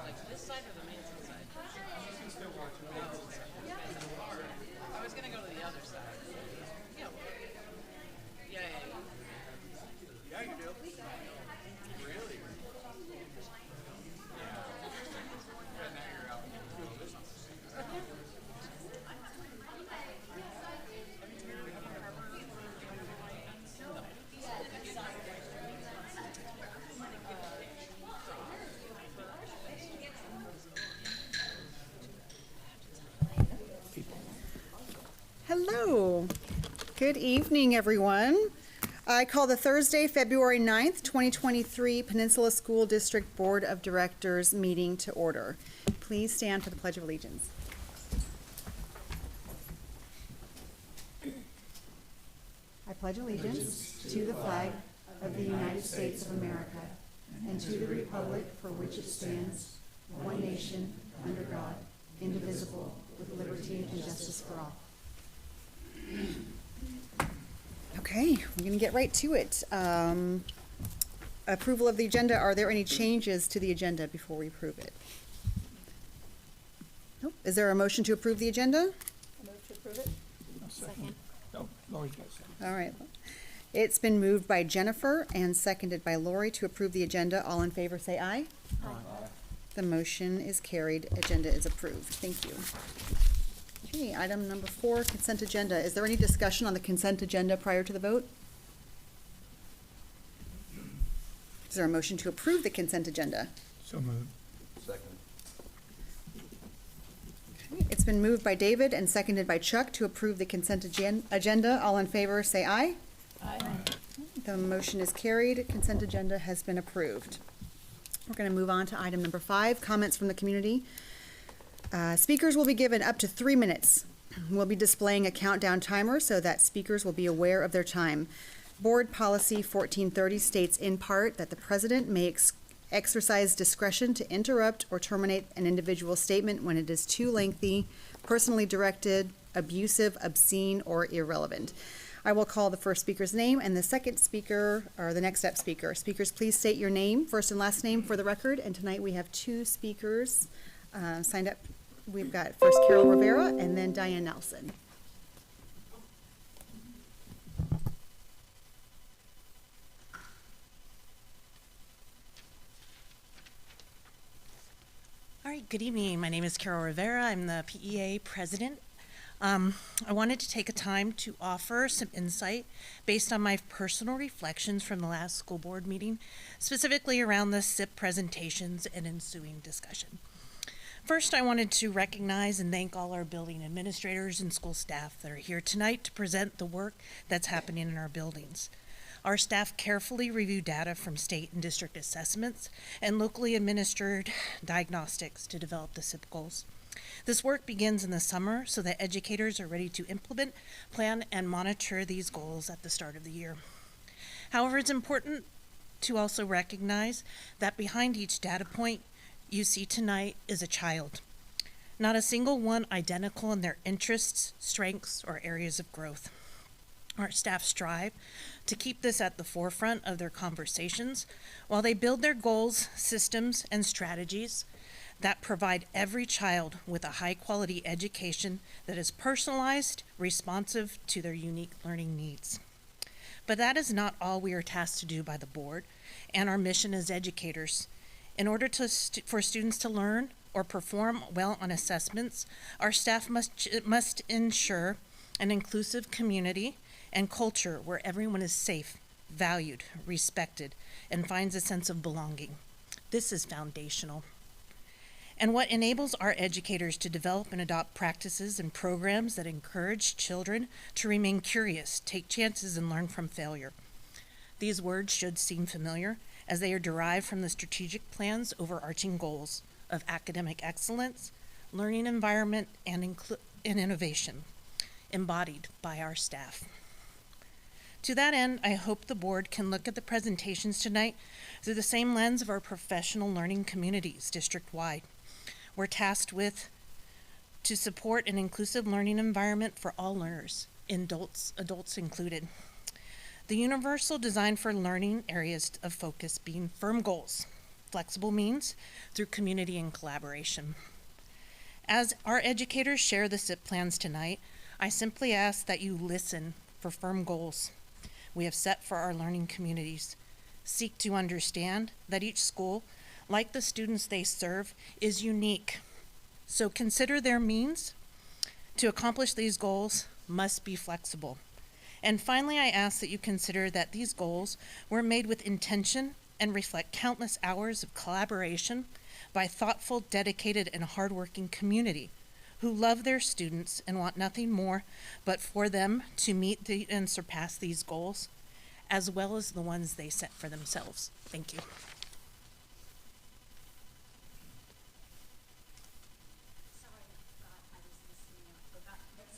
This side or the Manson side? I was gonna go to the other side. Yeah. Yeah. Yeah, you do. Really? Hello. Good evening, everyone. I call the Thursday, February 9th, 2023 Peninsula School District Board of Directors meeting to order. Please stand for the Pledge of Allegiance. I pledge allegiance to the flag of the United States of America and to the republic for which it stands, one nation, under God, indivisible, with liberty and justice for all. Okay, we're going to get right to it. Approval of the agenda. Are there any changes to the agenda before we approve it? Nope. Is there a motion to approve the agenda? I move to approve it. Second. No, Lori's got a second. All right. It's been moved by Jennifer and seconded by Lori to approve the agenda. All in favor say aye. Aye. The motion is carried. Agenda is approved. Thank you. Okay, item number 4, consent agenda. Is there any discussion on the consent agenda prior to the vote? Is there a motion to approve the consent agenda? So moved. Second. Okay, it's been moved by David and seconded by Chuck to approve the consent agenda. All in favor say aye. Aye. The motion is carried. Consent agenda has been approved. We're going to move on to item number 5, comments from the community. Speakers will be given up to 3 minutes. We'll be displaying a countdown timer so that speakers will be aware of their time. Board Policy 1430 states in part that the president may exercise discretion to interrupt or terminate an individual statement when it is too lengthy, personally directed, abusive, obscene, or irrelevant. I will call the first speaker's name and the second speaker, or the next step speaker. Speakers, please state your name, first and last name for the record. And tonight we have 2 speakers signed up. We've got first Carol Rivera and then Diane Nelson. All right, good evening. My name is Carol Rivera. I'm the PEA president. I wanted to take a time to offer some insight based on my personal reflections from the last school board meeting, specifically around the SIP presentations and ensuing discussion. First, I wanted to recognize and thank all our building administrators and school staff that are here tonight to present the work that's happening in our buildings. Our staff carefully review data from state and district assessments and locally administered diagnostics to develop the SIP goals. This work begins in the summer so that educators are ready to implement, plan, and monitor these goals at the start of the year. However, it's important to also recognize that behind each data point you see tonight is a child. Not a single one identical in their interests, strengths, or areas of growth. Our staff strive to keep this at the forefront of their conversations while they build their goals, systems, and strategies that provide every child with a high-quality education that is personalized, responsive to their unique learning needs. But that is not all we are tasked to do by the board and our mission as educators. In order for students to learn or perform well on assessments, our staff must ensure an inclusive community and culture where everyone is safe, valued, respected, and finds a sense of belonging. This is foundational. And what enables our educators to develop and adopt practices and programs that encourage children to remain curious, take chances, and learn from failure. These words should seem familiar, as they are derived from the strategic plan's overarching goals of academic excellence, learning environment, and innovation, embodied by our staff. To that end, I hope the board can look at the presentations tonight through the same lens of our professional learning communities district-wide. We're tasked to support an inclusive learning environment for all learners, adults included. The universal design for learning areas of focus being firm goals, flexible means through community and collaboration. As our educators share the SIP plans tonight, I simply ask that you listen for firm goals we have set for our learning communities. Seek to understand that each school, like the students they serve, is unique. So consider their means to accomplish these goals must be flexible. And finally, I ask that you consider that these goals were made with intention and reflect countless hours of collaboration by thoughtful, dedicated, and hardworking community who love their students and want nothing more but for them to meet and surpass these goals, as well as the ones they set for themselves. Thank you.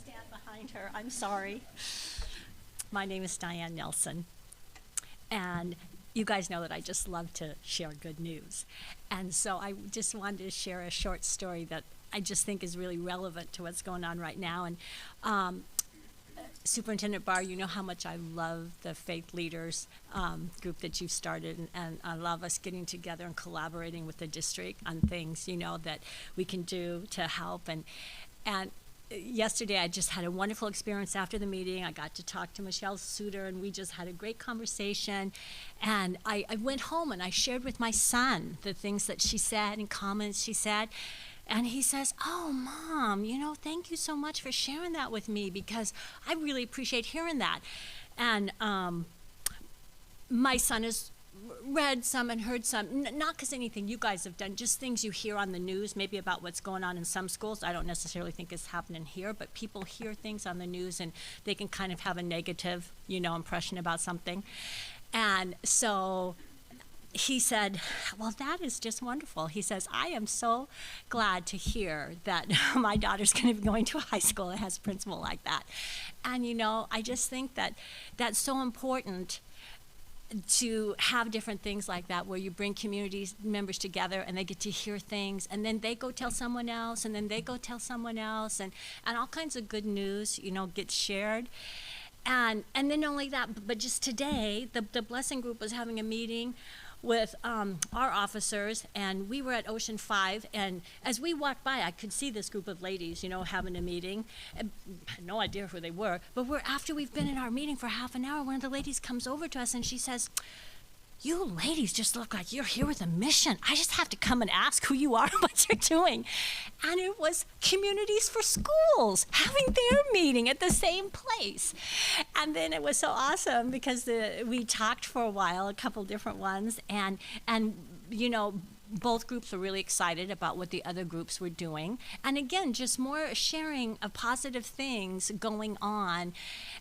Stand behind her. I'm sorry. My name is Diane Nelson, and you guys know that I just love to share good news. And so I just wanted to share a short story that I just think is really relevant to what's going on right now. And Superintendent Barr, you know how much I love the faith leaders group that you've started, and I love us getting together and collaborating with the district on things, you know, that we can do to help. And yesterday I just had a wonderful experience after the meeting. I got to talk to Michelle Suter, and we just had a great conversation. And I went home and I shared with my son the things that she said and comments she said. And he says, "Oh, Mom, you know, thank you so much for sharing that with me, because I really appreciate hearing that." And my son has read some and heard some, not because anything you guys have done, just things you hear on the news, maybe about what's going on in some schools. I don't necessarily think it's happening here, but people hear things on the news and they can kind of have a negative, you know, impression about something. And so he said, "Well, that is just wonderful." He says, "I am so glad to hear that my daughter's going to be going to a high school that has a principal like that." And, you know, I just think that that's so important to have different things like that, where you bring community members together and they get to hear things, and then they go tell someone else, and then they go tell someone else, and all kinds of good news, you know, gets shared. And then not only that, but just today, the Blessing Group was having a meeting with our officers, and we were at Ocean 5, and as we walked by, I could see this group of ladies, you know, having a meeting. I had no idea who they were, but after we've been in our meeting for half an hour, one of the ladies comes over to us and she says, "You ladies just look like you're here with a mission. I just have to come and ask who you are and what you're doing." And it was Communities for Schools having their meeting at the same place. And then it was so awesome because we talked for a while, a couple different ones, and you know, both groups were really excited about what the other groups were doing. And again, just more sharing of positive things going on.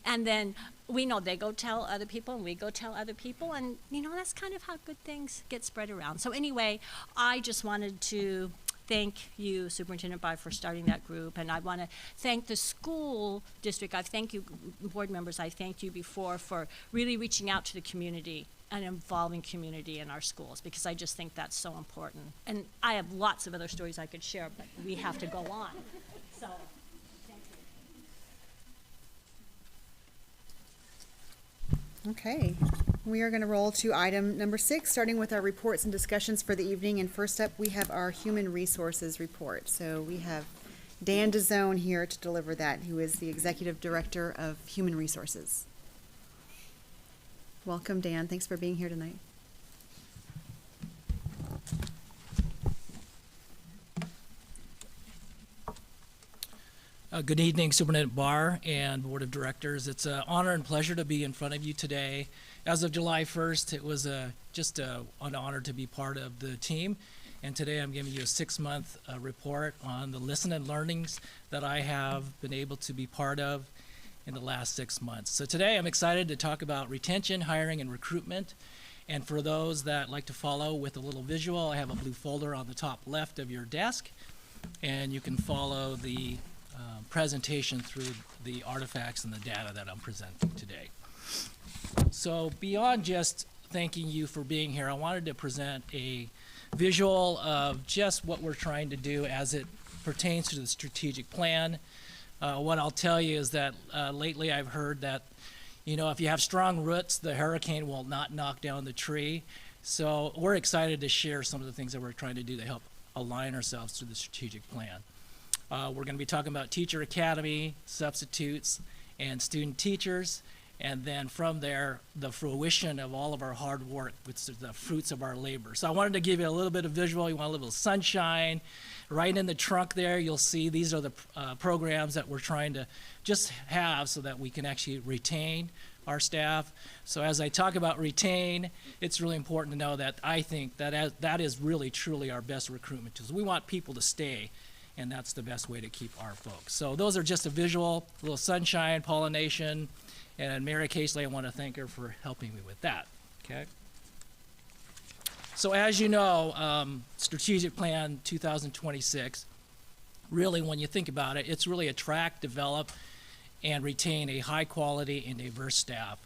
And then we know they go tell other people and we go tell other people. And, you know, that's kind of how good things get spread around. So anyway, I just wanted to thank you, Superintendent Barr, for starting that group. And I want to thank the school district. I thank you, board members, I thanked you before for really reaching out to the community and involving community in our schools, because I just think that's so important. And I have lots of other stories I could share, but we have to go on. So, thank you. Okay, we are going to roll to item number 6, starting with our reports and discussions for the evening. And first up, we have our Human Resources report. So we have Dan DeZone here to deliver that, who is the Executive Director of Human Resources. Welcome, Dan. Thanks for being here tonight. Good evening, Superintendent Barr and Board of Directors. It's an honor and pleasure to be in front of you today. As of July 1st, it was just an honor to be part of the team. And today I'm giving you a 6-month report on the lessons and learnings that I have been able to be part of in the last 6 months. So today I'm excited to talk about retention, hiring, and recruitment. And for those that like to follow with a little visual, I have a blue folder on the top left of your desk, and you can follow the presentation through the artifacts and the data that I'm presenting today. So beyond just thanking you for being here, I wanted to present a visual of just what we're trying to do as it pertains to the strategic plan. What I'll tell you is that lately I've heard that, you know, if you have strong roots, the hurricane will not knock down the tree. So we're excited to share some of the things that we're trying to do to help align ourselves to the strategic plan. We're going to be talking about teacher academy, substitutes, and student teachers, and then from there, the fruition of all of our hard work, which is the fruits of our labor. So I wanted to give you a little bit of visual. You want a little sunshine. Right in the trunk there, you'll see these are the programs that we're trying to just have so that we can actually retain our staff. So as I talk about retain, it's really important to know that I think that that is really truly our best recruitment tool. We want people to stay, and that's the best way to keep our folks. So those are just a visual, little sunshine, pollination, and Mary Casely, I want to thank her for helping me with that, okay? So as you know, Strategic Plan 2026, really when you think about it, it's really attract, develop, and retain a high quality and diverse staff.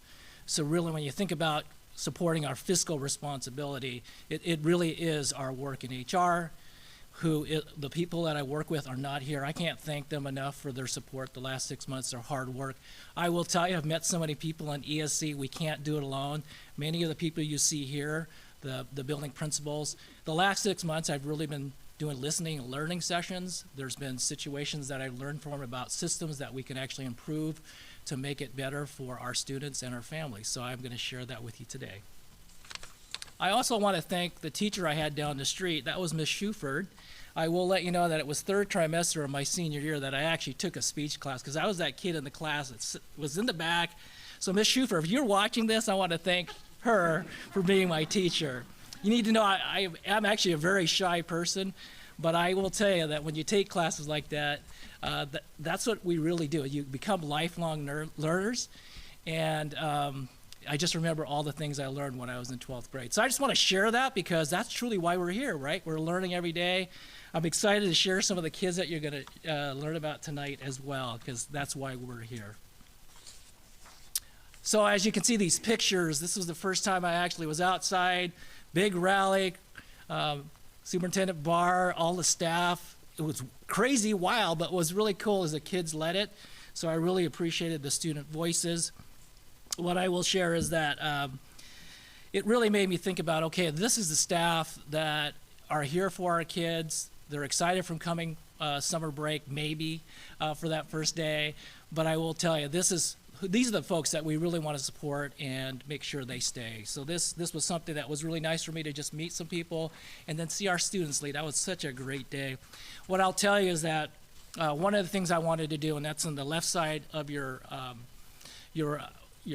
So really when you think about supporting our fiscal responsibility, it really is our work in HR, the people that I work with are not here. I can't thank them enough for their support the last 6 months, their hard work. I will tell you, I've met so many people in ESC, we can't do it alone. Many of the people you see here, the building principals, the last 6 months I've really been doing listening and learning sessions. There's been situations that I've learned from them about systems that we can actually improve to make it better for our students and our families. So I'm going to share that with you today. I also want to thank the teacher I had down the street. That was Miss Shuford. I will let you know that it was third trimester of my senior year that I actually took a speech class, because I was that kid in the class that was in the back. So Miss Shuford, if you're watching this, I want to thank her for being my teacher. You need to know I am actually a very shy person, but I will tell you that when you take classes like that, that's what we really do. You become lifelong learners, and I just remember all the things I learned when I was in 12th grade. So I just want to share that because that's truly why we're here, right? We're learning every day. I'm excited to share some of the kids that you're going to learn about tonight as well, because that's why we're here. So as you can see these pictures, this was the first time I actually was outside, big rally, Superintendent Barr, all the staff. It was crazy, wild, but what was really cool is the kids led it. So I really appreciated the student voices. What I will share is that it really made me think about, okay, this is the staff that are here for our kids. They're excited from coming summer break, maybe, for that first day. But I will tell you, these are the folks that we really want to support and make sure they stay. So this was something that was really nice for me to just meet some people and then see our students lead. That was such a great day. What I'll tell you is that one of the things I wanted to do, and that's on the left side of your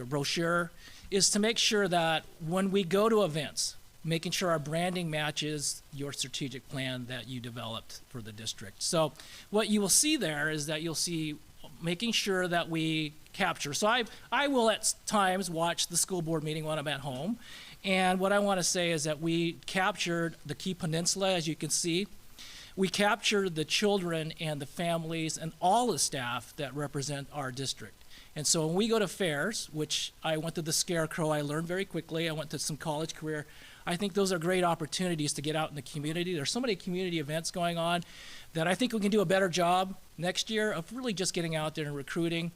brochure, is to make sure that when we go to events, making sure our branding matches your strategic plan that you developed for the district. So what you will see there is that you'll see making sure that we capture. So I will at times watch the school board meeting when I'm at home. And what I want to say is that we captured the key peninsula, as you can see. We captured the children and the families and all the staff that represent our district. And so when we go to fairs, which I went to the Scarecrow, I learned very quickly. I went to some college career. I think those are great opportunities to get out in the community. There's so many community events going on that I think we can do a better job next year of really just getting out there and recruiting.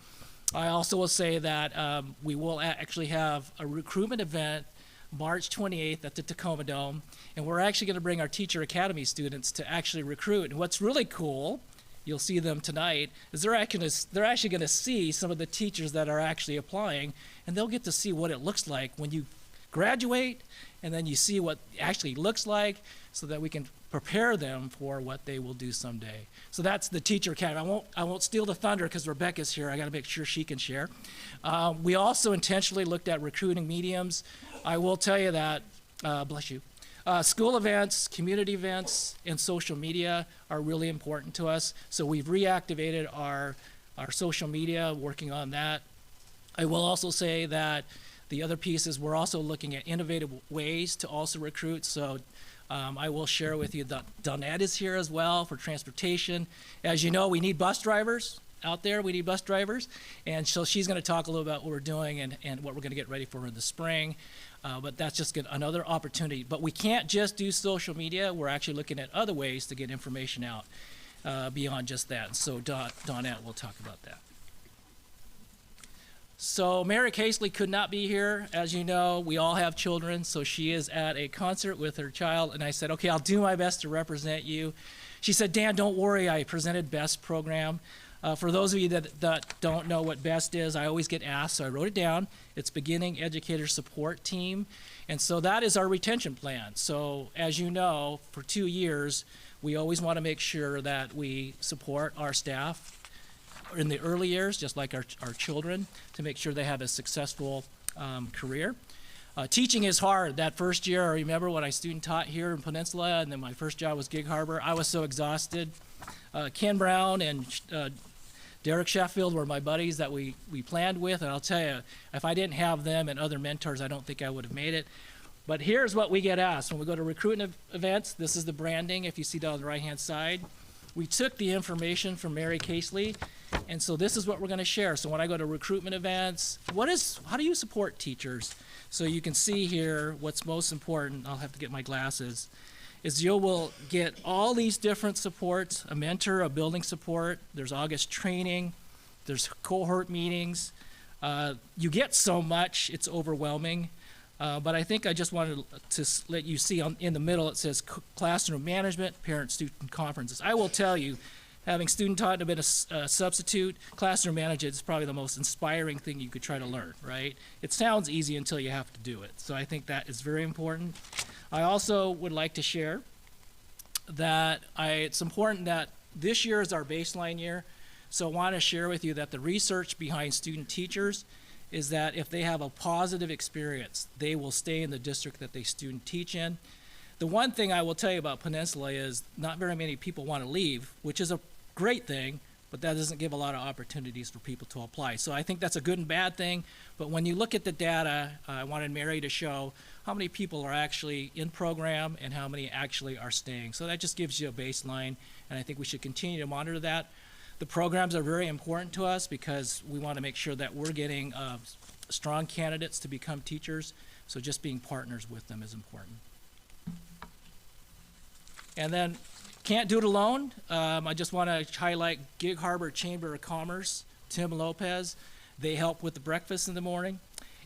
I also will say that we will actually have a recruitment event March 28th at the Tacoma Dome, and we're actually going to bring our Teacher Academy students to actually recruit. And what's really cool, you'll see them tonight, is they're actually going to see some of the teachers that are actually applying, and they'll get to see what it looks like when you graduate, and then you see what it actually looks like, so that we can prepare them for what they will do someday. So that's the Teacher Academy. I won't steal the thunder because Rebecca's here. I got to make sure she can share. We also intentionally looked at recruiting mediums. I will tell you that, bless you, school events, community events, and social media are really important to us. So we've reactivated our social media, working on that. I will also say that the other piece is we're also looking at innovative ways to also recruit. So I will share with you that Donette is here as well for transportation. As you know, we need bus drivers out there. We need bus drivers. And so she's going to talk a little about what we're doing and what we're going to get ready for in the spring. But that's just another opportunity. But we can't just do social media. We're actually looking at other ways to get information out beyond just that. So Donette will talk about that. So Mary Casely could not be here. As you know, we all have children, so she is at a concert with her child, and I said, okay, I'll do my best to represent you. She said, Dan, don't worry, I presented BEST program. For those of you that don't know what BEST is, I always get asked, so I wrote it down. It's Beginning Educator Support Team, and so that is our retention plan. So as you know, for 2 years, we always want to make sure that we support our staff in the early years, just like our children, to make sure they have a successful career. Teaching is hard. That first year, I remember when I student taught here in Peninsula, and then my first job was Gig Harbor, I was so exhausted. Ken Brown and Derek Sheffield were my buddies that we planned with, and I'll tell you, if I didn't have them and other mentors, I don't think I would have made it. But here's what we get asked. When we go to recruitment events, this is the branding, if you see down the right-hand side. We took the information from Mary Casely, and so this is what we're going to share. So when I go to recruitment events, how do you support teachers? So you can see here what's most important. I'll have to get my glasses. Is you will get all these different supports, a mentor, a building support, there's August training, there's cohort meetings. You get so much, it's overwhelming. But I think I just wanted to let you see in the middle, it says classroom management, parent-student conferences. I will tell you, having student taught and been a substitute, classroom management is probably the most inspiring thing you could try to learn, right? It sounds easy until you have to do it. So I think that is very important. I also would like to share that it's important that this year is our baseline year. So I want to share with you that the research behind student teachers is that if they have a positive experience, they will stay in the district that they student teach in. The one thing I will tell you about Peninsula is not very many people want to leave, which is a great thing, but that doesn't give a lot of opportunities for people to apply. So I think that's a good and bad thing, but when you look at the data, I wanted Mary to show how many people are actually in program and how many actually are staying. So that just gives you a baseline, and I think we should continue to monitor that. The programs are very important to us because we want to make sure that we're getting strong candidates to become teachers, so just being partners with them is important. And then, can't do it alone. I just want to highlight Gig Harbor Chamber of Commerce, Tim Lopez. They help with the breakfast in the morning.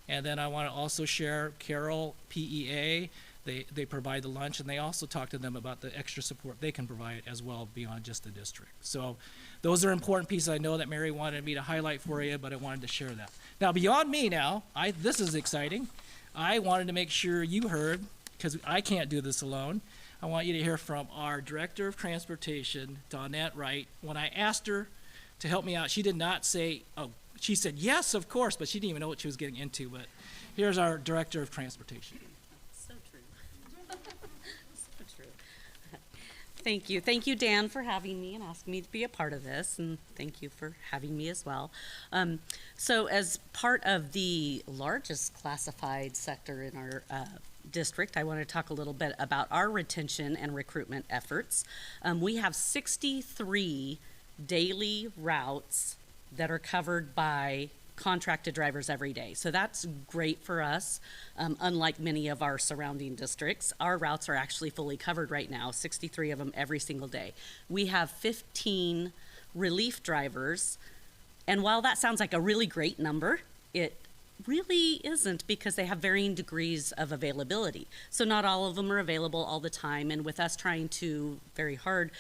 And then I want to also share Carol, PEA. They provide the lunch, and they also talk to them about the extra support they can provide as well beyond just the district. So those are important pieces I know that Mary wanted me to highlight for you, but I wanted to share that. Now, beyond me now, this is exciting. I wanted to make sure you heard, because I can't do this alone, I want you to hear from our Director of Transportation, Dawnette Wright. When I asked her to help me out, she did not say, oh, she said, yes, of course, but she didn't even know what she was getting into. But here's our Director of Transportation. So true. So true. Thank you. Thank you, Dan, for having me and asking me to be a part of this, and thank you for having me as well. So as part of the largest classified sector in our district, I want to talk a little bit about our retention and recruitment efforts. We have 63 daily routes that are covered by contracted drivers every day. So that's great for us. Unlike many of our surrounding districts, our routes are actually fully covered right now, 63 of them every single day. We have 15 relief drivers, and while that sounds like a really great number, it really isn't, because they have varying degrees of availability. So not all of them are available all the time, and with us trying to very hard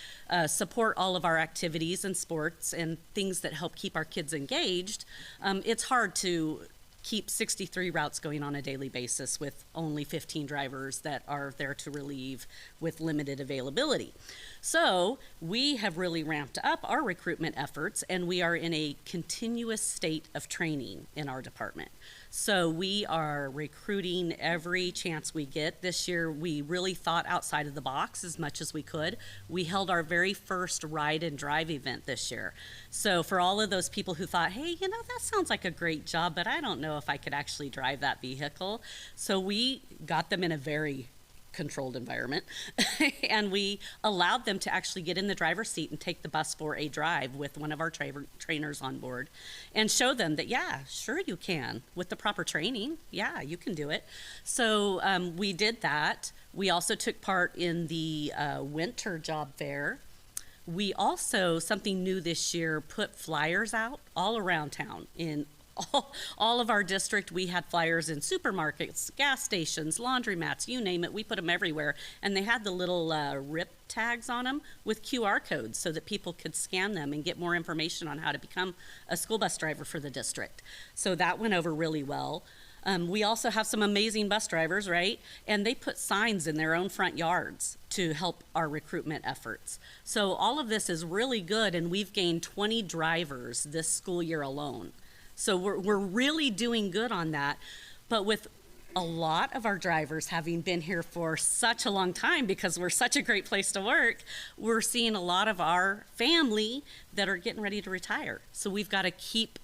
support all of our activities and sports and things that help keep our kids engaged, it's hard to keep 63 routes going on a daily basis with only 15 drivers that are there to relieve with limited availability. So we have really ramped up our recruitment efforts, and we are in a continuous state of training in our department. So we are recruiting every chance we get. This year, we really thought outside of the box as much as we could. We held our very first ride and drive event this year. So for all of those people who thought, hey, you know, that sounds like a great job, but I don't know if I could actually drive that vehicle. So we got them in a very controlled environment and we allowed them to actually get in the driver's seat and take the bus for a drive with one of our trainers on board and show them that, yeah, sure you can with the proper training. Yeah, you can do it. So we did that. We also took part in the winter job fair. We also, something new this year, put flyers out all around town in all of our district, we had flyers in supermarkets, gas stations, laundromats, you name it, we put them everywhere. And they had the little RIP tags on them with QR codes so that people could scan them and get more information on how to become a school bus driver for the district. So that went over really well. We also have some amazing bus drivers, right? And they put signs in their own front yards to help our recruitment efforts. So all of this is really good, and we've gained 20 drivers this school year alone. So we're really doing good on that. But with a lot of our drivers having been here for such a long time because we're such a great place to work, we're seeing a lot of our family that are getting ready to retire. So we've got to keep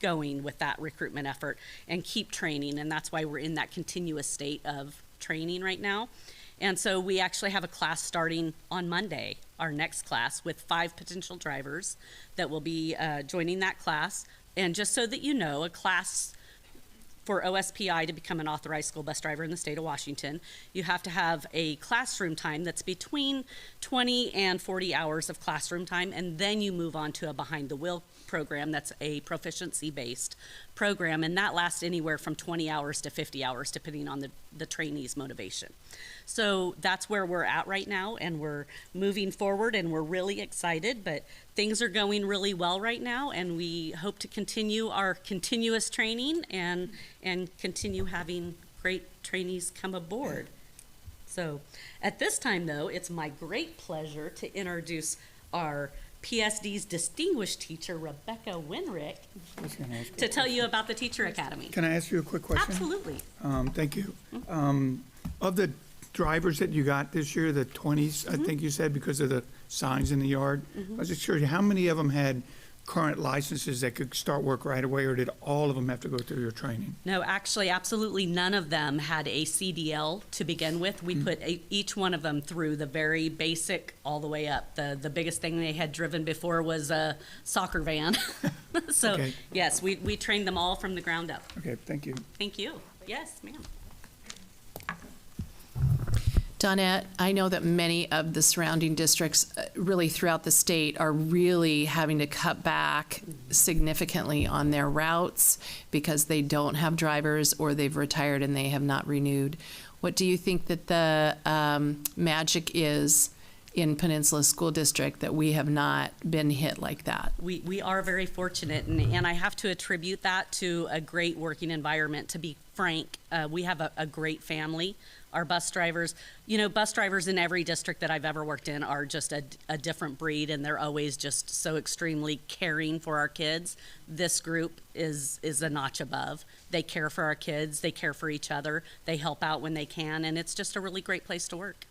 going with that recruitment effort and keep training, and that's why we're in that continuous state of training right now. And so we actually have a class starting on Monday, our next class, with 5 potential drivers that will be joining that class. And just so that you know, a class for OSPI to become an authorized school bus driver in the state of Washington, you have to have a classroom time that's between 20 and 40 hours of classroom time, and then you move on to a behind the wheel program that's a proficiency-based program, and that lasts anywhere from 20 hours to 50 hours, depending on the trainee's motivation. So that's where we're at right now, and we're moving forward, and we're really excited, but things are going really well right now, and we hope to continue our continuous training and continue having great trainees come aboard. So at this time, though, it's my great pleasure to introduce our PSD's distinguished teacher, Rebecca Winrick, to tell you about the Teacher Academy. Can I ask you a quick question? Absolutely. Thank you. Of the drivers that you got this year, the 20s, I think you said, because of the signs in the yard, I was just curious, how many of them had current licenses that could start work right away, or did all of them have to go through your training? No, actually, absolutely none of them had a CDL to begin with. We put each one of them through the very basic all the way up. The biggest thing they had driven before was a soccer van. So, Okay. yes, we trained them all from the ground up. Okay, thank you. Thank you. Yes, ma'am. Donette, I know that many of the surrounding districts really throughout the state are really having to cut back significantly on their routes because they don't have drivers or they've retired and they have not renewed. What do you think that the magic is in Peninsula School District that we have not been hit like that? We are very fortunate, and I have to attribute that to a great working environment. To be frank, we have a great family. Our bus drivers, bus drivers in every district that I've ever worked in are just a different breed, and they're always just so extremely caring for our kids. This group is a notch above. They care for our kids, they care for each other, they help out when they can, and it's just a really great place to work.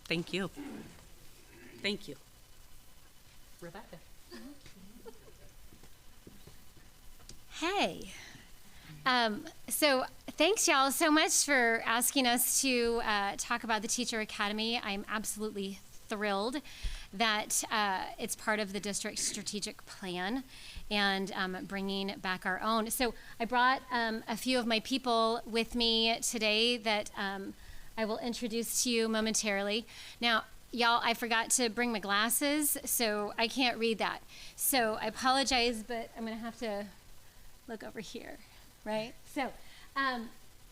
Thank you. Thank you. Rebecca. Hey. So thanks y'all so much for asking us to talk about the Teacher Academy. I'm absolutely thrilled that it's part of the district's strategic plan and bringing back our own. So I brought a few of my people with me today that I will introduce to you momentarily. Now, y'all, I forgot to bring my glasses, so I can't read that. So I apologize, but I'm gonna have to look over here. Right? So,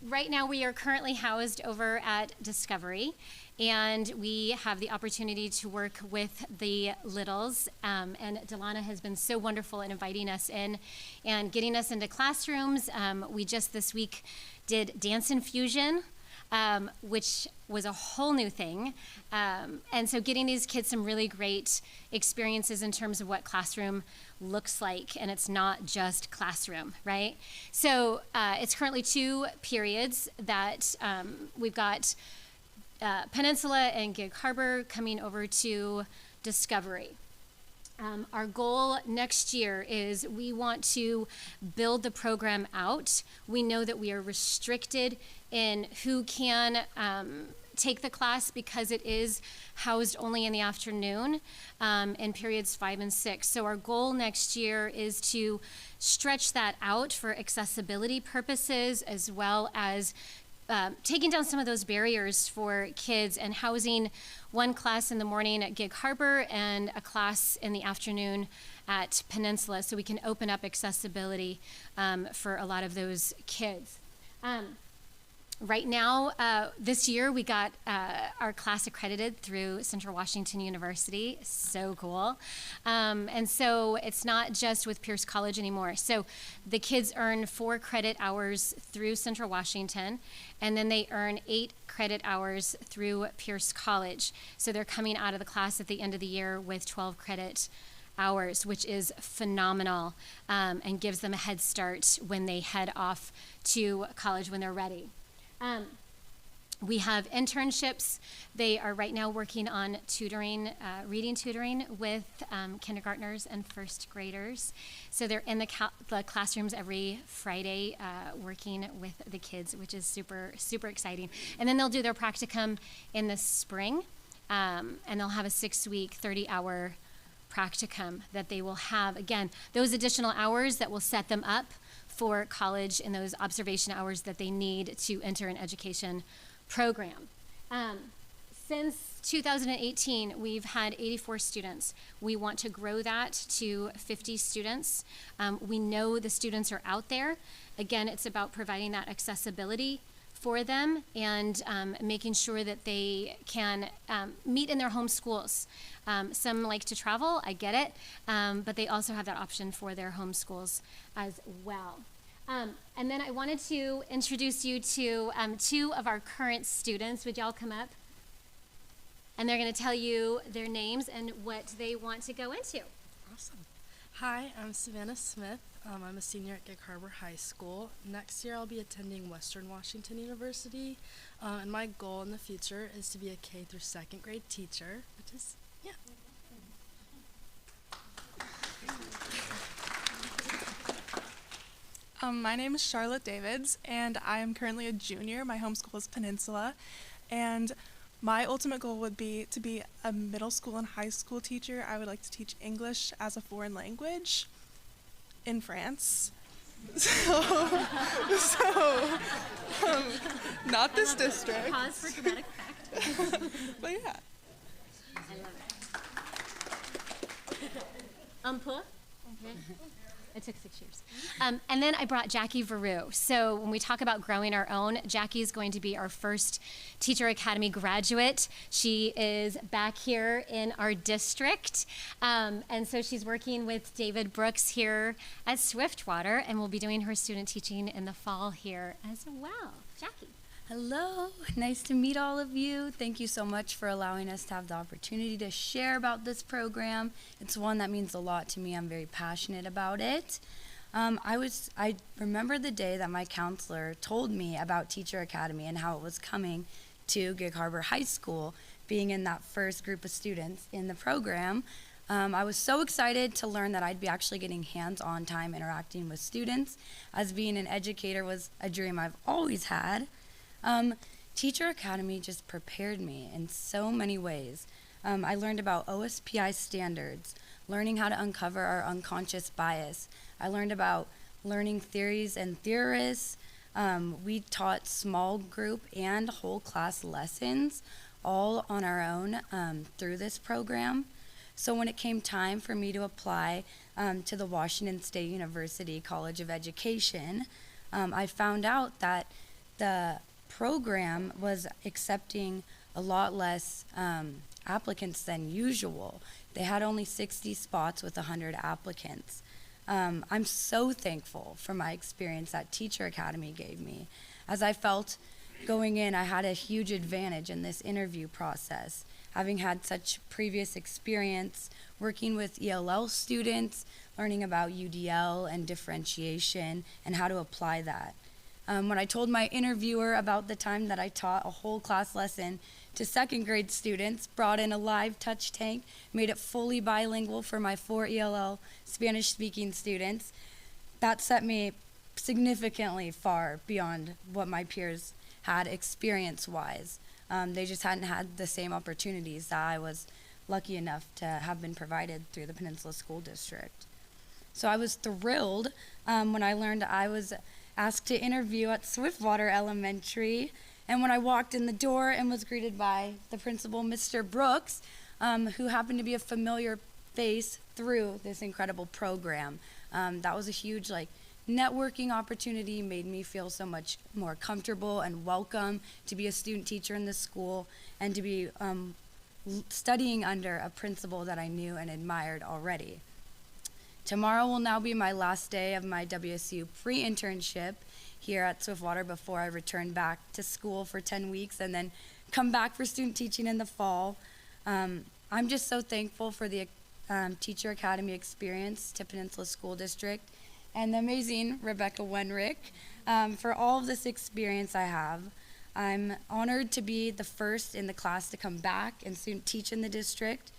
right now we are currently housed over at Discovery, and we have the opportunity to work with the littles, and Delana has been so wonderful in inviting us in and getting us into classrooms. We just this week did Dance Infusion, which was a whole new thing. And so getting these kids some really great experiences in terms of what classroom looks like, and it's not just classroom, right? So it's currently 2 periods that we've got Peninsula and Gig Harbor coming over to Discovery. Our goal next year is we want to build the program out. We know that we are restricted in who can take the class because it is housed only in the afternoon in periods 5 and 6. So our goal next year is to stretch that out for accessibility purposes as well as taking down some of those barriers for kids and housing one class in the morning at Gig Harbor and a class in the afternoon at Peninsula, so we can open up accessibility for a lot of those kids. Right now, this year, we got our class accredited through Central Washington University. So cool. And so it's not just with Pierce College anymore. So the kids earn 4 credit hours through Central Washington, and then they earn 8 credit hours through Pierce College. So they're coming out of the class at the end of the year with 12 credit hours, which is phenomenal, and gives them a head start when they head off to college when they're ready. We have internships. They are right now working on tutoring, reading tutoring with kindergartners and first graders. So they're in the classrooms every Friday working with the kids, which is super, super exciting. And then they'll do their practicum in the spring, and they'll have a 6-week, 30-hour practicum that they will have. Again, those additional hours that will set them up for college and those observation hours that they need to enter an education program. Since 2018, we've had 84 students. We want to grow that to 50 students. We know the students are out there. Again, it's about providing that accessibility for them and making sure that they can meet in their home schools. Some like to travel, I get it, but they also have that option for their home schools as well. And then I wanted to introduce you to 2 of our current students. Would y'all come up? And they're going to tell you their names and what they want to go into. Awesome. Hi, I'm Savannah Smith. I'm a senior at Gig Harbor High School. Next year I'll be attending Western Washington University, and my goal in the future is to be a K through 2nd grade teacher, which is, yeah. My name is Charlotte Davids, and I am currently a junior. My home school is Peninsula, and my ultimate goal would be to be a middle school and high school teacher. I would like to teach English as a foreign language in France. Not this district. Pause for dramatic effect. But yeah. I love it. It took 6 years. And then I brought Jackie Veru. So when we talk about growing our own, Jackie is going to be our first Teacher Academy graduate. She is back here in our district. And so she's working with David Brooks here at Swiftwater, and will be doing her student teaching in the fall here as well. Jackie. Hello, nice to meet all of you. Thank you so much for allowing us to have the opportunity to share about this program. It's one that means a lot to me. I'm very passionate about it. I remember the day that my counselor told me about Teacher Academy and how it was coming to Gig Harbor High School, being in that first group of students in the program. I was so excited to learn that I'd be actually getting hands-on time interacting with students, as being an educator was a dream I've always had. Teacher Academy just prepared me in so many ways. I learned about OSPI standards, learning how to uncover our unconscious bias. I learned about learning theories and theorists. We taught small group and whole class lessons all on our own through this program. So when it came time for me to apply to the Washington State University College of Education, I found out that the program was accepting a lot less applicants than usual. They had only 60 spots with 100 applicants. I'm so thankful for my experience that Teacher Academy gave me. As I felt going in, I had a huge advantage in this interview process, having had such previous experience working with ELL students, learning about UDL and differentiation and how to apply that. When I told my interviewer about the time that I taught a whole class lesson to 2nd grade students, brought in a live touch tank, made it fully bilingual for my 4 ELL Spanish-speaking students, that set me significantly far beyond what my peers had experience-wise. They just hadn't had the same opportunities that I was lucky enough to have been provided through the Peninsula School District. So I was thrilled when I learned I was asked to interview at Swiftwater Elementary. And when I walked in the door and was greeted by the principal, Mr. Brooks, who happened to be a familiar face through this incredible program, that was a huge networking opportunity, made me feel so much more comfortable and welcome to be a student teacher in this school and to be studying under a principal that I knew and admired already. Tomorrow will now be my last day of my WSU pre-internship here at Swiftwater before I return back to school for 10 weeks and then come back for student teaching in the fall. I'm just so thankful for the Teacher Academy experience to Peninsula School District and the amazing Rebecca Wenrick for all of this experience I have. I'm honored to be the first in the class to come back and student teach in the district.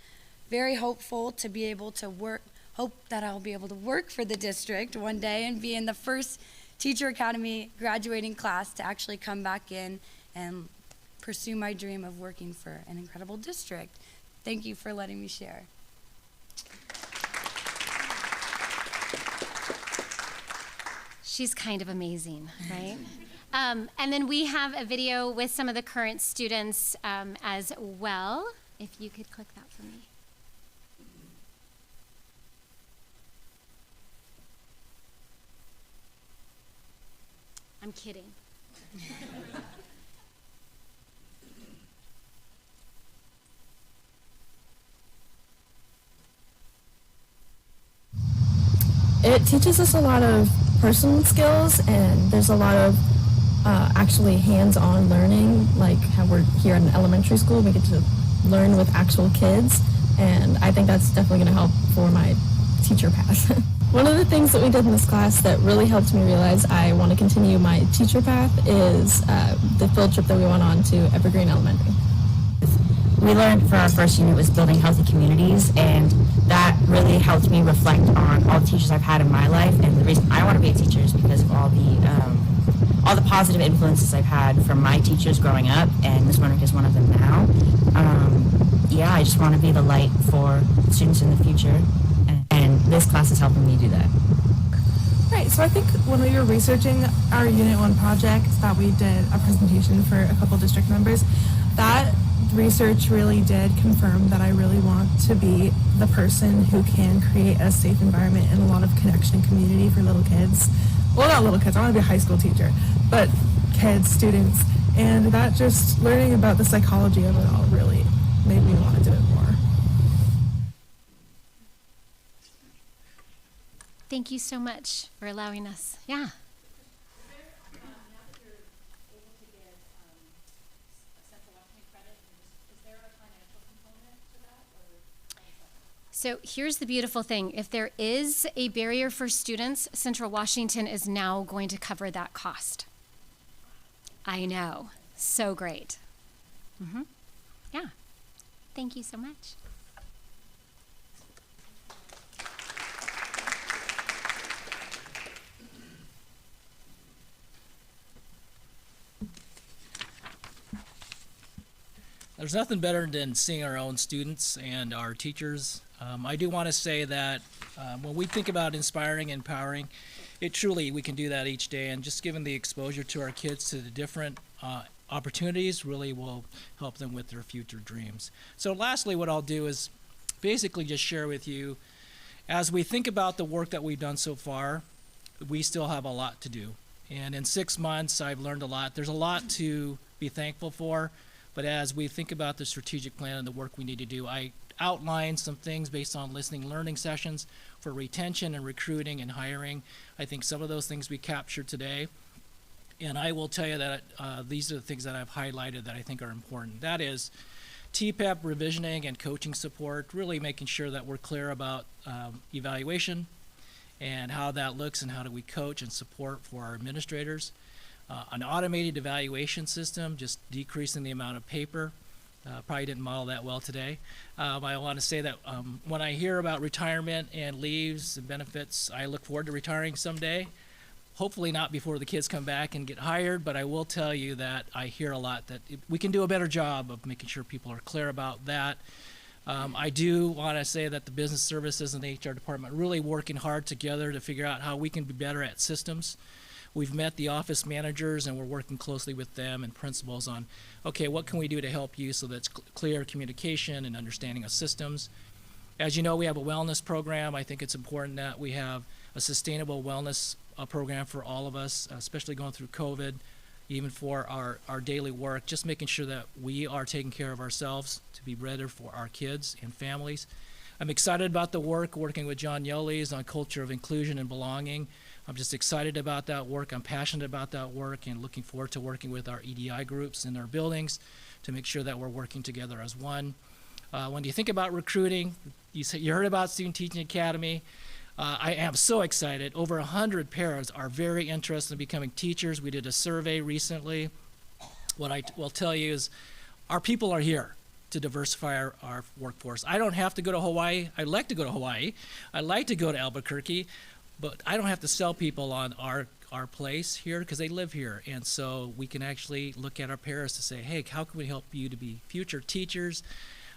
Very hopeful to be able to hope that I'll be able to work for the district one day and be in the first Teacher Academy graduating class to actually come back in and pursue my dream of working for an incredible district. Thank you for letting me share. She's kind of amazing, right? And then we have a video with some of the current students as well. If you could click that for me. I'm kidding. It teaches us a lot of personal skills, and there's a lot of actually hands-on learning, like how we're here in elementary school, we get to learn with actual kids, and I think that's definitely going to help for my teacher path. One of the things that we did in this class that really helped me realize I want to continue my teacher path is the field trip that we went on to Evergreen Elementary. We learned for our first unit was building healthy communities, and that really helped me reflect on all the teachers I've had in my life, and the reason I want to be a teacher is because of all the positive influences I've had from my teachers growing up, and Ms. Winrick is one of them now. I just want to be the light for students in the future, and this class is helping me do that. Right, so I think when we were researching our Unit 1 project that we did a presentation for a couple district members, that research really did confirm that I really want to be the person who can create a safe environment and a lot of connection and community for little kids. Well, not little kids, I want to be a high school teacher, but kids, students, and that just learning about the psychology of it all really made me want to do it more. Thank you so much for allowing us. Yeah. So here's the beautiful thing. If there is a barrier for students, Central Washington is now going to cover that cost. I know. So great. Yeah. Thank you so much. There's nothing better than seeing our own students and our teachers. I do want to say that when we think about inspiring and empowering, we can do that each day, and just giving the exposure to our kids to the different opportunities really will help them with their future dreams. So lastly, what I'll do is basically just share with you, as we think about the work that we've done so far, we still have a lot to do. And in 6 months, I've learned a lot. There's a lot to be thankful for. But as we think about the strategic plan and the work we need to do, I outlined some things based on listening learning sessions for retention and recruiting and hiring. I think some of those things we captured today. And I will tell you that these are the things that I've highlighted that I think are important. That is TPEP revisioning and coaching support, really making sure that we're clear about evaluation and how that looks and how do we coach and support for our administrators. An automated evaluation system, just decreasing the amount of paper. Probably didn't model that well today. I want to say that when I hear about retirement and leaves and benefits, I look forward to retiring someday. Hopefully not before the kids come back and get hired, but I will tell you that I hear a lot that we can do a better job of making sure people are clear about that. I do want to say that the business services and the HR department are really working hard together to figure out how we can be better at systems. We've met the office managers, and we're working closely with them and principals on, okay, what can we do to help you so that's clear communication and understanding of systems. As you know, we have a wellness program. I think it's important that we have a sustainable wellness program for all of us, especially going through COVID, even for our daily work, just making sure that we are taking care of ourselves to be better for our kids and families. I'm excited about the work working with John Yoles on culture of inclusion and belonging. I'm just excited about that work. I'm passionate about that work and looking forward to working with our EDI groups in our buildings to make sure that we're working together as one. When you think about recruiting, you heard about Student Teaching Academy. I am so excited. Over 100 paras are very interested in becoming teachers. We did a survey recently. What I will tell you is our people are here to diversify our workforce. I don't have to go to Hawaii. I'd like to go to Hawaii. I'd like to go to Albuquerque, but I don't have to sell people on our place here because they live here. And so we can actually look at our paras to say, hey, how can we help you to be future teachers?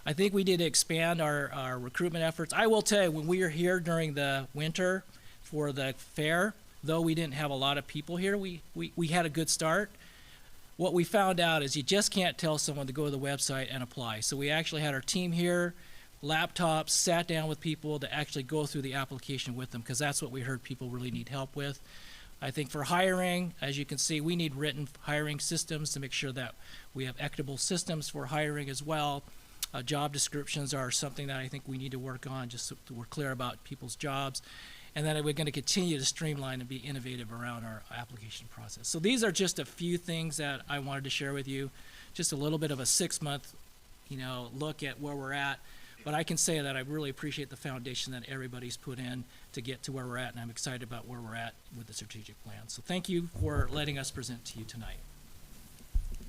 I think we did expand our recruitment efforts. I will tell you, when we were here during the winter for the fair, though we didn't have a lot of people here, we had a good start. What we found out is you just can't tell someone to go to the website and apply. So we actually had our team here, laptops, sat down with people to actually go through the application with them, because that's what we heard people really need help with. I think for hiring, as you can see, we need written hiring systems to make sure that we have equitable systems for hiring as well. Job descriptions are something that I think we need to work on, just so we're clear about people's jobs. And then we're going to continue to streamline and be innovative around our application process. So these are just a few things that I wanted to share with you. Just a little bit of a 6-month, look at where we're at. But I can say that I really appreciate the foundation that everybody's put in to get to where we're at, and I'm excited about where we're at with the strategic plan. So thank you for letting us present to you tonight.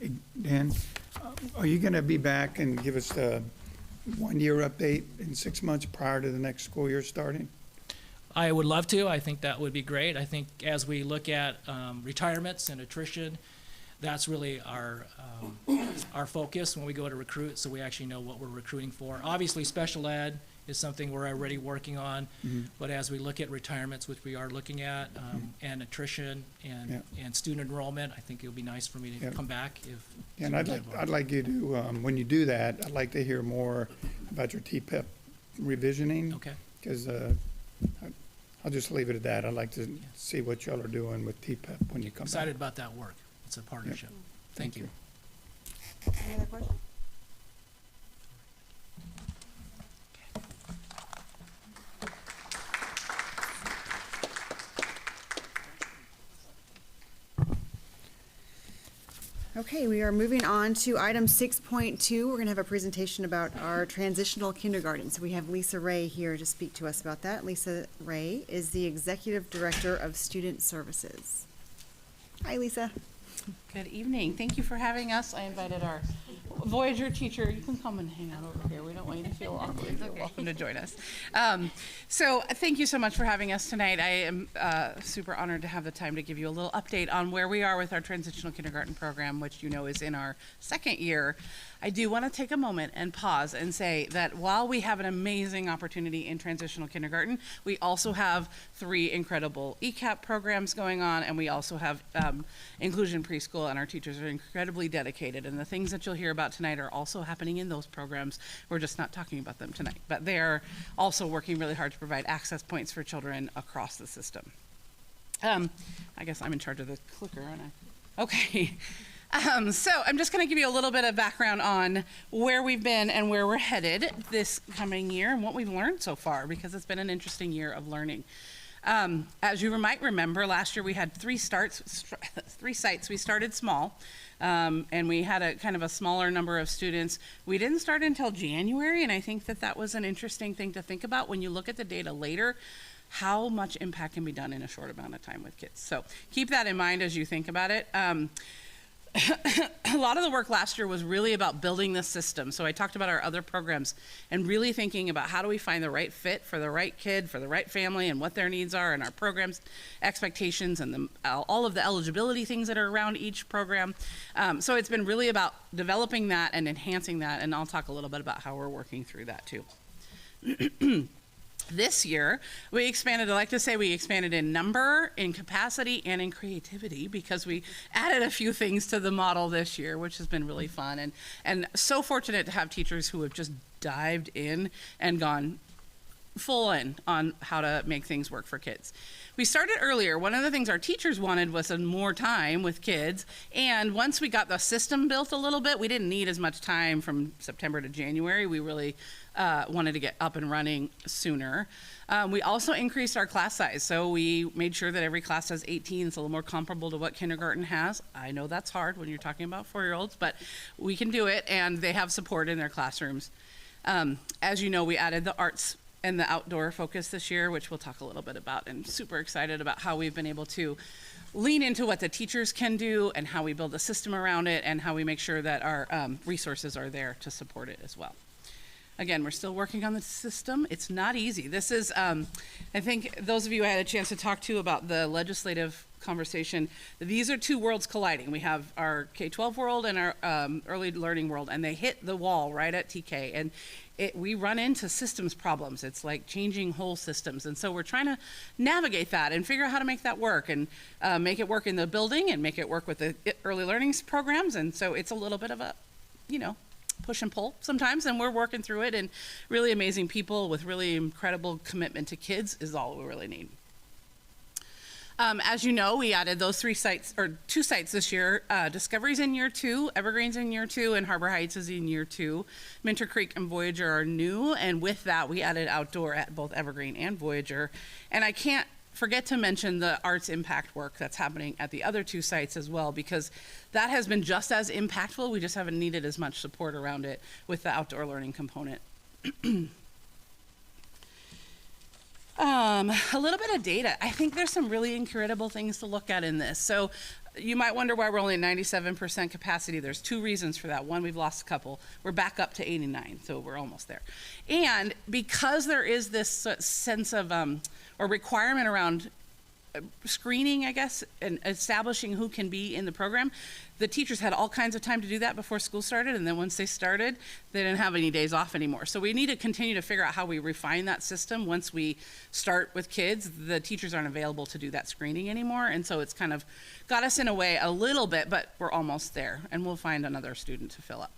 Hey, Dan, are you going to be back and give us the 1-year update in 6 months prior to the next school year starting? I would love to. I think that would be great. I think as we look at retirements and attrition, that's really our focus when we go to recruit, so we actually know what we're recruiting for. Obviously, special ed is something we're already working on, but as we look at retirements, which we are looking at, and attrition and student enrollment, I think it would be nice for me to come back if. And I'd like you to, when you do that, I'd like to hear more about your TPEP revisioning. Okay. Because I'll just leave it at that. I'd like to see what y'all are doing with TPEP when you come back. Excited about that work. It's a partnership. Thank you. Any other questions? Okay, we are moving on to item 6.2. We're going to have a presentation about our transitional kindergarten. So we have Lisa Ray here to speak to us about that. Lisa Ray is the Executive Director of Student Services. Hi, Lisa. Good evening. Thank you for having us. I invited our Voyager teacher. You can come and hang out over here. We don't want you to feel awkward. You're welcome to join us. So thank you so much for having us tonight. I am super honored to have the time to give you a little update on where we are with our transitional kindergarten program, which you know is in our 2nd year. I do want to take a moment and pause and say that while we have an amazing opportunity in transitional kindergarten, we also have 3 incredible ECAP programs going on, and we also have inclusion preschool, and our teachers are incredibly dedicated. And the things that you'll hear about tonight are also happening in those programs. We're just not talking about them tonight, but they're also working really hard to provide access points for children across the system. I guess I'm in charge of the clicker, aren't I? Okay. So I'm just going to give you a little bit of background on where we've been and where we're headed this coming year and what we've learned so far, because it's been an interesting year of learning. As you might remember, last year we had 3 sites. We started small, and we had a kind of a smaller number of students. We didn't start until January, and I think that was an interesting thing to think about when you look at the data later, how much impact can be done in a short amount of time with kids. So keep that in mind as you think about it. A lot of the work last year was really about building the system. So I talked about our other programs and really thinking about how do we find the right fit for the right kid, for the right family, and what their needs are, and our programs' expectations, and all of the eligibility things that are around each program. So it's been really about developing that and enhancing that, and I'll talk a little bit about how we're working through that too. This year, we expanded, I like to say we expanded in number, in capacity, and in creativity, because we added a few things to the model this year, which has been really fun. And so fortunate to have teachers who have just dived in and gone full in on how to make things work for kids. We started earlier. One of the things our teachers wanted was some more time with kids. And once we got the system built a little bit, we didn't need as much time from September to January. We really wanted to get up and running sooner. We also increased our class size. So we made sure that every class has 18. It's a little more comparable to what kindergarten has. I know that's hard when you're talking about 4-year-olds, but we can do it, and they have support in their classrooms. As you know, we added the arts and the outdoor focus this year, which we'll talk a little bit about, and super excited about how we've been able to lean into what the teachers can do and how we build a system around it and how we make sure that our resources are there to support it as well. Again, we're still working on the system. It's not easy. This is, I think those of you I had a chance to talk to about the legislative conversation, these are two worlds colliding. We have our K-12 world and our early learning world, and they hit the wall right at TK. And we run into systems problems. It's like changing whole systems. And so we're trying to navigate that and figure out how to make that work, and make it work in the building and make it work with the early learning programs. And so it's a little bit of a, push and pull sometimes, and we're working through it, and really amazing people with really incredible commitment to kids is all we really need. As you know, we added those 2 sites this year. Discovery's in year 2, Evergreen's in year 2, and Harbor Heights is in year 2. Minter Creek and Voyager are new, and with that, we added outdoor at both Evergreen and Voyager. And I can't forget to mention the arts impact work that's happening at the other 2 sites as well, because that has been just as impactful. We just haven't needed as much support around it with the outdoor learning component. A little bit of data. I think there's some really incredible things to look at in this. So you might wonder why we're only at 97% capacity. There's 2 reasons for that. One, we've lost a couple. We're back up to 89, so we're almost there. And because there is this sense of, or requirement around screening, I guess, and establishing who can be in the program, the teachers had all kinds of time to do that before school started, and then once they started, they didn't have any days off anymore. So we need to continue to figure out how we refine that system. Once we start with kids, the teachers aren't available to do that screening anymore, and so it's kind of got us in a way a little bit, but we're almost there, and we'll find another student to fill up.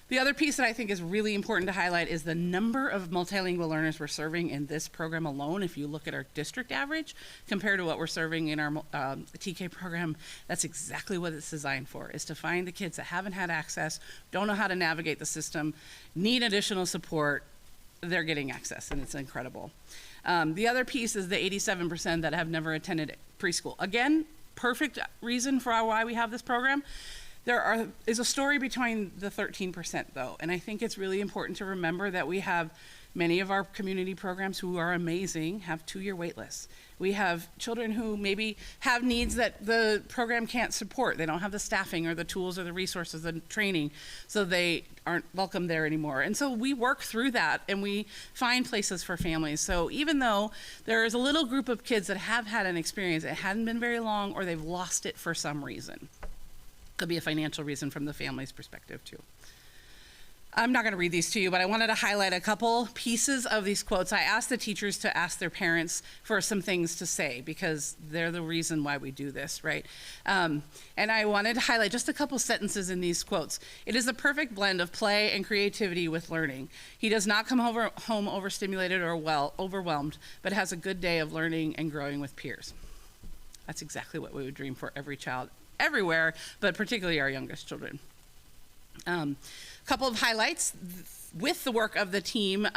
The other piece that I think is really important to highlight is the number of multilingual learners we're serving in this program alone. If you look at our district average compared to what we're serving in our TK program, that's exactly what it's designed for, is to find the kids that haven't had access, don't know how to navigate the system, need additional support. They're getting access, and it's incredible. The other piece is the 87% that have never attended preschool. Again, perfect reason for why we have this program. There is a story between the 13% though, and I think it's really important to remember that we have many of our community programs who are amazing have 2-year wait lists. We have children who maybe have needs that the program can't support. They don't have the staffing or the tools or the resources and training, so they aren't welcome there anymore. And so we work through that, and we find places for families. So even though there is a little group of kids that have had an experience, it hadn't been very long, or they've lost it for some reason. Could be a financial reason from the family's perspective too. I'm not going to read these to you, but I wanted to highlight a couple pieces of these quotes. I asked the teachers to ask their parents for some things to say, because they're the reason why we do this, right? And I wanted to highlight just a couple sentences in these quotes. It is a perfect blend of play and creativity with learning. He does not come home overstimulated or overwhelmed, but has a good day of learning and growing with peers. That's exactly what we would dream for every child everywhere, but particularly our youngest children. Couple of highlights with the work of the team.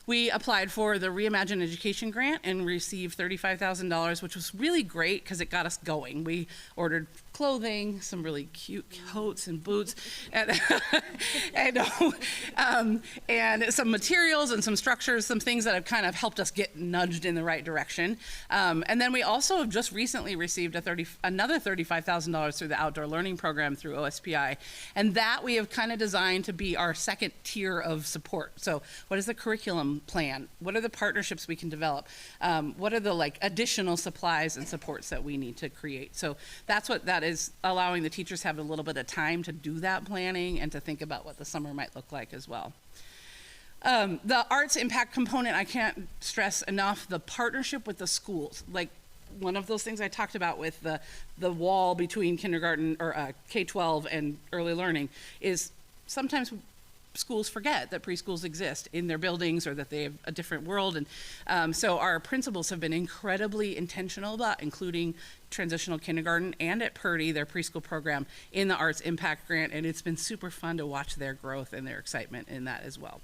We applied for the Reimagine Education Grant and received $35,000, which was really great because it got us going. We ordered clothing, some really cute coats and boots, and some materials and some structures, some things that have kind of helped us get nudged in the right direction. And then we also have just recently received another $35,000 through the outdoor learning program through OSPI. And that we have kind of designed to be our second tier of support. So what is the curriculum plan? What are the partnerships we can develop? What are the additional supplies and supports that we need to create? So that's what that is, allowing the teachers have a little bit of time to do that planning and to think about what the summer might look like as well. The arts impact component, I can't stress enough the partnership with the schools. Like one of those things I talked about with the wall between kindergarten or K-12 and early learning is sometimes schools forget that preschools exist in their buildings or that they have a different world. And so our principals have been incredibly intentional about including transitional kindergarten and at Purdy, their preschool program, in the Arts Impact Grant. And it's been super fun to watch their growth and their excitement in that as well.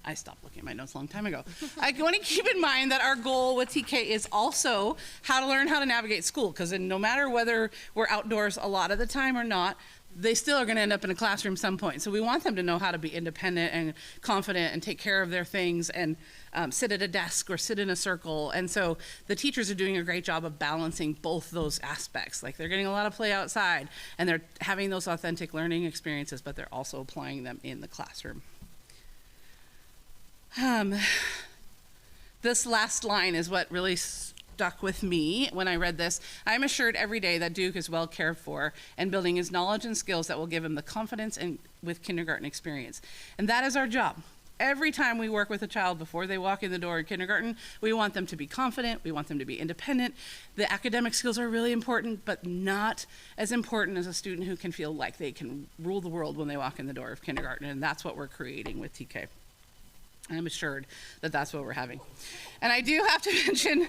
I stopped looking at my notes a long time ago. I want to keep in mind that our goal with TK is also how to learn how to navigate school, because no matter whether we're outdoors a lot of the time or not, they still are going to end up in a classroom some point. So we want them to know how to be independent and confident and take care of their things and sit at a desk or sit in a circle. And so the teachers are doing a great job of balancing both those aspects. Like they're getting a lot of play outside and they're having those authentic learning experiences, but they're also applying them in the classroom. This last line is what really stuck with me when I read this. I'm assured every day that Duke is well cared for and building his knowledge and skills that will give him the confidence and with kindergarten experience. And that is our job. Every time we work with a child before they walk in the door in kindergarten, we want them to be confident, we want them to be independent. The academic skills are really important, but not as important as a student who can feel like they can rule the world when they walk in the door of kindergarten. And that's what we're creating with TK. I'm assured that that's what we're having. And I do have to mention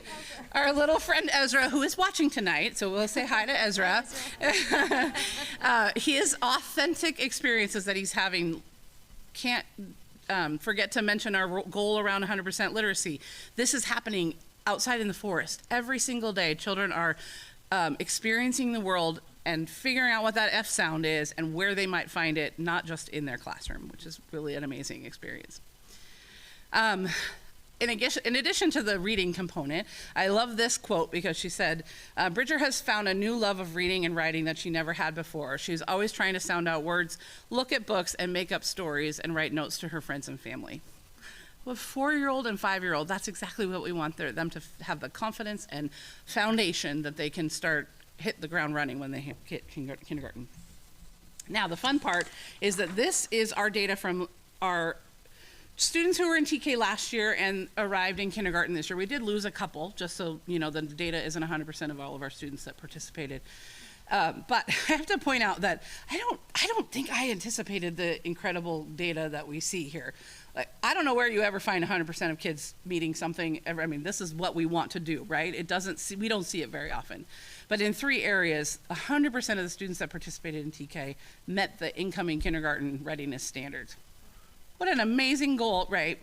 our little friend Ezra, who is watching tonight, so we'll say hi to Ezra. His authentic experiences that he's having, can't forget to mention our goal around 100% literacy. This is happening outside in the forest. Every single day, children are experiencing the world and figuring out what that F sound is and where they might find it, not just in their classroom, which is really an amazing experience. In addition to the reading component, I love this quote because she said, Bridger has found a new love of reading and writing that she never had before. She's always trying to sound out words, look at books, and make up stories and write notes to her friends and family. With 4-year-old and 5-year-old, that's exactly what we want them to have the confidence and foundation that they can hit the ground running when they hit kindergarten. Now, the fun part is that this is our data from our students who were in TK last year and arrived in kindergarten this year. We did lose a couple, just so you know, the data isn't 100% of all of our students that participated. But I have to point out that I don't think I anticipated the incredible data that we see here. Like, I don't know where you ever find 100% of kids meeting something ever. I mean, this is what we want to do, right? We don't see it very often. But in 3 areas, 100% of the students that participated in TK met the incoming kindergarten readiness standards. What an amazing goal, right?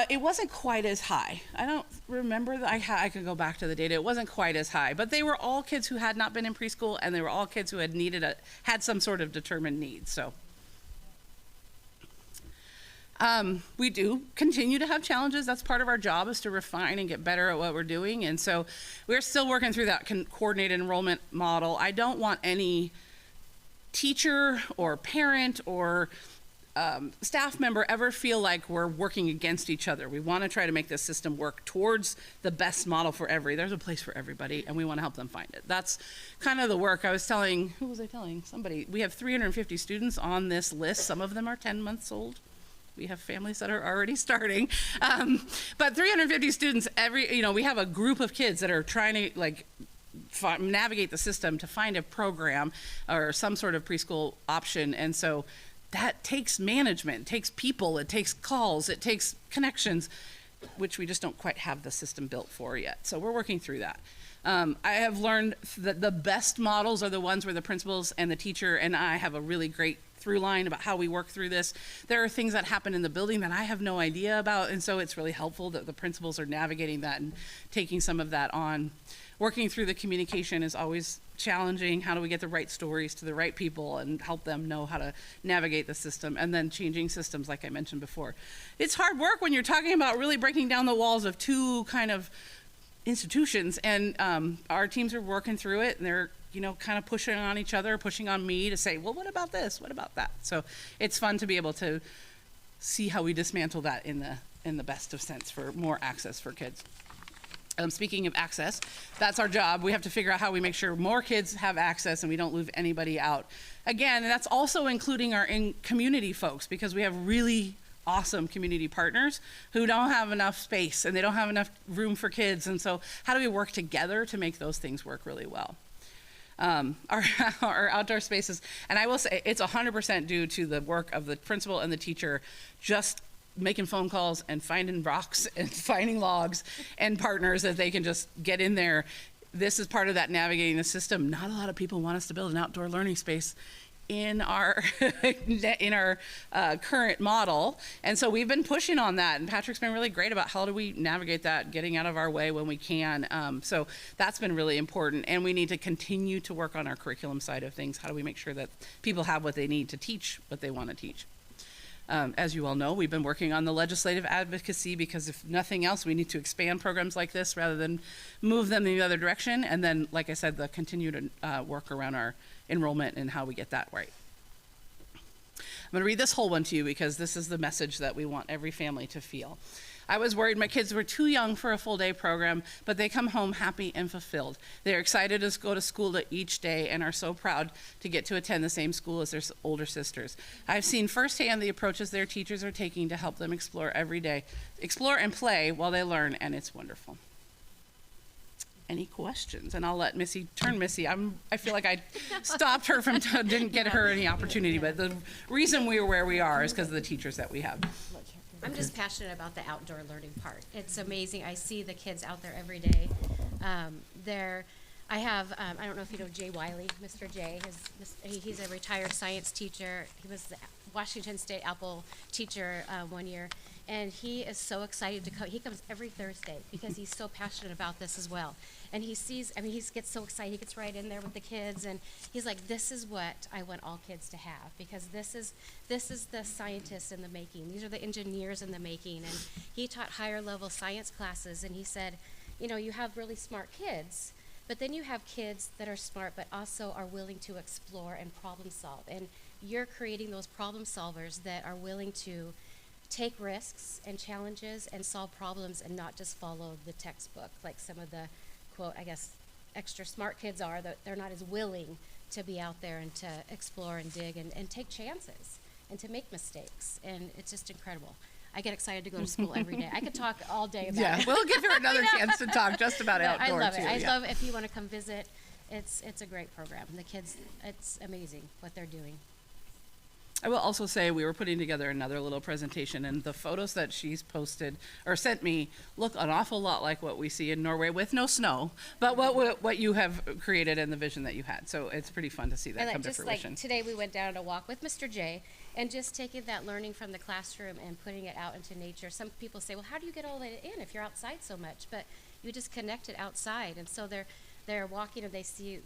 It wasn't quite as high. I don't remember that. I could go back to the data. It wasn't quite as high, but they were all kids who had not been in preschool, and they were all kids who had some sort of determined needs. So we do continue to have challenges. That's part of our job, is to refine and get better at what we're doing. And so we're still working through that coordinated enrollment model. I don't want any teacher or parent or staff member ever feel like we're working against each other. We want to try to make this system work towards the best model for there's a place for everybody, and we want to help them find it. That's kind of the work. I was telling, who was I telling? Somebody. We have 350 students on this list. Some of them are 10 months old. We have families that are already starting. But 350 students, we have a group of kids that are trying to navigate the system to find a program or some sort of preschool option. And so that takes management, it takes people, it takes calls, it takes connections, which we just don't quite have the system built for yet. So we're working through that. I have learned that the best models are the ones where the principals and the teacher and I have a really great through line about how we work through this. There are things that happen in the building that I have no idea about, and so it's really helpful that the principals are navigating that and taking some of that on. Working through the communication is always challenging. How do we get the right stories to the right people and help them know how to navigate the system? And then changing systems, like I mentioned before. It's hard work when you're talking about really breaking down the walls of 2 kind of institutions, and our teams are working through it, and they're kind of pushing on each other, pushing on me to say, well, what about this? What about that? So it's fun to be able to see how we dismantle that in the best of sense for more access for kids. Speaking of access, that's our job. We have to figure out how we make sure more kids have access and we don't leave anybody out. Again, and that's also including our community folks, because we have really awesome community partners who don't have enough space and they don't have enough room for kids. And so how do we work together to make those things work really well? Our outdoor spaces, and I will say it's 100% due to the work of the principal and the teacher, just making phone calls and finding rocks and finding logs and partners that they can just get in there. This is part of that navigating the system. Not a lot of people want us to build an outdoor learning space in our current model, and so we've been pushing on that, and Patrick's been really great about how do we navigate that, getting out of our way when we can. So that's been really important, and we need to continue to work on our curriculum side of things. How do we make sure that people have what they need to teach what they want to teach? As you all know, we've been working on the legislative advocacy, because if nothing else, we need to expand programs like this rather than move them in the other direction. And then, like I said, the continued work around our enrollment and how we get that right. I'm going to read this whole one to you because this is the message that we want every family to feel. I was worried my kids were too young for a full day program, but they come home happy and fulfilled. They're excited to go to school each day and are so proud to get to attend the same school as their older sisters. I've seen firsthand the approaches their teachers are taking to help them explore every day, explore and play while they learn, and it's wonderful. Any questions? And I'll let Missy turn. Missy, I feel like I stopped her from, didn't get her any opportunity, but the reason we are where we are is because of the teachers that we have. I'm just passionate about the outdoor learning part. It's amazing. I see the kids out there every day. I have, I don't know if you know Jay Wiley, Mr. Jay. He's a retired science teacher. He was the Washington State Apple teacher 1 year. And he is so excited to come. He comes every Thursday because he's so passionate about this as well. And he sees, he gets so excited. He gets right in there with the kids. And he's like, this is what I want all kids to have, because this is the scientists in the making. These are the engineers in the making. And he taught higher level science classes. And he said, you have really smart kids, but then you have kids that are smart but also are willing to explore and problem solve. And you're creating those problem solvers that are willing to take risks and challenges and solve problems and not just follow the textbook like some of the, quote, I guess, extra smart kids are, that they're not as willing to be out there and to explore and dig and take chances and to make mistakes. And it's just incredible. I get excited to go to school every day. I could talk all day about it. Yeah, we'll give her another chance to talk just about outdoor, I love too. it. I love if you want to come visit. It's a great program. The kids, it's amazing what they're doing. I will also say we were putting together another little presentation, and the photos that she's posted or sent me look an awful lot like what we see in Norway with no snow, but what you have created and the vision that you had. So it's pretty fun to see that come to fruition. Like today we went down on a walk with Mr. J, and just taking that learning from the classroom and putting it out into nature. Some people say, well, how do you get all that in if you're outside so much? But you just connect it outside. And so they're walking and they see,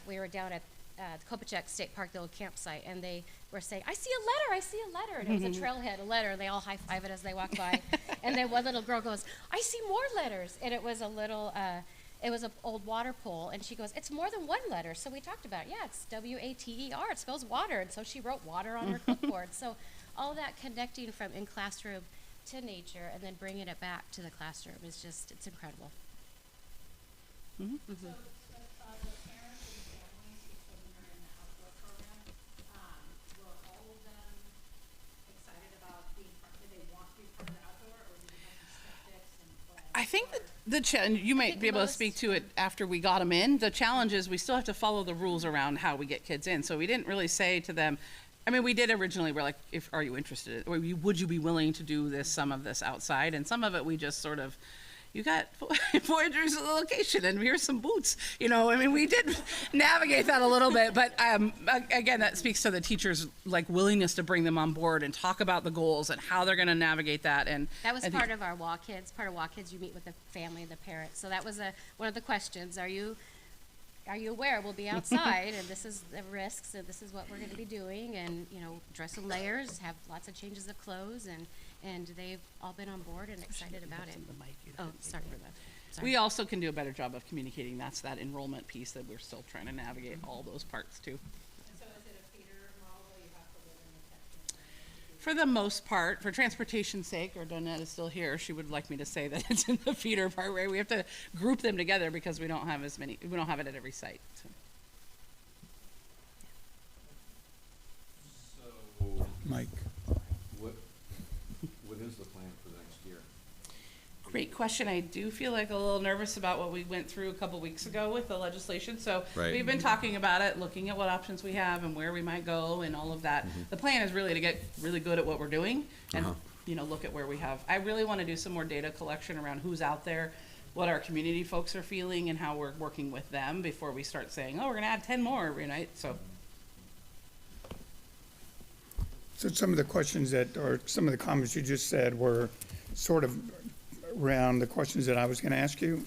we were down at the Kopachuk State Park, the old campsite, and they were saying, I see a letter, and it was a trailhead, a letter, and they all high-five it as they walk by. And then one little girl goes, I see more letters, and it was a little, it was an old water pole, and she goes, it's more than one letter. So we talked about it. Yeah, it's W-A-T-E-R, it spells water, and so she wrote water on her clipboard. So all that connecting from in classroom to nature and then bringing it back to the classroom is just, it's incredible. I think that the challenge, you might be able to speak to it after we got them in. The challenge is we still have to follow the rules around how we get kids in. So we didn't really say to them, we did originally, we're like, are you interested? Or would you be willing to do some of this outside? And some of it we just sort of, you got Voyager's location and here's some boots. We did navigate that a little bit, but again, that speaks to the teachers' willingness to bring them on board and talk about the goals and how they're going to navigate that. And that was part of our WA Kids. Part of WA Kids, you meet with the family and the parents. So that was one of the questions. Are you aware we'll be outside and this is the risks and this is what we're going to be doing, and dress in layers, have lots of changes of clothes, and they've all been on board and excited about it. Oh, sorry for that. Sorry. We also can do a better job of communicating. That's that enrollment piece that we're still trying to navigate all those parts too. So is it a feeder model that you have to live in the section? for the most part, for transportation's sake, or Donette is still here, she would like me to say that it's in the feeder part, right? We have to group them together because we don't have as many, we don't have it at every site. So. Mike. What is the plan for the next year? Great question. I do feel like a little nervous about what we went through a couple weeks ago with the legislation. So we've been talking about it, looking at what options we have and where we might go and all of that. The plan is really to get really good at what we're doing and look at where we have. I really want to do some more data collection around who's out there, what our community folks are feeling, and how we're working with them before we start saying, oh, we're going to add 10 more every night. So some of the questions or some of the comments you just said were sort of around the questions that I was going to ask you.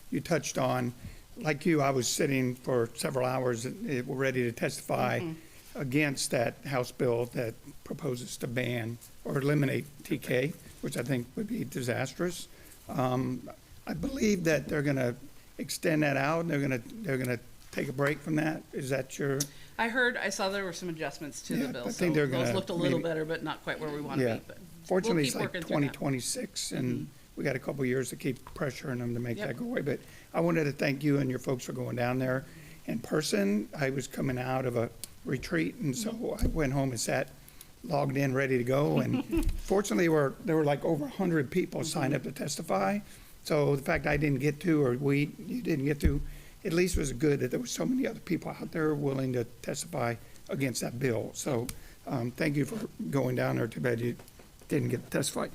You touched on, like you, I was sitting for several hours ready to testify against that House bill that proposes to ban or eliminate TK, which I think would be disastrous. I believe that they're going to extend that out and they're going to take a break from that. Is that your? I saw there were some adjustments to the bill. I think they're those looked a little better, but not quite where we want to be. But fortunately, we'll it's like 2026, and we got a couple of years to keep pressuring them to make that go away. But I wanted to thank you and your folks for going down there in person. I was coming out of a retreat, and so I went home and logged in, ready to go. And fortunately, there were like over 100 people signed up to testify. So the fact I didn't get to, or you didn't get to, at least was good that there were so many other people out there willing to testify against that bill. So thank you for going down there. Too bad you didn't get to testify.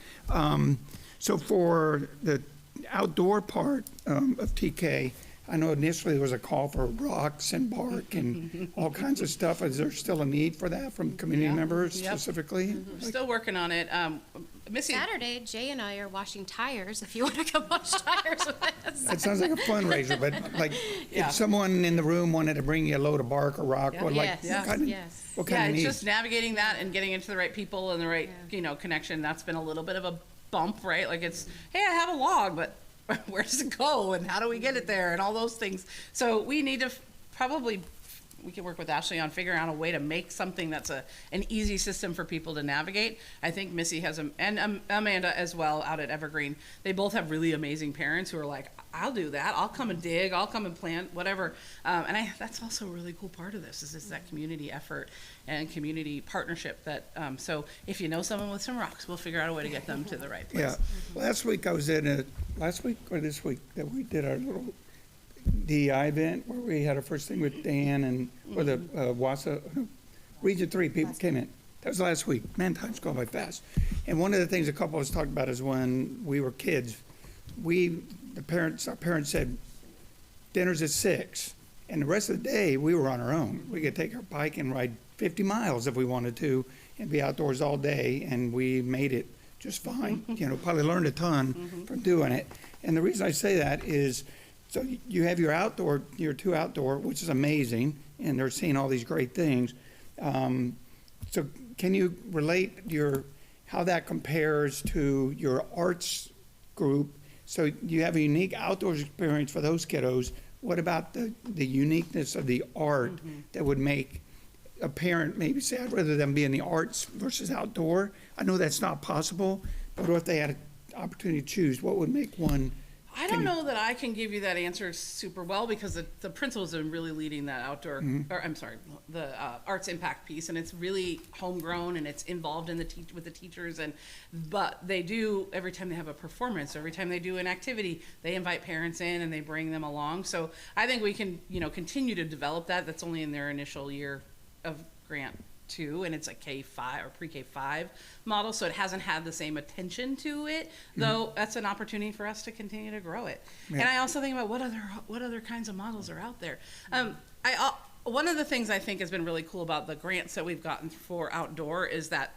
So for the outdoor part of TK, I know initially there was a call for rocks and bark and all kinds of stuff. Is there still a need for that from community members specifically? We're still working on it. Missy. Saturday, Jay and I are washing tires if you want to come wash tires with us. That sounds like a fundraiser, but like if someone in the room wanted to bring you a load of bark or rock, what kind of it's just navigating that and getting into the right people and the right, connection. That's been a little bit of a bump, right? Like it's, hey, I have a log, but where does it go and how do we get it there and all those things. So we need to we can work with Ashley on figuring out a way to make something that's an easy system for people to navigate. I think Missy has and Amanda as well out at Evergreen. They both have really amazing parents who are like, I'll do that. I'll come and dig. I'll come and plant, whatever. And that's also a really cool part of this is that community effort and community partnership. That so if you know someone with some rocks, we'll figure out a way to get them to the right place. Yeah. Last week I was last week or this week that we did our little DEI event where we had our first thing with Dan and or the WASA Region 3 people came in. That was last week. Man, time's going by fast. And one of the things a couple of us talked about is when we were kids, our parents said dinner's at 6, and the rest of the day we were on our own. We could take our bike and ride 50 miles if we wanted to and be outdoors all day, and we made it just fine. Probably learned a ton from doing it. And the reason I say that is so you have your two outdoor, which is amazing, and they're seeing all these great things. So can you relate how that compares to your arts group? So you have a unique outdoors experience for those kiddos. What about the uniqueness of the art that would make a parent maybe say, I'd rather them be in the arts versus outdoor? I know that's not possible, but what if they had an opportunity to choose? What would make one? I don't know that I can give you that answer super well because the principals are really leading that outdoor, the arts impact piece, and it's really homegrown and it's involved in with the teachers, but they do every time they have a performance, every time they do an activity, they invite parents in and they bring them along. So I think we can continue to develop that. That's only in their initial year of grant 2, and it's a K-5 or pre-K-5 model, so it hasn't had the same attention to it, though that's an opportunity for us to continue to grow it. And I also think about what other kinds of models are out there. One of the things I think has been really cool about the grants that we've gotten for outdoor is that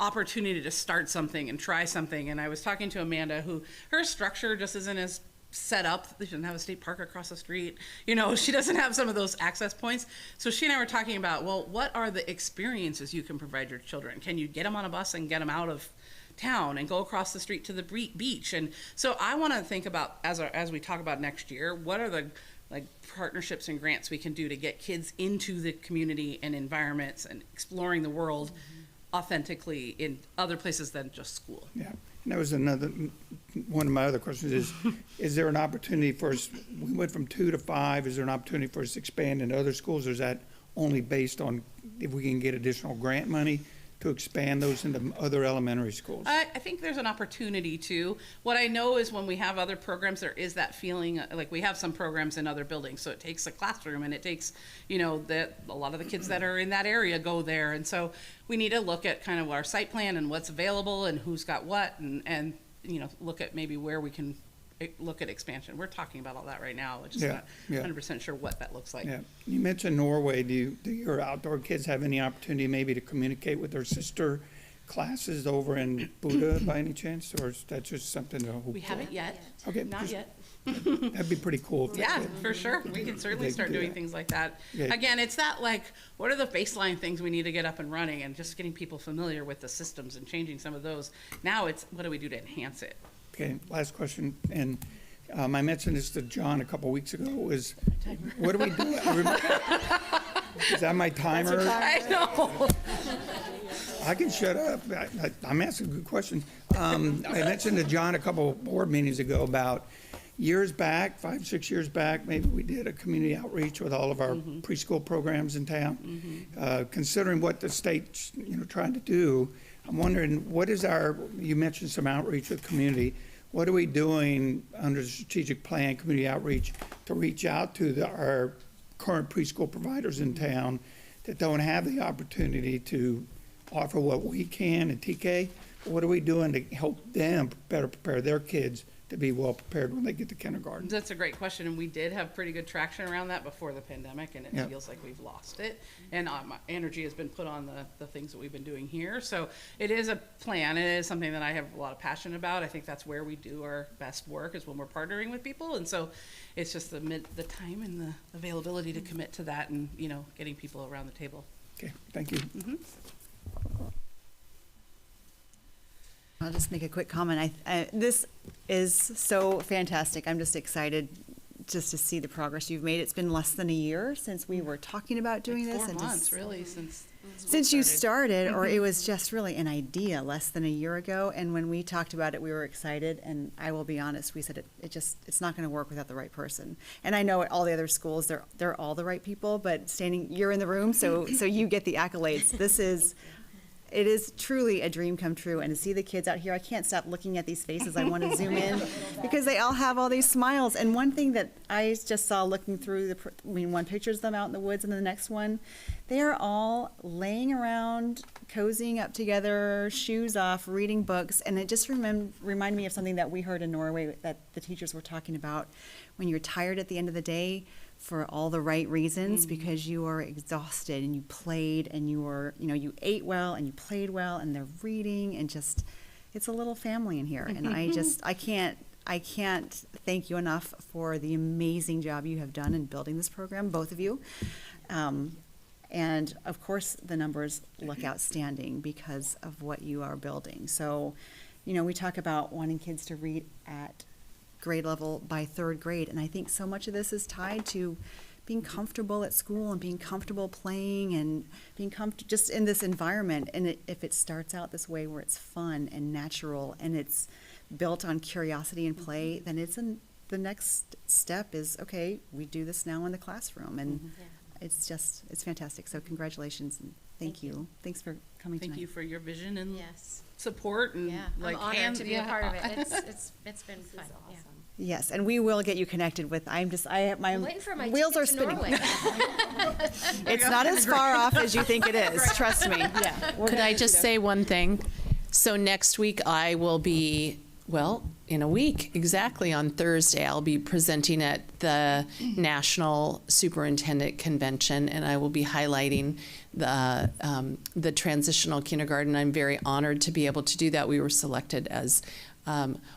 opportunity to start something and try something. And I was talking to Amanda, who her structure just isn't as set up. She doesn't have a state park across the street. She doesn't have some of those access points. So she and I were talking about, well, what are the experiences you can provide your children? Can you get them on a bus and get them out of town and go across the street to the beach? And so I want to think about, as we talk about next year, what are the partnerships and grants we can do to get kids into the community and environments and exploring the world authentically in other places than just school. Yeah, and that was one of my other questions is there an opportunity for us, we went from 2 to 5, is there an opportunity for us to expand into other schools, or is that only based on if we can get additional grant money to expand those into other elementary schools? I think there's an opportunity to. What I know is when we have other programs, there is that feeling, like we have some programs in other buildings, so it takes a classroom and it takes, that a lot of the kids that are in that area go there. And so we need to look at kind of our site plan and what's available and who's got what and look at maybe where we can look at expansion. We're talking about all that right now. We're just not 100% sure what that looks like. Yeah. You mentioned Norway. Do your outdoor kids have any opportunity maybe to communicate with their sister classes over in Buda by any chance, or is that just something to hope We haven't yet. Okay. Not yet. That'd be pretty cool. Yeah, for sure. We can certainly start doing things like that. Yeah. Again, it's that what are the baseline things we need to get up and running, and just getting people familiar with the systems and changing some of those. Now it's what do we do to enhance it? Okay, last question, and I mentioned this to John a couple weeks ago, is what do we do? Is that my timer? I know. I can shut up. I'm asking good questions. I mentioned to John a couple board meetings ago about years back, 5, 6 years back, maybe we did a community outreach with all of our preschool programs in town. Considering what the state's trying to do, I'm wondering, you mentioned some outreach with community. What are we doing under the strategic plan, community outreach, to reach out to our current preschool providers in town that don't have the opportunity to offer what we can in TK? What are we doing to help them better prepare their kids to be well prepared when they get to kindergarten? That's a great question, and we did have pretty good traction around that before the pandemic, and it feels like we've lost it. And my energy has been put on the things that we've been doing here. So it is a plan. It is something that I have a lot of passion about. I think that's where we do our best work, is when we're partnering with people. And so it's just the time and the availability to commit to that, and getting people around the table. Okay, thank you. I'll just make a quick comment. This is so fantastic. I'm just excited just to see the progress you've made. It's been less than a year since we were talking about doing this. 4 months, really, since you started, or it was just really an idea less than a year ago. And when we talked about it, we were excited. And I will be honest, we said it's not going to work without the right person. And I know at all the other schools, they're all the right people. But you're in the room, so you get the accolades. It is truly a dream come true, and to see the kids out here, I can't stop looking at these faces. I want to zoom in because they all have all these smiles. And one thing that I just saw looking through one pictures of them out in the woods, and the next one, they are all laying around, cozying up together, shoes off, reading books. And it just reminded me of something that we heard in Norway that the teachers were talking about. When you're tired at the end of the day, for all the right reasons, because you are exhausted and you played and you ate well and you played well, and they're reading, and just, it's a little family in here. And I can't thank you enough for the amazing job you have done in building this program, both of you. And of course, the numbers look outstanding because of what you are building. So, we talk about wanting kids to read at grade level by 3rd grade. And I think so much of this is tied to being comfortable at school and being comfortable playing and being comfortable just in this environment. And if it starts out this way where it's fun and natural and it's built on curiosity and play, then the next step is, okay, we do this now in the classroom. And it's fantastic. So congratulations and thank you. Thanks for coming tonight. Thank you for your vision and support. And I'm honored to be a part of it. It's been fun. Awesome. Yeah. Yes, and we will get you connected with. I'm waiting for my wheels are spinning. It's not as far off as you think it is. Trust me. Yeah. Could I just say one thing? So next week I will be, in a week, exactly on Thursday, I'll be presenting at the National Superintendent Convention, and I will be highlighting the transitional kindergarten. I'm very honored to be able to do that. We were selected as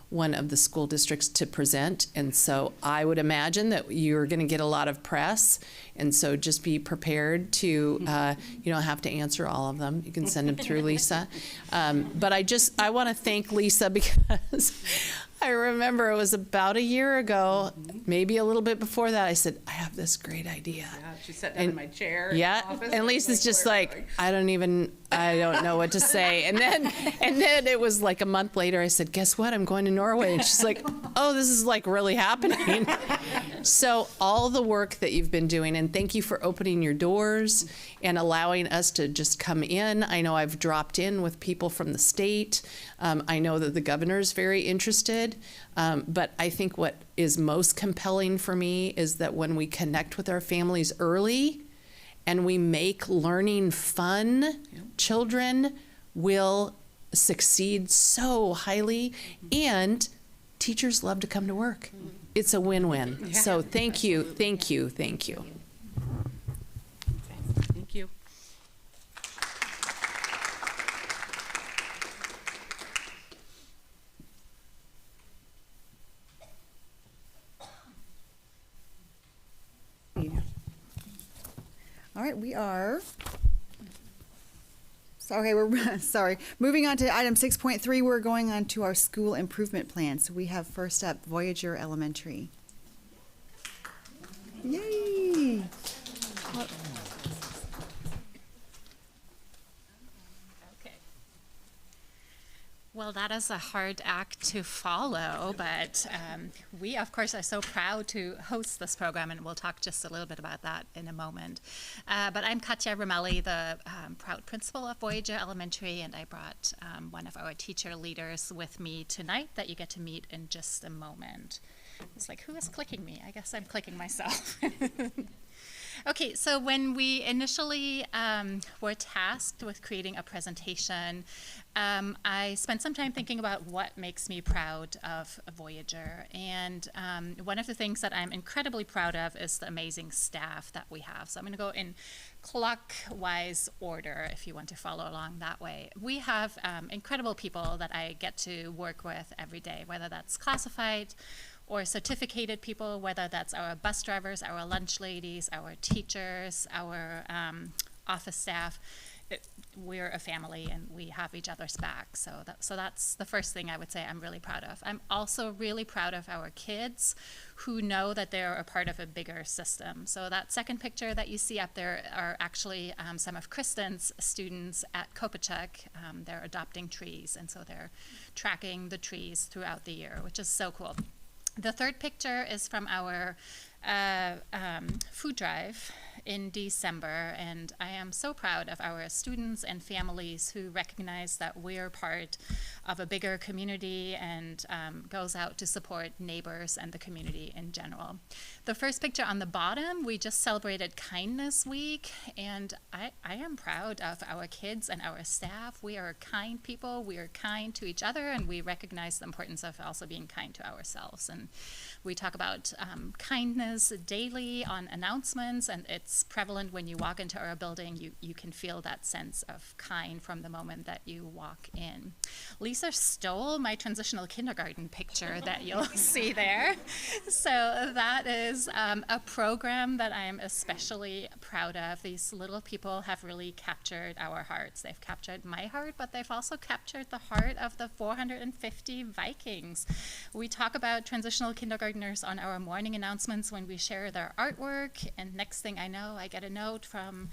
one of the school districts to present, and so I would imagine that you're going to get a lot of press, and so just be prepared to you don't have to answer all of them. You can send them through Lisa, but I want to thank Lisa because I remember it was about a year ago, maybe a little bit before that. I said, I have this great idea. Yeah, she sat down in my chair. Yeah, in the office, and Lisa's just like, I don't know what to say. And then it was like a month later, I said, guess what? I'm going to Norway. And she's like, oh, this is like really happening. So all the work that you've been doing, and thank you for opening your doors and allowing us to just come in. I know I've dropped in with people from the state. I know that the governor's very interested. But I think what is most compelling for me is that when we connect with our families early and we make learning fun, children will succeed so highly, and teachers love to come to work. It's a win-win. So thank you, thank you, thank you. Thank you. All right, we are. So, okay, we're sorry. Moving on to item 6.3, we're going on to our school improvement plan. So we have first up Voyager Elementary. Yay! Well, that is a hard act to follow, but we, of course, are so proud to host this program, and we'll talk just a little bit about that in a moment. But I'm Katja Ramelli, the proud principal of Voyager Elementary, and I brought one of our teacher leaders with me tonight that you get to meet in just a moment. It's like, who is clicking me? I guess I'm clicking myself. Okay, so when we initially were tasked with creating a presentation, I spent some time thinking about what makes me proud of Voyager. And one of the things that I'm incredibly proud of is the amazing staff that we have. So I'm going to go in clockwise order if you want to follow along that way. We have incredible people that I get to work with every day, whether that's classified or certificated people, whether that's our bus drivers, our lunch ladies, our teachers, our office staff. We're a family and we have each other's back. So that's the first thing I would say I'm really proud of. I'm also really proud of our kids who know that they're a part of a bigger system. So that second picture that you see up there are actually some of Kristen's students at Kopachuk. They're adopting trees, and so they're tracking the trees throughout the year, which is so cool. The third picture is from our food drive in December, and I am so proud of our students and families who recognize that we're part of a bigger community and goes out to support neighbors and the community in general. The first picture on the bottom, we just celebrated Kindness Week, and I am proud of our kids and our staff. We are kind people, we are kind to each other, and we recognize the importance of also being kind to ourselves. And we talk about kindness daily on announcements, and it's prevalent when you walk into our building. You can feel that sense of kind from the moment that you walk in. Lisa stole my transitional kindergarten picture that you'll see there. So that is a program that I'm especially proud of. These little people have really captured our hearts. They've captured my heart, but they've also captured the heart of the 450 Vikings. We talk about transitional kindergartners on our morning announcements when we share their artwork, and next thing I know, I get a note from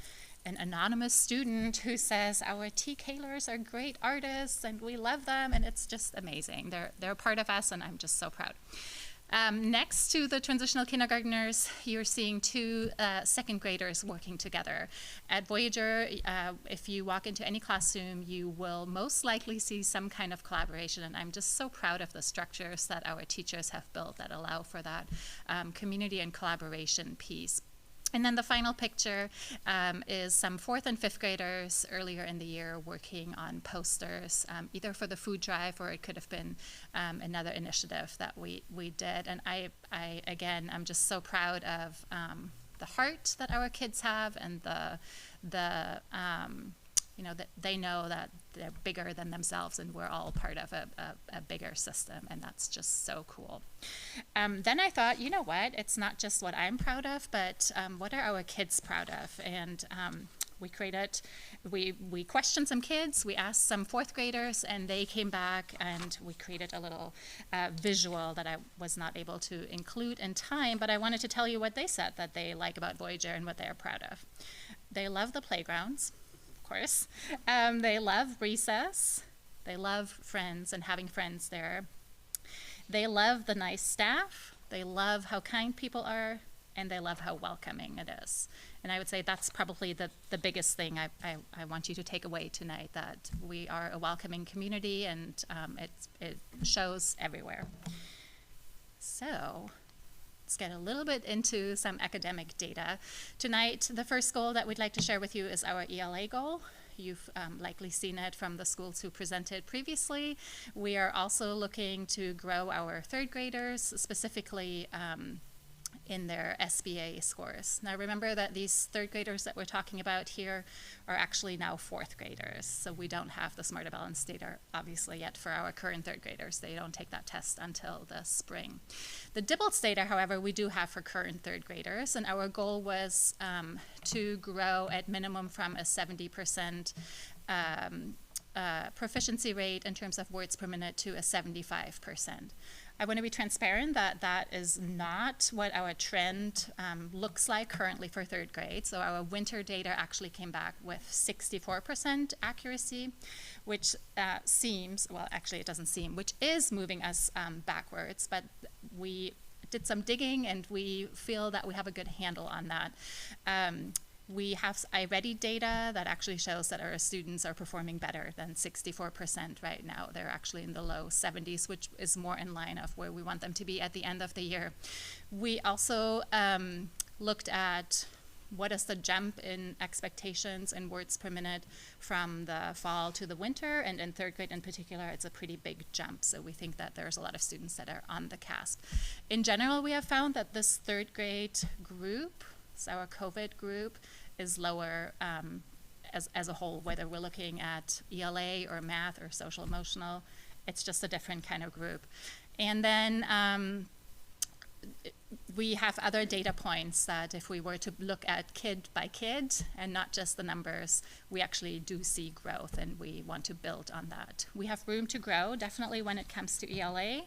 an anonymous student who says our TKlers are great artists and we love them, and it's just amazing. They're a part of us, and I'm just so proud. Next to the transitional kindergartners, you're seeing two second graders working together. At Voyager, if you walk into any classroom, you will most likely see some kind of collaboration, and I'm just so proud of the structures that our teachers have built that allow for that community and collaboration piece. And then the final picture is some 4th and 5th graders earlier in the year working on posters, either for the food drive or it could have been another initiative that we did. And I'm just so proud of the heart that our kids have, and that they know that they're bigger than themselves and we're all part of a bigger system, and that's just so cool. Then I thought, you know what, it's not just what I'm proud of, but what are our kids proud of? And we questioned some kids, we asked some fourth graders, and they came back, and we created a little visual that I was not able to include in time, but I wanted to tell you what they said that they like about Voyager and what they are proud of. They love the playgrounds, of course. They love recess. They love friends and having friends there. They love the nice staff. They love how kind people are, and they love how welcoming it is. And I would say that's probably the biggest thing I want you to take away tonight, that we are a welcoming community, and it shows everywhere. So let's get a little bit into some academic data. Tonight, the first goal that we'd like to share with you is our ELA goal. You've likely seen it from the schools who presented previously. We are also looking to grow our third graders, specifically in their SBA scores. Now remember that these third graders that we're talking about here are actually now fourth graders. So we don't have the Smarter Balance data obviously yet for our current third graders. They don't take that test until the spring. The DIBELTS data, however, we do have for current third graders, and our goal was to grow at minimum from a 70% proficiency rate in terms of words per minute to a 75%. I want to be transparent that that is not what our trend looks like currently for third grade. So our winter data actually came back with 64% accuracy, which seems, well, actually it doesn't seem, which is moving us backwards, but we did some digging and we feel that we have a good handle on that. We have iReady data that actually shows that our students are performing better than 64% right now. They're actually in the low 70s, which is more in line of where we want them to be at the end of the year. We also looked at what is the jump in expectations in words per minute from the fall to the winter, and in third grade in particular, it's a pretty big jump. So we think that there's a lot of students that are on the cusp. In general, we have found that this third grade group, so our COVID group, is lower as a whole, whether we're looking at ELA or math or social emotional. It's just a different kind of group. And then we have other data points that if we were to look at kid by kid and not just the numbers, we actually do see growth, and we want to build on that. We have room to grow, definitely when it comes to ELA.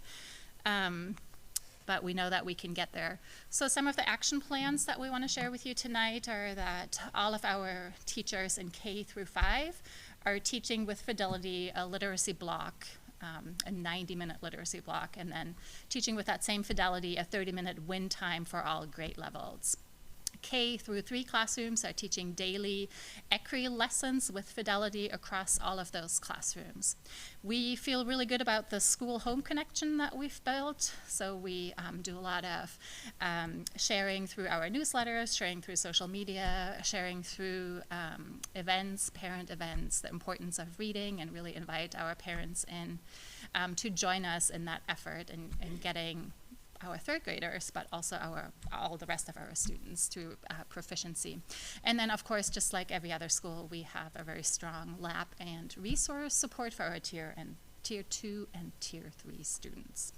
But we know that we can get there. So some of the action plans that we want to share with you tonight are that all of our teachers in K through 5 are teaching with fidelity a literacy block, a 90-minute literacy block, and then teaching with that same fidelity a 30-minute win time for all grade levels. K through 3 classrooms are teaching daily ECRI lessons with fidelity across all of those classrooms. We feel really good about the school-home connection that we've built, so we do a lot of sharing through our newsletters, sharing through social media, sharing through events, parent events, the importance of reading, and really invite our parents in to join us in that effort in getting our third graders, but also all the rest of our students to proficiency. And then, of course, just like every other school, we have a very strong lab and resource support for our tier 2 and tier 3 students.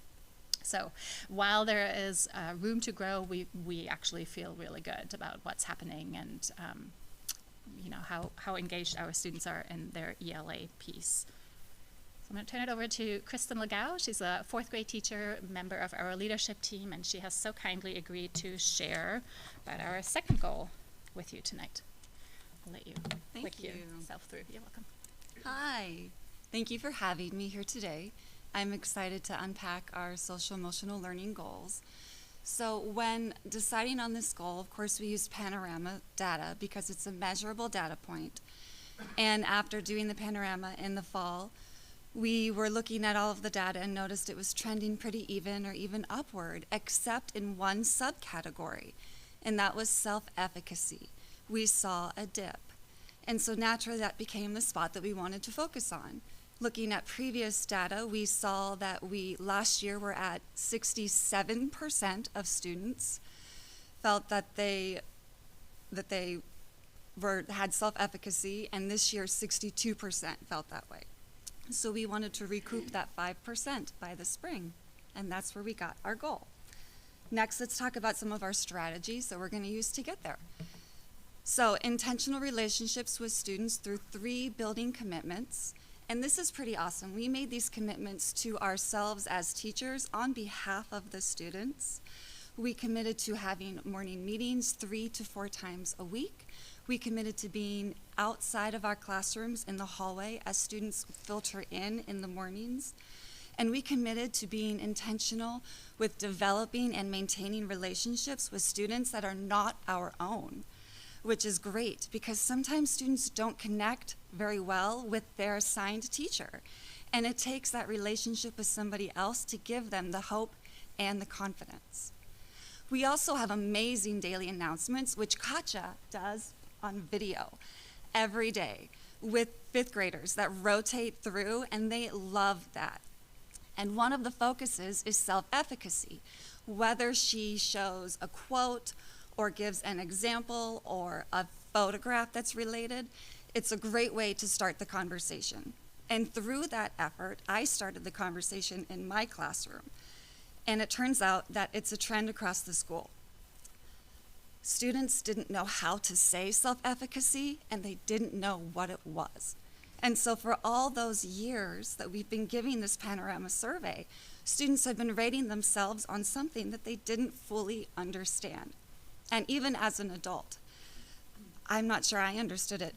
So while there is room to grow, we actually feel really good about what's happening and you know how engaged our students are in their ELA piece. I'm going to turn it over to Kristen Legau. She's a 4th grade teacher, member of our leadership team, and she has so kindly agreed to share about our second goal with you tonight. I'll let you click yourself through. You're welcome. Hi. Thank you for having me here today. I'm excited to unpack our social emotional learning goals. So when deciding on this goal, of course, we used panorama data because it's a measurable data point. And after doing the panorama in the fall, we were looking at all of the data and noticed it was trending pretty even or even upward, except in one subcategory, and that was self-efficacy. We saw a dip. And so naturally that became the spot that we wanted to focus on. Looking at previous data, we saw that last year were at 67% of students felt that they had self-efficacy, and this year 62% felt that way. So we wanted to recoup that 5% by the spring, and that's where we got our goal. Next, let's talk about some of our strategies that we're going to use to get there. So intentional relationships with students through 3 building commitments. And this is pretty awesome. We made these commitments to ourselves as teachers on behalf of the students. We committed to having morning meetings 3 to 4 times a week. We committed to being outside of our classrooms in the hallway as students filter in the mornings. And we committed to being intentional with developing and maintaining relationships with students that are not our own, which is great because sometimes students don't connect very well with their assigned teacher. And it takes that relationship with somebody else to give them the hope and the confidence. We also have amazing daily announcements, which Katja does on video every day with 5th graders that rotate through, and they love that. And one of the focuses is self-efficacy, whether she shows a quote or gives an example or a photograph that's related. It's a great way to start the conversation. And through that effort, I started the conversation in my classroom. And it turns out that it's a trend across the school. Students didn't know how to say self-efficacy, and they didn't know what it was. And so for all those years that we've been giving this panorama survey, students have been rating themselves on something that they didn't fully understand. And even as an adult, I'm not sure I understood it.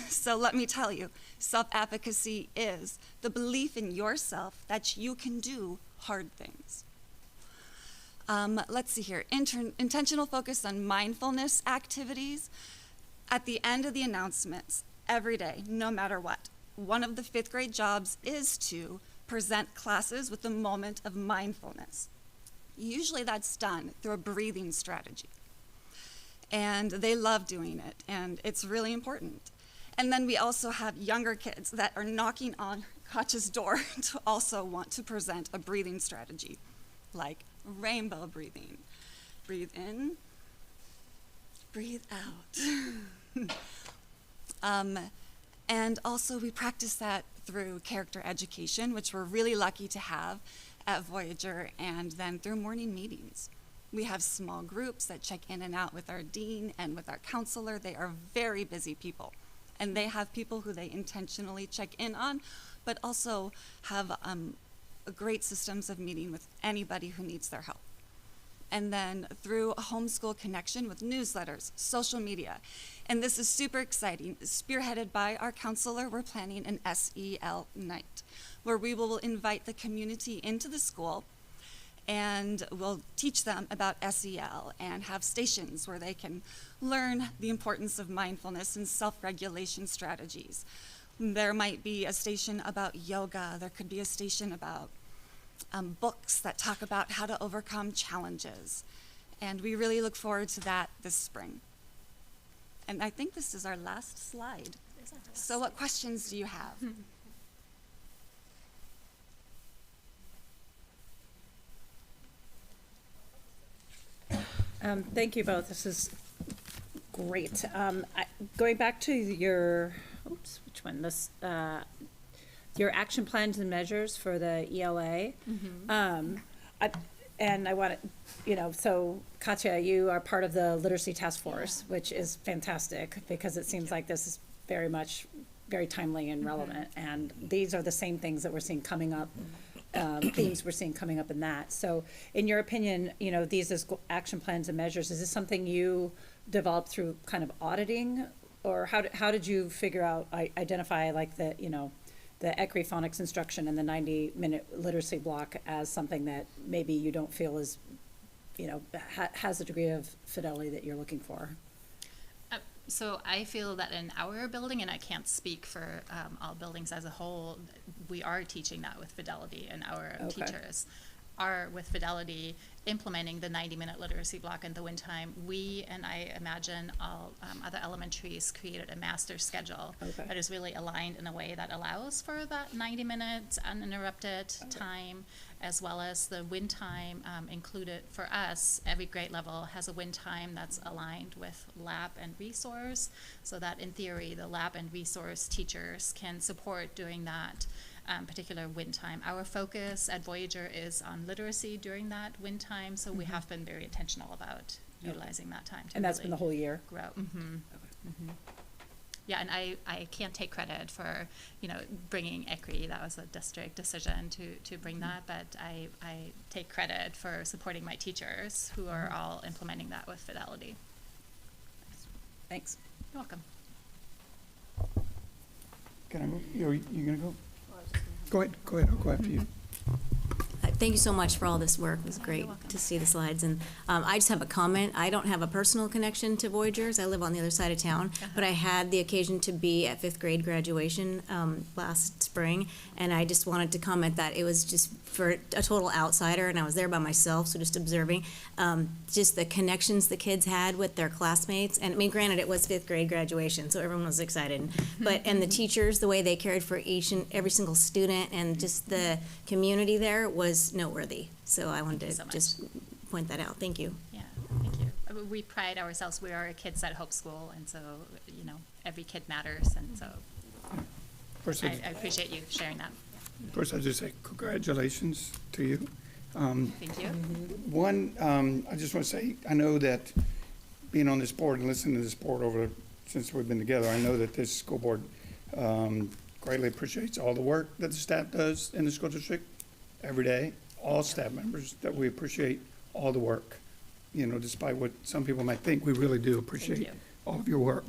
So let me tell you, self-efficacy is the belief in yourself that you can do hard things. Let's see here, intentional focus on mindfulness activities. At the end of the announcements, every day, no matter what, one of the 5th grade jobs is to present classes with a moment of mindfulness. Usually that's done through a breathing strategy. And they love doing it, and it's really important. And then we also have younger kids that are knocking on Katja's door to also want to present a breathing strategy, like rainbow breathing. Breathe in, breathe out. And also we practice that through character education, which we're really lucky to have at Voyager, and then through morning meetings. We have small groups that check in and out with our dean and with our counselor. They are very busy people, and they have people who they intentionally check in on, but also have great systems of meeting with anybody who needs their help. And then through a homeschool connection with newsletters, social media. And this is super exciting. Spearheaded by our counselor, we're planning an SEL night where we will invite the community into the school, and we'll teach them about SEL and have stations where they can learn the importance of mindfulness and self-regulation strategies. There might be a station about yoga. There could be a station about books that talk about how to overcome challenges. And we really look forward to that this spring. And I think this is our last slide. So what questions do you have? Thank you both. This is great. Going back to your, which one? This, your action plans and measures for the ELA. And I want to, so Katja, you are part of the literacy task force, which is fantastic because it seems like this is very timely and relevant. And these are the same things that we're seeing coming up, themes we're seeing coming up in that. So in your opinion, these as action plans and measures, is this something you developed through kind of auditing, or how did you figure out, identify like the equiphonics instruction and the 90-minute literacy block as something that maybe you don't feel is, has a degree of fidelity that you're looking for? So I feel that in our building, and I can't speak for all buildings as a whole, we are teaching that with fidelity, and our teachers are with fidelity implementing the 90-minute literacy block in the wind time. We, and I imagine all other elementaries, created a master schedule that is really aligned in a way that allows for that 90-minute uninterrupted time, as well as the wind time included for us. Every grade level has a wind time that's aligned with lab and resource, so that in theory the lab and resource teachers can support doing that particular wind time. Our focus at Voyager is on literacy during that wind time, so we have been very intentional about utilizing that time to and that's really been the whole year? Grow. Yeah, and I can't take credit for, bringing ECRI. That was a district decision to bring that, but I take credit for supporting my teachers who are all implementing that with fidelity. Thanks. You're welcome. Can I go? You gonna go? Go ahead, I'll go after you. Thank you so much for all this work. It was great to see the slides. And I just have a comment. I don't have a personal connection to Voyagers. I live on the other side of town. But I had the occasion to be at 5th grade graduation last spring. And I just wanted to comment that it was just for a total outsider. And I was there by myself, so just observing just the connections the kids had with their classmates. And I mean, granted, it was 5th grade graduation, so everyone was excited. And the teachers, the way they cared for each and every single student, and just the community there was noteworthy. So I wanted to just point that out. Thank you. Yeah, thank you. We pride ourselves. We are kids at Hope School, and so, every kid matters, and so First, I appreciate you sharing that. First, I just say congratulations to you. Thank you. One, I just want to say, I know that being on this board and listening to this board since we've been together, I know that this school board greatly appreciates all the work that the staff does in the school district every day. All staff members, that we appreciate all the work. Despite what some people might think, we really do appreciate all of your work.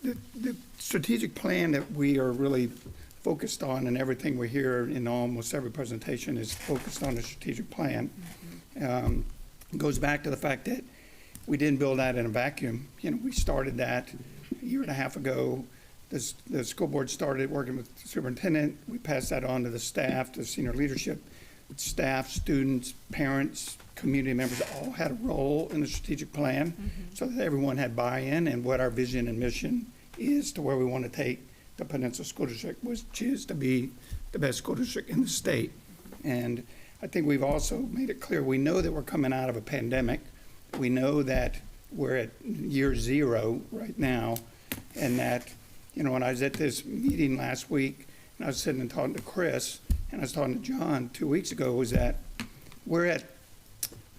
The strategic plan that we are really focused on, and everything we hear in almost every presentation is focused on the strategic plan. Goes back to the fact that we didn't build that in a vacuum. We started that a year and a half ago. The school board started working with the superintendent. We passed that on to the staff, to senior leadership. Staff, students, parents, community members all had a role in the strategic plan, so that everyone had buy-in and what our vision and mission is to where we want to take the Peninsula School District, which is to be the best school district in the state. And I think we've also made it clear, we know that we're coming out of a pandemic. We know that we're at year 0 right now, and that, when I was at this meeting last week, and I was sitting and talking to Chris, and I was talking to John 2 weeks ago, was that we're at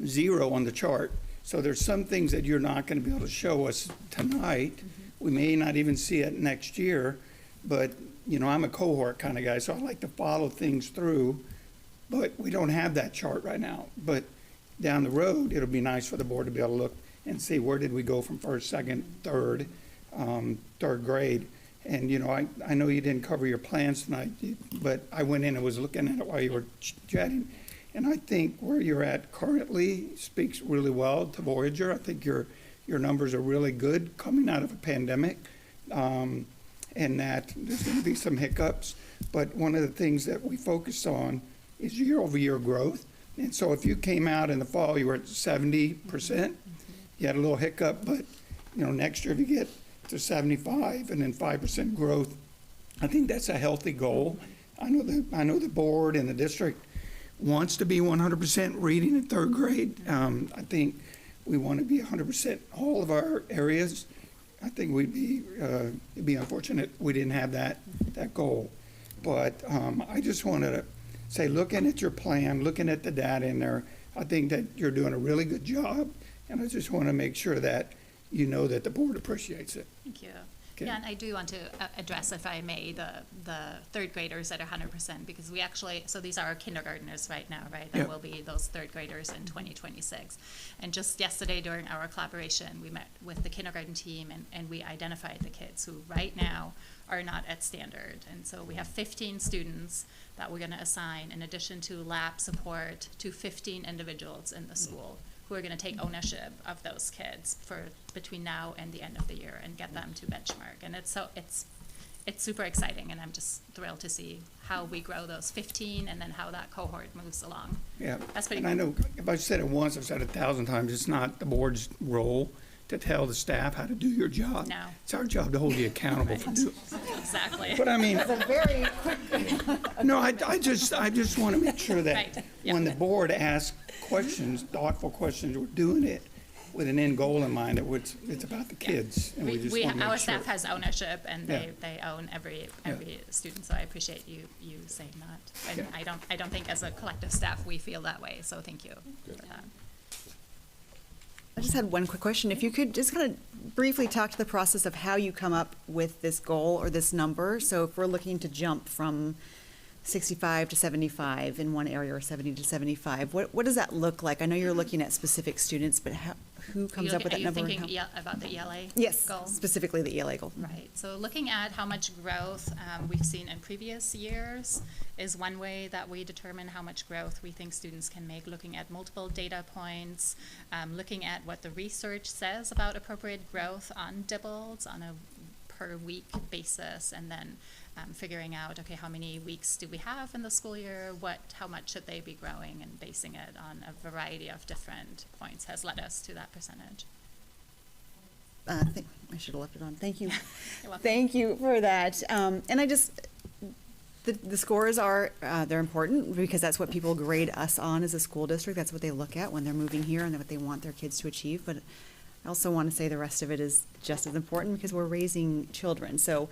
0 on the chart. So there's some things that you're not going to be able to show us tonight. We may not even see it next year, but, I'm a cohort kind of guy, so I like to follow things through, but we don't have that chart right now. But down the road, it'll be nice for the board to be able to look and see where did we go from first, second, third grade. And, I know you didn't cover your plans tonight, but I went in and was looking at it while you were chatting. And I think where you're at currently speaks really well to Voyager. I think your numbers are really good coming out of a pandemic, and that there's going to be some hiccups. But one of the things that we focus on is year-over-year growth. And so if you came out in the fall, you were at 70%, you had a little hiccup, but, next year if you get to 75 and then 5% growth, I think that's a healthy goal. I know the board and the district wants to be 100% reading in 3rd grade. I think we want to be 100% all of our areas. I think it'd be unfortunate we didn't have that goal. But I just wanted to say, looking at your plan, looking at the data in there, I think that you're doing a really good job, and I just want to make sure that you know that the board appreciates it. Thank you. Okay. Yeah, and I do want to address, if I may, the 3rd graders at 100%, because we actually, so these are our kindergartners right now, right? That will be those 3rd graders in 2026. And just yesterday during our collaboration, we met with the kindergarten team and we identified the kids who right now are not at standard. And so we have 15 students that we're going to assign, in addition to lab support, to 15 individuals in the school who are going to take ownership of those kids for between now and the end of the year and get them to benchmark. And it's super exciting, and I'm just thrilled to see how we grow those 15 and then how that cohort moves along. Yeah, that's pretty and cool. I know if I've said it once, I've said it 1,000 times, it's not the board's role to tell the staff how to do your job. No. It's our job to hold you accountable for doing. Exactly. But I mean, It's a very quick. no, I just want to make sure that when the board asks questions, thoughtful questions, we're doing it with an end goal in mind, that it's about the kids. And we just want to make our sure. staff has ownership, and they own every student, so I appreciate you saying that. And I don't think as a collective staff we feel that way, so thank you for that. I just had one quick question. If you could just kind of briefly talk to the process of how you come up with this goal or this number. So if we're looking to jump from 65 to 75 in one area or 70 to 75, what does that look like? I know you're looking at specific students, but who comes up with that number? Are you thinking about the ELA Yes, goal? specifically the ELA goal. Right. So looking at how much growth we've seen in previous years is one way that we determine how much growth we think students can make, looking at multiple data points, looking at what the research says about appropriate growth on DIBELS on a per week basis, and then figuring out, okay, how many weeks do we have in the school year, how much should they be growing, and basing it on a variety of different points has led us to that percentage. I should have left it on. Thank you. You're welcome. Thank you for that. And I just, the scores are, they're important because that's what people grade us on as a school district. That's what they look at when they're moving here and what they want their kids to achieve. But I also want to say the rest of it is just as important because we're raising children. So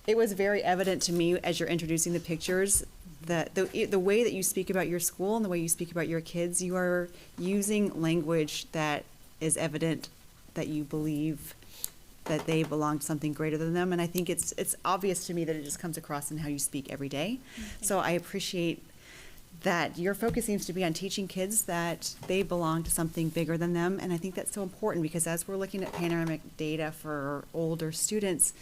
it was very evident to me as you're introducing the pictures that the way that you speak about your school and the way you speak about your kids, you are using language that is evident that you believe that they belong to something greater than them. And I think it's obvious to me that it just comes across in how you speak every day. So I appreciate that your focus seems to be on teaching kids that they belong to something bigger than them. And I think that's so important because as we're looking at panoramic data for older students,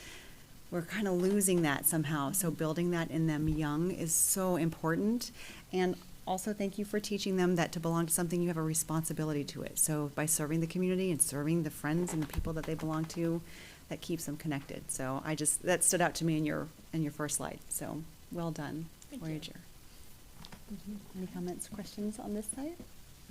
we're kind of losing that somehow. So building that in them young is so important. And also thank you for teaching them that to belong to something, you have a responsibility to it. So by serving the community and serving the friends and the people that they belong to, that keeps them connected. So that stood out to me in your first slide. So well done, Voyager. Any comments, questions on this side?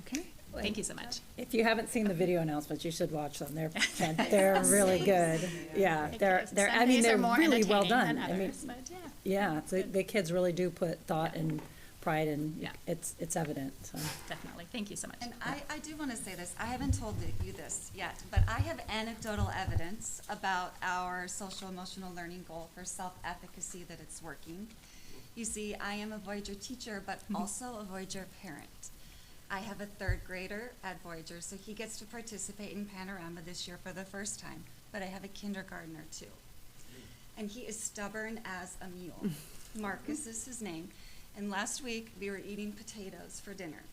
Okay. Thank you so much. If you haven't seen the video announcements, you should watch them. They're really good. Yeah, they're really well done. Others, I mean, yeah. so the kids really do put thought and pride, and it's evident. So. Definitely. Thank you so much. And I do want to say this. I haven't told you this yet, but I have anecdotal evidence about our social emotional learning goal for self-efficacy that it's working. You see, I am a Voyager teacher, but also a Voyager parent. I have a third grader at Voyager, so he gets to participate in Panorama this year for the first time, but I have a kindergartner too. And he is stubborn as a mule. Marcus is his name. And last week, we were eating potatoes for dinner.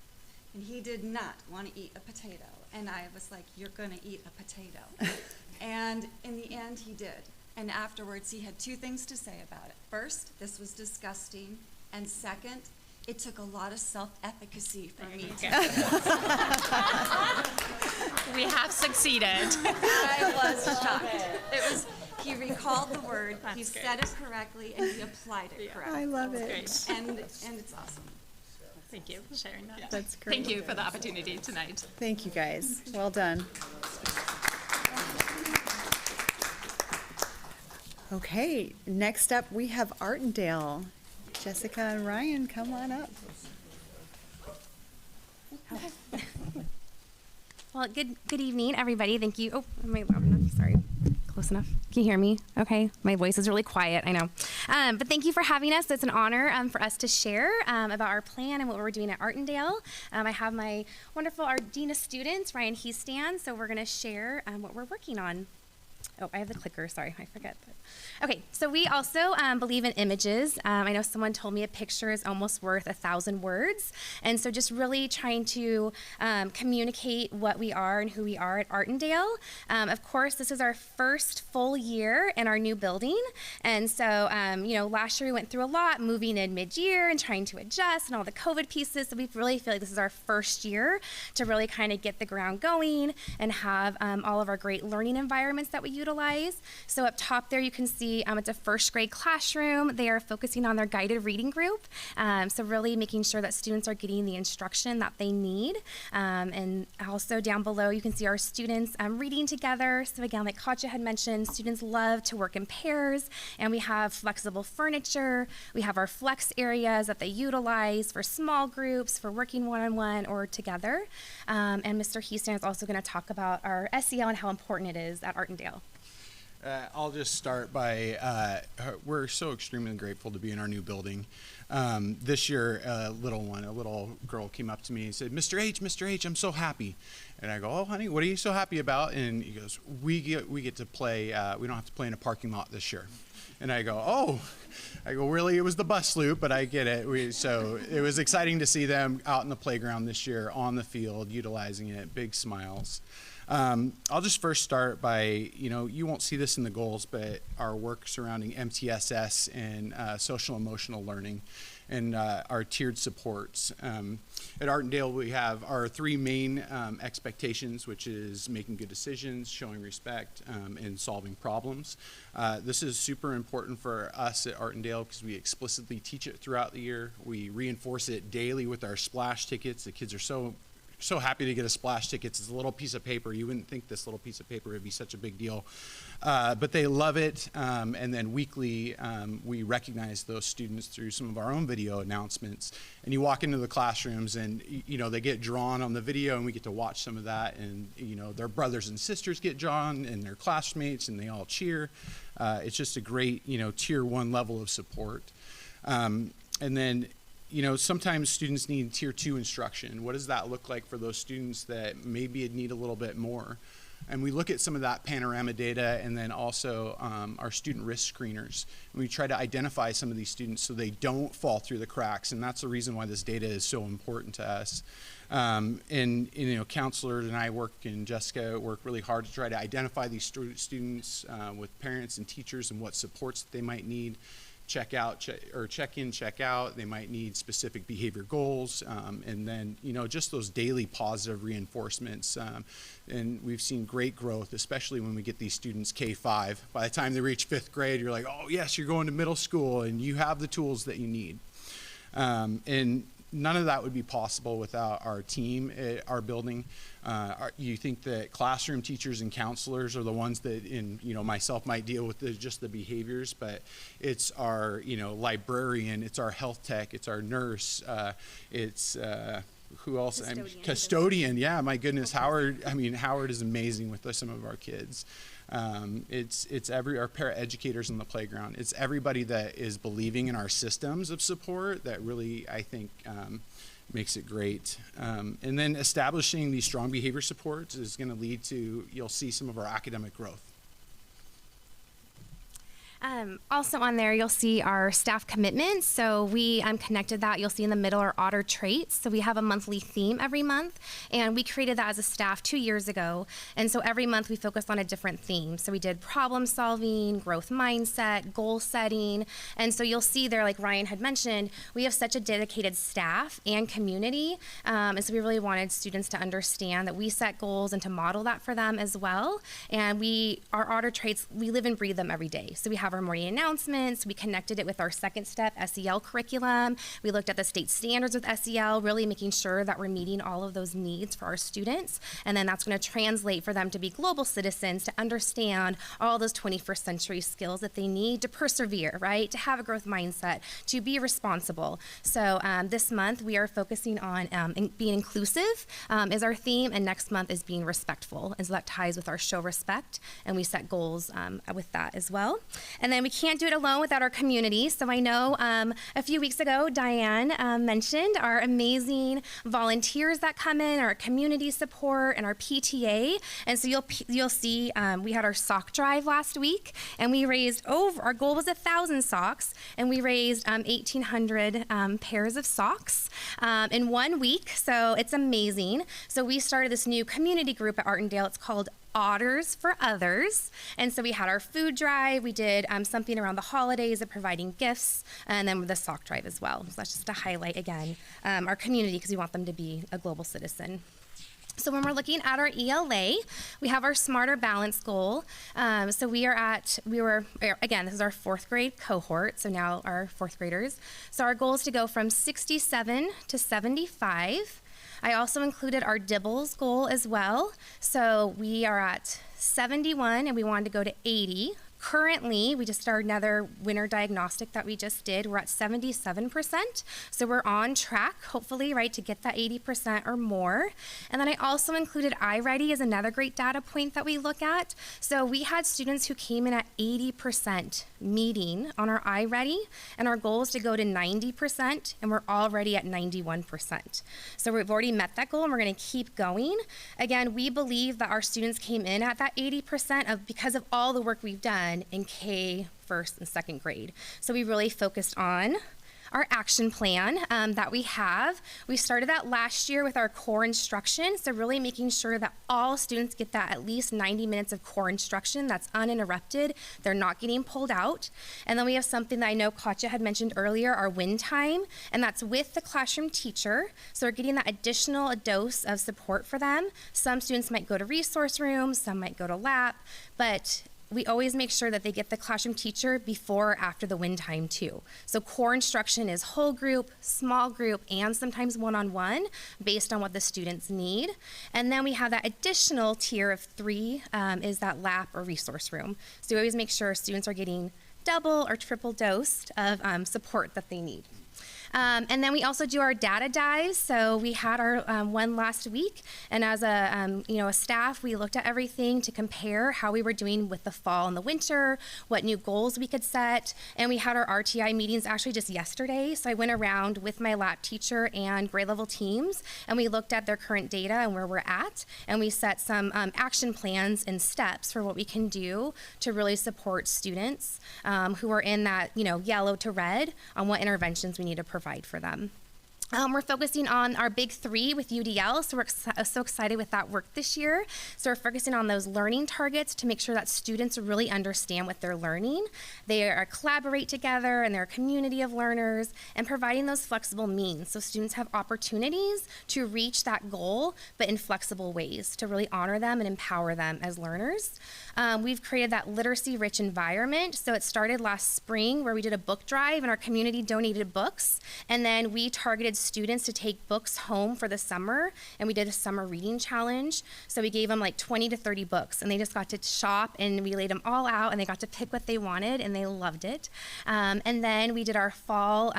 And he did not want to eat a potato. And I was like, you're going to eat a potato. And in the end, he did. And afterwards, he had two things to say about it. First, this was disgusting. And second, it took a lot of self-efficacy for me to We have succeeded. I was shocked. He recalled the word, he said it correctly, and he applied it correctly. I love it. Great. And it's awesome. Thank you for sharing that. That's great. Thank you for the opportunity tonight. Thank you, guys. Well done. Okay, next up we have Artondale. Jessica and Ryan, come on up. Well, good evening, everybody. Thank you. Oh, am I loud enough? Sorry. Close enough. Can you hear me? Okay. My voice is really quiet, I know. But thank you for having us. It's an honor for us to share about our plan and what we're doing at Artondale. I have my wonderful Dean of Students, Ryan Heastan, so we're going to share what we're working on. Oh, I have the clicker. Sorry, I forget. Okay, so we also believe in images. I know someone told me a picture is almost worth 1,000 words. And so just really trying to communicate what we are and who we are at Artondale. Of course, this is our first full year in our new building. And so, last year we went through a lot, moving in mid-year and trying to adjust and all the COVID pieces. So we really feel like this is our first year to really kind of get the ground going and have all of our great learning environments that we utilize. So up top there, you can see it's a first grade classroom. They are focusing on their guided reading group. So really making sure that students are getting the instruction that they need. And also down below, you can see our students reading together. So again, like Katja had mentioned, students love to work in pairs, and we have flexible furniture. We have our flex areas that they utilize for small groups, for working one-on-one or together. And Mr. Heaston is also going to talk about our SEL and how important it is at Artondale. I'll just start by, we're so extremely grateful to be in our new building. This year, a little girl came up to me and said, Mr. H, I'm so happy. And I go, oh, honey, what are you so happy about? And he goes, we get to play, we don't have to play in a parking lot this year. And I go, oh. I go, really? It was the bus loop, but I get it. So it was exciting to see them out in the playground this year, on the field, utilizing it, big smiles. I'll just first start by, you won't see this in the goals, but our work surrounding MTSS and social emotional learning and our tiered supports. At Artondale, we have our three main expectations, which is making good decisions, showing respect, and solving problems. This is super important for us at Artondale because we explicitly teach it throughout the year. We reinforce it daily with our splash tickets. The kids are so happy to get a splash ticket. It's a little piece of paper. You wouldn't think this little piece of paper would be such a big deal. But they love it. And then weekly, we recognize those students through some of our own video announcements. And you walk into the classrooms and, they get drawn on the video and we get to watch some of that. And, their brothers and sisters get drawn and their classmates and they all cheer. It's just a great, tier 1 level of support. And then, sometimes students need tier 2 instruction. What does that look like for those students that maybe need a little bit more? And we look at some of that panorama data and then also our student risk screeners. And we try to identify some of these students so they don't fall through the cracks. And that's the reason why this data is so important to us. Counselors and I and Jessica work really hard to try to identify these students with parents and teachers and what supports that they might need. Check in, check out. They might need specific behavior goals, and then just those daily positive reinforcements. And we've seen great growth, especially when we get these students K-5. By the time they reach 5th grade, you're like, oh yes, you're going to middle school, and you have the tools that you need. And none of that would be possible without our team at our building. You think that classroom teachers and counselors are the ones that, myself might deal with just the behaviors, but it's our, librarian, it's our health tech, it's our nurse, it's who else? Custodian. Yeah, my goodness, Howard is amazing with some of our kids. It's our paraeducators in the playground. It's everybody that is believing in our systems of support that really, I think, makes it great. And then establishing these strong behavior supports is going to lead to, you'll see some of our academic growth. Also on there, you'll see our staff commitments. So we connected that. You'll see in the middle our otter traits. So we have a monthly theme every month, and we created that as a staff 2 years ago. And so every month we focused on a different theme. So we did problem solving, growth mindset, goal setting. And so you'll see there, like Ryan had mentioned, we have such a dedicated staff and community. And so we really wanted students to understand that we set goals and to model that for them as well. And our otter traits, we live and breathe them every day. So we have our morning announcements. We connected it with our second step SEL curriculum. We looked at the state standards with SEL, really making sure that we're meeting all of those needs for our students. And then that's going to translate for them to be global citizens, to understand all those 21st century skills that they need to persevere, right? To have a growth mindset, to be responsible. So this month we are focusing on being inclusive is our theme, and next month is being respectful. And so that ties with our show respect, and we set goals with that as well. And then we can't do it alone without our community. So I know a few weeks ago, Diane mentioned our amazing volunteers that come in, our community support, and our PTA. And so you'll see we had our sock drive last week, and we raised our goal was 1,000 socks, and we raised 1,800 pairs of socks in 1 week. So it's amazing. So we started this new community group at Artondale. It's called Otters for Others. And so we had our food drive. We did something around the holidays of providing gifts, and then the sock drive as well. So that's just to highlight again our community, because we want them to be a global citizen. So when we're looking at our ELA, we have our Smarter Balance goal. So again, this is our 4th grade cohort, so now our 4th graders. So our goal is to go from 67 to 75. I also included our DIBELS goal as well. So we are at 71 and we wanted to go to 80. Currently, we just did another winter diagnostic that we just did. We're at 77%. So we're on track, hopefully, right, to get that 80% or more. And then I also included iReady as another great data point that we look at. So we had students who came in at 80% meeting on our iReady, and our goal is to go to 90%, and we're already at 91%. So we've already met that goal, and we're going to keep going. Again, we believe that our students came in at that 80% because of all the work we've done in K, first and second grade. So we really focused on our action plan that we have. We started that last year with our core instruction, so really making sure that all students get that at least 90 minutes of core instruction that's uninterrupted. They're not getting pulled out. And then we have something that I know Katja had mentioned earlier, our win time, and that's with the classroom teacher. So we're getting that additional dose of support for them. Some students might go to resource rooms, some might go to lab, but we always make sure that they get the classroom teacher before or after the win time too. So core instruction is whole group, small group, and sometimes one-on-one based on what the students need. And then we have that additional tier of 3 is that lap or resource room. So we always make sure students are getting double or triple dosed of support that they need. And then we also do our data dives. So we had our one last week, and as a staff, we looked at everything to compare how we were doing with the fall and the winter, what new goals we could set, and we had our RTI meetings actually just yesterday. So I went around with my lab teacher and grade level teams, and we looked at their current data and where we're at, and we set some action plans and steps for what we can do to really support students who are in that yellow to red on what interventions we need to provide for them. We're focusing on our big 3 with UDL, so we're so excited with that work this year. So we're focusing on those learning targets to make sure that students really understand what they're learning. They collaborate together, and they're a community of learners, and providing those flexible means so students have opportunities to reach that goal, but in flexible ways to really honor them and empower them as learners. We've created that literacy-rich environment. So it started last spring where we did a book drive, and our community donated books, and then we targeted students to take books home for the summer, and we did a summer reading challenge. So we gave them like 20 to 30 books, and they just got to shop, and we laid them all out, and they got to pick what they wanted, and they loved it. And then we did our fall,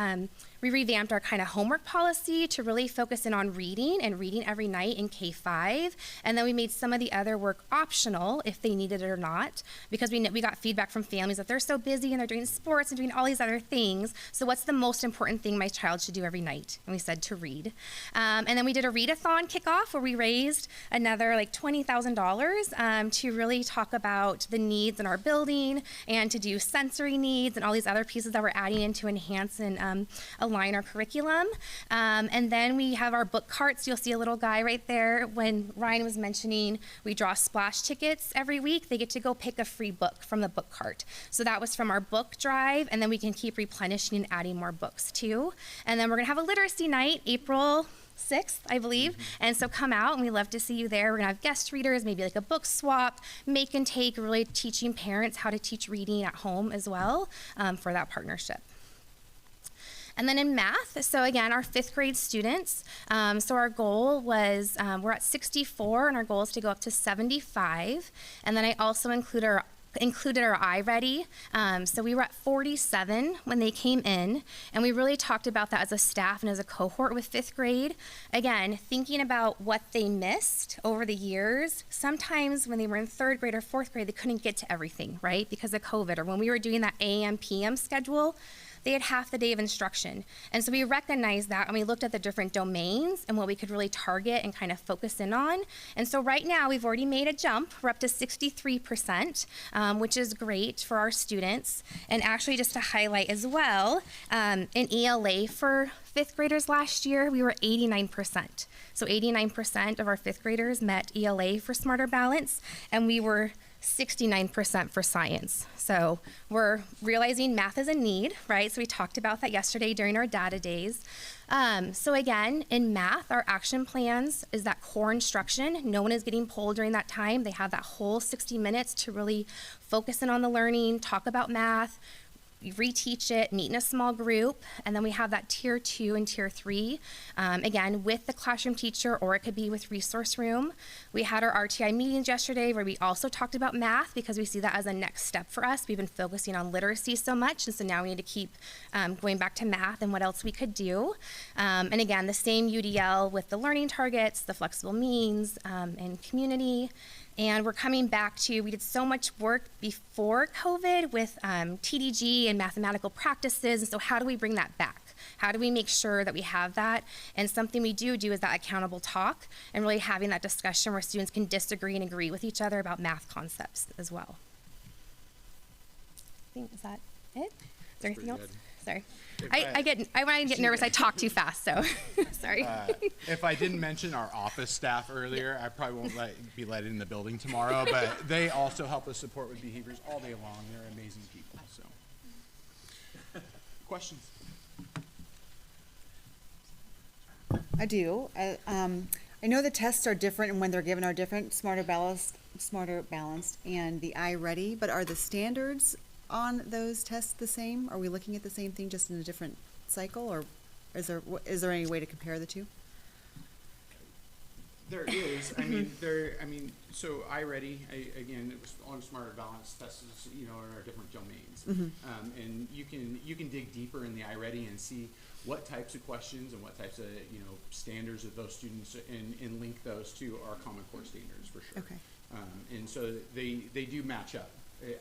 we revamped our kind of homework policy to really focus in on reading and reading every night in K-5. And then we made some of the other work optional if they needed it or not, because we got feedback from families that they're so busy and they're doing sports and doing all these other things. So what's the most important thing my child should do every night? And we said to read. And then we did a readathon kickoff where we raised another like $20,000 to really talk about the needs in our building and to do sensory needs and all these other pieces that we're adding in to enhance and align our curriculum. And then we have our book carts. You'll see a little guy right there. When Ryan was mentioning we draw splash tickets every week, they get to go pick a free book from the book cart. So that was from our book drive, and then we can keep replenishing and adding more books too. And then we're gonna have a literacy night, April 6th, I believe. And so come out, and we love to see you there. We're gonna have guest readers, maybe like a book swap, make and take, really teaching parents how to teach reading at home as well for that partnership. And then in math, so again, our 5th grade students, so our goal was, we're at 64, and our goal is to go up to 75. And then I also included our iReady. So we were at 47 when they came in, and we really talked about that as a staff and as a cohort with 5th grade. Again, thinking about what they missed over the years. Sometimes when they were in 3rd grade or 4th grade, they couldn't get to everything, right, because of COVID, or when we were doing that AM, PM schedule, they had half the day of instruction. And so we recognized that, and we looked at the different domains and what we could really target and kind of focus in on. And so right now we've already made a jump. We're up to 63%, which is great for our students. And actually, just to highlight as well, in ELA for 5th graders last year, we were 89%. So 89% of our 5th graders met ELA for Smarter Balance, and we were 69% for science. So we're realizing math is a need, right? So we talked about that yesterday during our data days. So again, in math, our action plans is that core instruction. No one is getting pulled during that time. They have that whole 60 minutes to really focus in on the learning, talk about math, we reteach it, meet in a small group, and then we have that tier 2 and tier 3, again, with the classroom teacher, or it could be with resource room. We had our RTI meetings yesterday where we also talked about math because we see that as a next step for us. We've been focusing on literacy so much, and so now we need to keep going back to math and what else we could do. And again, the same UDL with the learning targets, the flexible means, and community. And we're coming back to, we did so much work before COVID with TDG and mathematical practices, and so how do we bring that back? How do we make sure that we have that? And something we do is that accountable talk and really having that discussion where students can disagree and agree with each other about math concepts as well. Is that it? Is there anything else? Sorry. When I get nervous, I talk too fast, so sorry. If I didn't mention our office staff earlier, I probably won't be let in the building tomorrow, but they also help us support with behaviors all day long. They're amazing people, so. Questions? I do. I know the tests are different and when they're given are different, smarter balanced, and the iReady, but are the standards on those tests the same? Are we looking at the same thing just in a different cycle, or is there any way to compare the two? There is. So iReady, again, it was on smarter balance tests, in our different domains. Mm-hmm. And you can dig deeper in the iReady and see what types of questions and what types of, standards of those students and link those to our Common Core standards for sure. Okay. And so they do match up,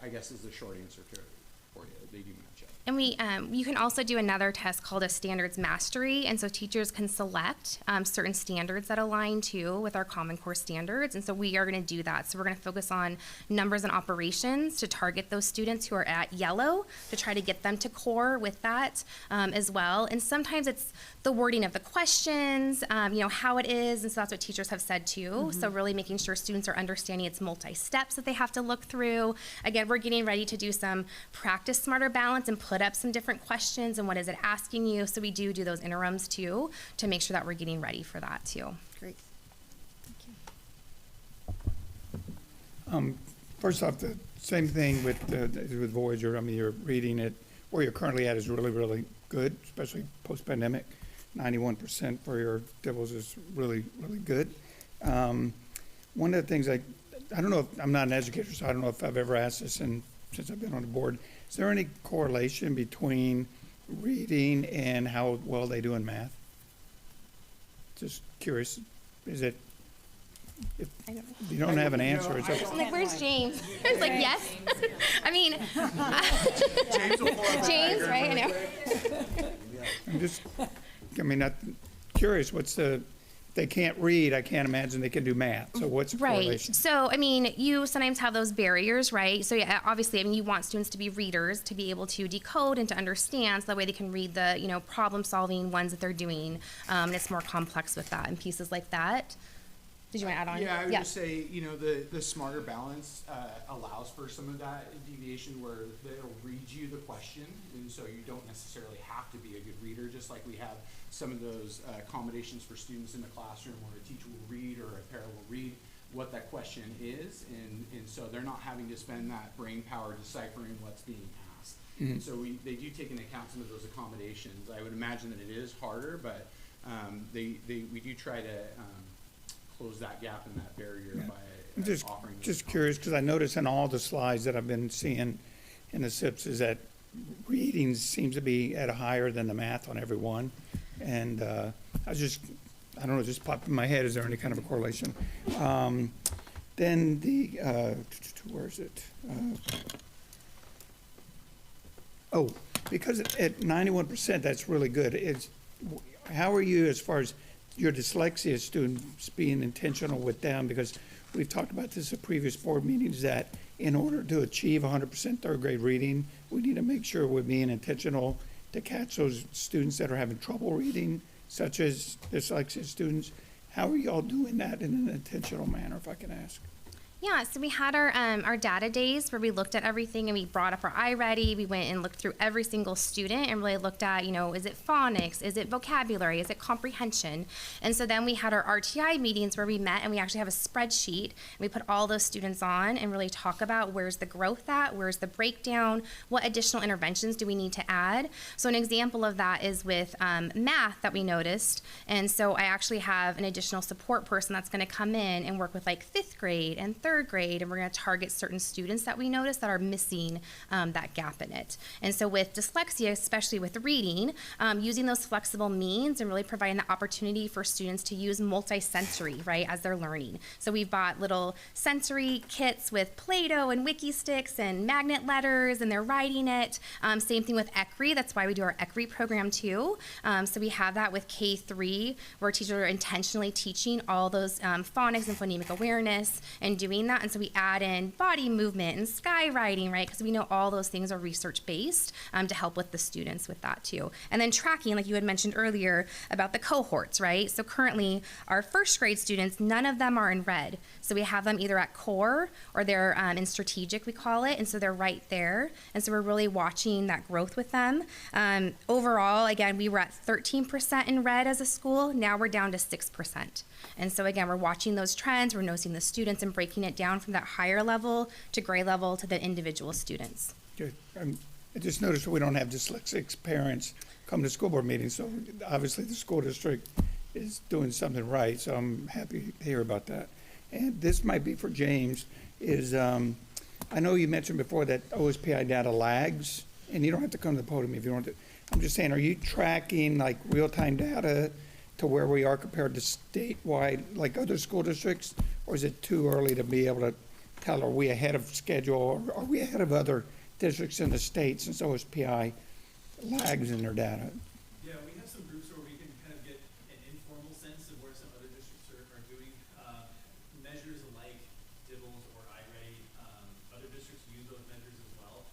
I guess is the short answer to it for you. They do match up. And you can also do another test called a standards mastery, and so teachers can select certain standards that align with our Common Core standards, and so we are going to do that. So we're going to focus on numbers and operations to target those students who are at yellow to try to get them to core with that as well. And sometimes it's the wording of the questions, how it is, and so that's what teachers have said too. Mm-hmm. So really making sure students are understanding it's multi-steps that they have to look through. Again, we're getting ready to do some practice smarter balance and put up some different questions and what is it asking you. So we do those interims too to make sure that we're getting ready for that too. Great. First off, the same thing with Voyager. You're reading it, where you're currently at is really, really good, especially post-pandemic. 91% for your Devils is really, really good. One of the things I don't know if, I'm not an educator, so I don't know if I've ever asked this since I've been on the board. Is there any correlation between reading and how well they do in math? Just curious. Is it? If you don't have an answer, it's okay. I'm like, where's James? It's like, yes. James, right? I know. I'm curious. What's the? They can't read, I can't imagine they can do math. So what's the correlation? So, you sometimes have those barriers, right? So, yeah, obviously, you want students to be readers, to be able to decode and to understand, so that way they can read the, problem-solving ones that they're doing. And it's more complex with that and pieces like that. Did you want to add on? Yeah, I would just say, the smarter balance allows for some of that deviation where they'll read you the question, and so you don't necessarily have to be a good reader, just like we have some of those accommodations for students in the classroom where a teacher will read or a para will read what that question is, and so they're not having to spend that brain power deciphering what's being asked. Mm-hmm. And so they do take into account some of those accommodations. I would imagine that it is harder, but we do try to close that gap and that barrier by offering. Just curious, because I noticed in all the slides that I've been seeing in the SIPs is that reading seems to be at a higher than the math on every one. And I don't know, just popped in my head, is there any kind of a correlation? Then where is it? Because at 91%, that's really good. How are you as far as your dyslexia students being intentional with them? Because we've talked about this at previous board meetings, that in order to achieve 100% third grade reading, we need to make sure we're being intentional to catch those students that are having trouble reading, such as dyslexia students. How are y'all doing that in an intentional manner, if I can ask? Yeah, so we had our data days where we looked at everything and we brought up our iReady. We went and looked through every single student and really looked at, is it phonics? Is it vocabulary? Is it comprehension? And so then we had our RTI meetings where we met and we actually have a spreadsheet. And we put all those students on and really talk about where's the growth at, where's the breakdown, what additional interventions do we need to add. So an example of that is with math that we noticed. And so I actually have an additional support person that's going to come in and work with like 5th grade and 3rd grade, and we're going to target certain students that we notice that are missing that gap in it. And so with dyslexia, especially with reading, using those flexible means and really providing the opportunity for students to use multi-sensory, right, as they're learning. So we've bought little sensory kits with Play-Doh and Wiki sticks and magnet letters, and they're writing it. Same thing with ECRI. That's why we do our ECRI program too. So we have that with K3, where teachers are intentionally teaching all those phonics and phonemic awareness and doing that. And so we add in body movement and skywriting, right? Because we know all those things are research-based to help with the students with that too. And then tracking, like you had mentioned earlier, about the cohorts, right? So currently, our 1st grade students, none of them are in red. So we have them either at core or they're in strategic, we call it. And so they're right there. And so we're really watching that growth with them. Overall, again, we were at 13% in red as a school. Now we're down to 6%. And so again, we're watching those trends. We're noticing the students and breaking it down from that higher level to grade level to the individual students. Good. I just noticed we don't have dyslexic parents come to school board meetings, so obviously the school district is doing something right, so I'm happy to hear about that. And this might be for James, I know you mentioned before that OSPI data lags, and you don't have to come to the podium if you don't want to. I'm just saying, are you tracking like real-time data to where we are compared to statewide, like other school districts? Or is it too early to be able to tell, are we ahead of schedule, or are we ahead of other districts in the state since OSPI lags in their data? Yeah, we have some groups where we can kind of get an informal sense of where some other districts are doing. Measures like DIBELS or iReady, other districts use those measures as well.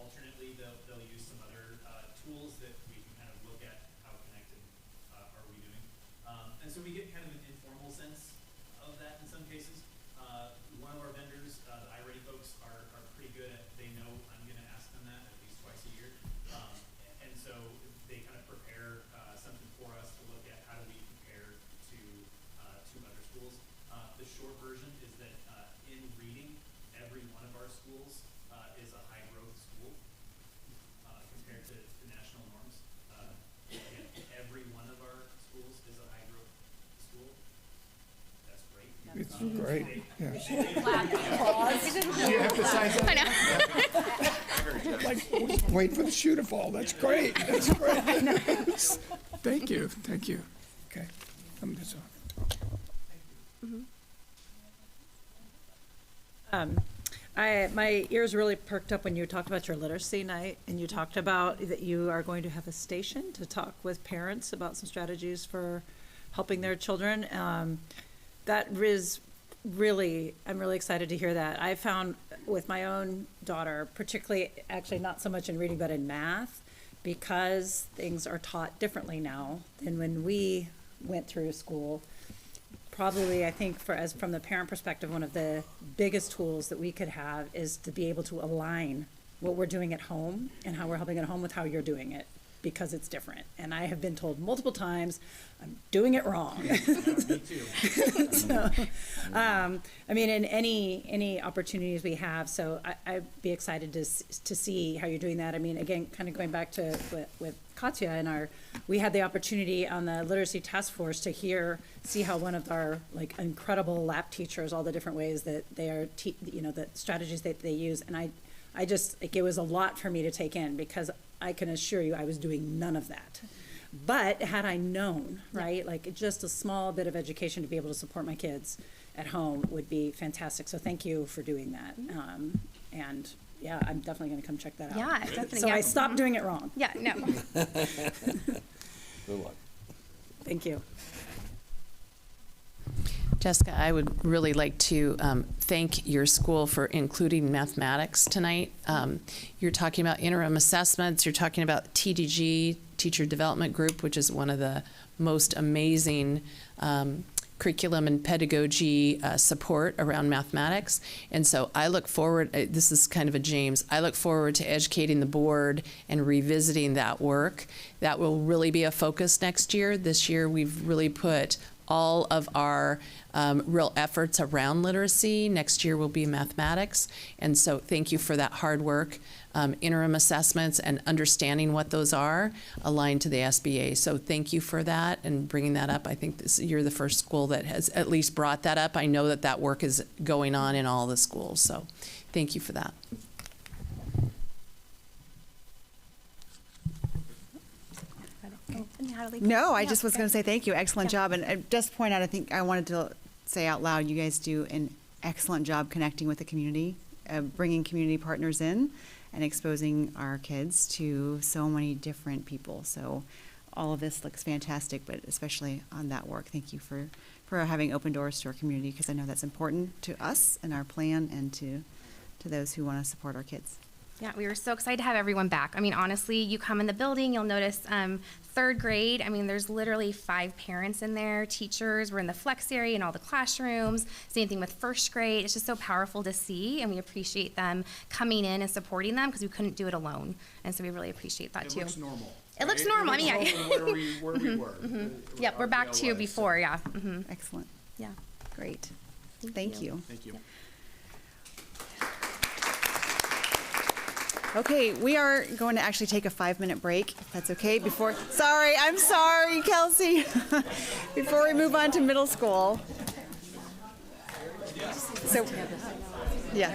Alternately, they'll use some other tools that we can kind of look at how connected are we doing. And so we get kind of an informal sense of that in some cases. One of our vendors, the iReady folks, are pretty good at, they know I'm going to ask them that at least twice a year. And so they kind of prepare something for us to look at how do we compare to other schools. The short version is that in reading, every one of our schools is a high growth school compared to the national norms. Again, every one of our schools is a high growth school. That's great. It's great. Yeah. You have to sign something. I know. Like, wait for the shoe to fall. That's great. That's great. Thank you. Thank you. Okay. This on. My ears really perked up when you talked about your literacy night, and you talked about that you are going to have a station to talk with parents about some strategies for helping their children. That is really, I'm really excited to hear that. I found with my own daughter, particularly, actually not so much in reading, but in math, because things are taught differently now than when we went through school. Probably, I think, from the parent perspective, one of the biggest tools that we could have is to be able to align what we're doing at home and how we're helping at home with how you're doing it, because it's different. And I have been told multiple times, I'm doing it wrong. Me too. So, I mean, in any opportunities we have, so I'd be excited to see how you're doing that. I mean, again, kind of going back to with Katya and we had the opportunity on the literacy task force to see how one of our like incredible lab teachers, all the different ways that they are, the strategies that they use. And I just, like, it was a lot for me to take in, because I can assure you I was doing none of that. But had I known, right, like just a small bit of education to be able to support my kids at home would be fantastic. So thank you for doing that. And yeah, I'm definitely going to come check that out. Yeah, definitely. So I stopped doing it wrong. Yeah, no. Good luck. Thank you. Jessica, I would really like to thank your school for including mathematics tonight. You're talking about interim assessments. You're talking about TDG, Teacher Development Group, which is one of the most amazing curriculum and pedagogy support around mathematics. And so I look forward, this is kind of a James, I look forward to educating the board and revisiting that work. That will really be a focus next year. This year we've really put all of our real efforts around literacy. Next year will be mathematics. And so thank you for that hard work. Interim assessments and understanding what those are aligned to the SBA. So thank you for that and bringing that up. I think you're the first school that has at least brought that up. I know that that work is going on in all the schools. So thank you for that. No, I just was going to say thank you. Excellent job. And just point out, I think I wanted to say out loud, you guys do an excellent job connecting with the community, bringing community partners in and exposing our kids to so many different people. So all of this looks fantastic, but especially on that work. Thank you for having open doors to our community, because I know that's important to us and our plan and to those who want to support our kids. Yeah, we were so excited to have everyone back. I mean, honestly, you come in the building, you'll notice third grade. I mean, there's literally 5 parents in there, teachers. We're in the flex area in all the classrooms. Same thing with first grade. It's just so powerful to see, and we appreciate them coming in and supporting them because we couldn't do it alone. And so we really appreciate that too. It looks normal. It looks normal. I mean, yeah. Where we were. Yep, we're back to before, yeah. Excellent. Yeah. Great. Thank you. Thank you. Okay, we are going to actually take a 5-minute break, if that's okay, I'm sorry, Kelsey. Before we move on to middle school. So, yeah.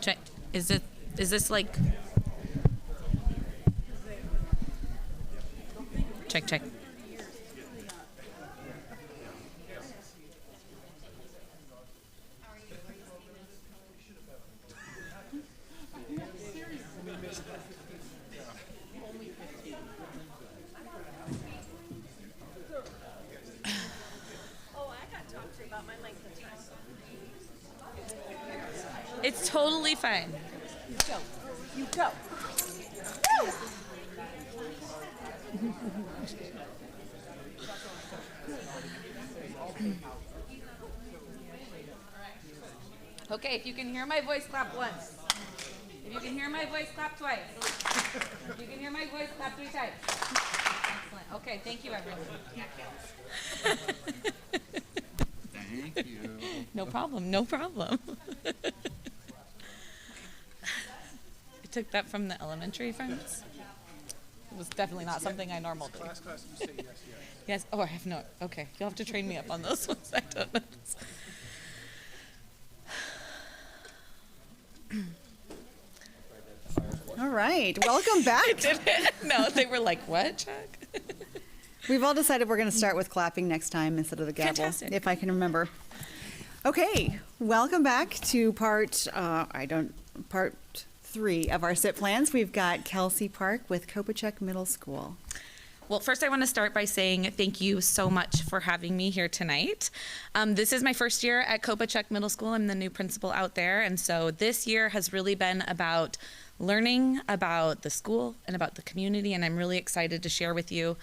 Check. Is this like? Check. It's totally fine. You go. Okay, if you can hear my voice, clap once. If you can hear my voice, clap twice. If you can hear my voice, clap 3 times. Excellent. Okay, thank you, everyone. Thank you. No problem. I took that from the elementary friends. It was definitely not something I normally do. Class, you say yes. Yes. Oh, I have no. Okay, you'll have to train me up on those ones. I don't know. All right, welcome back. No, they were like, what, Chuck? We've all decided we're going to start with clapping next time instead of the gavel, Fantastic. if I can remember. Okay, welcome back to part 3 of our SIP plans. We've got Kelsey Park with Kopachuk Middle School. Well, first I want to start by saying thank you so much for having me here tonight. This is my first year at Kopachuk Middle School. I'm the new principal out there, and so this year has really been about learning about the school and about the community, and I'm really excited to share with you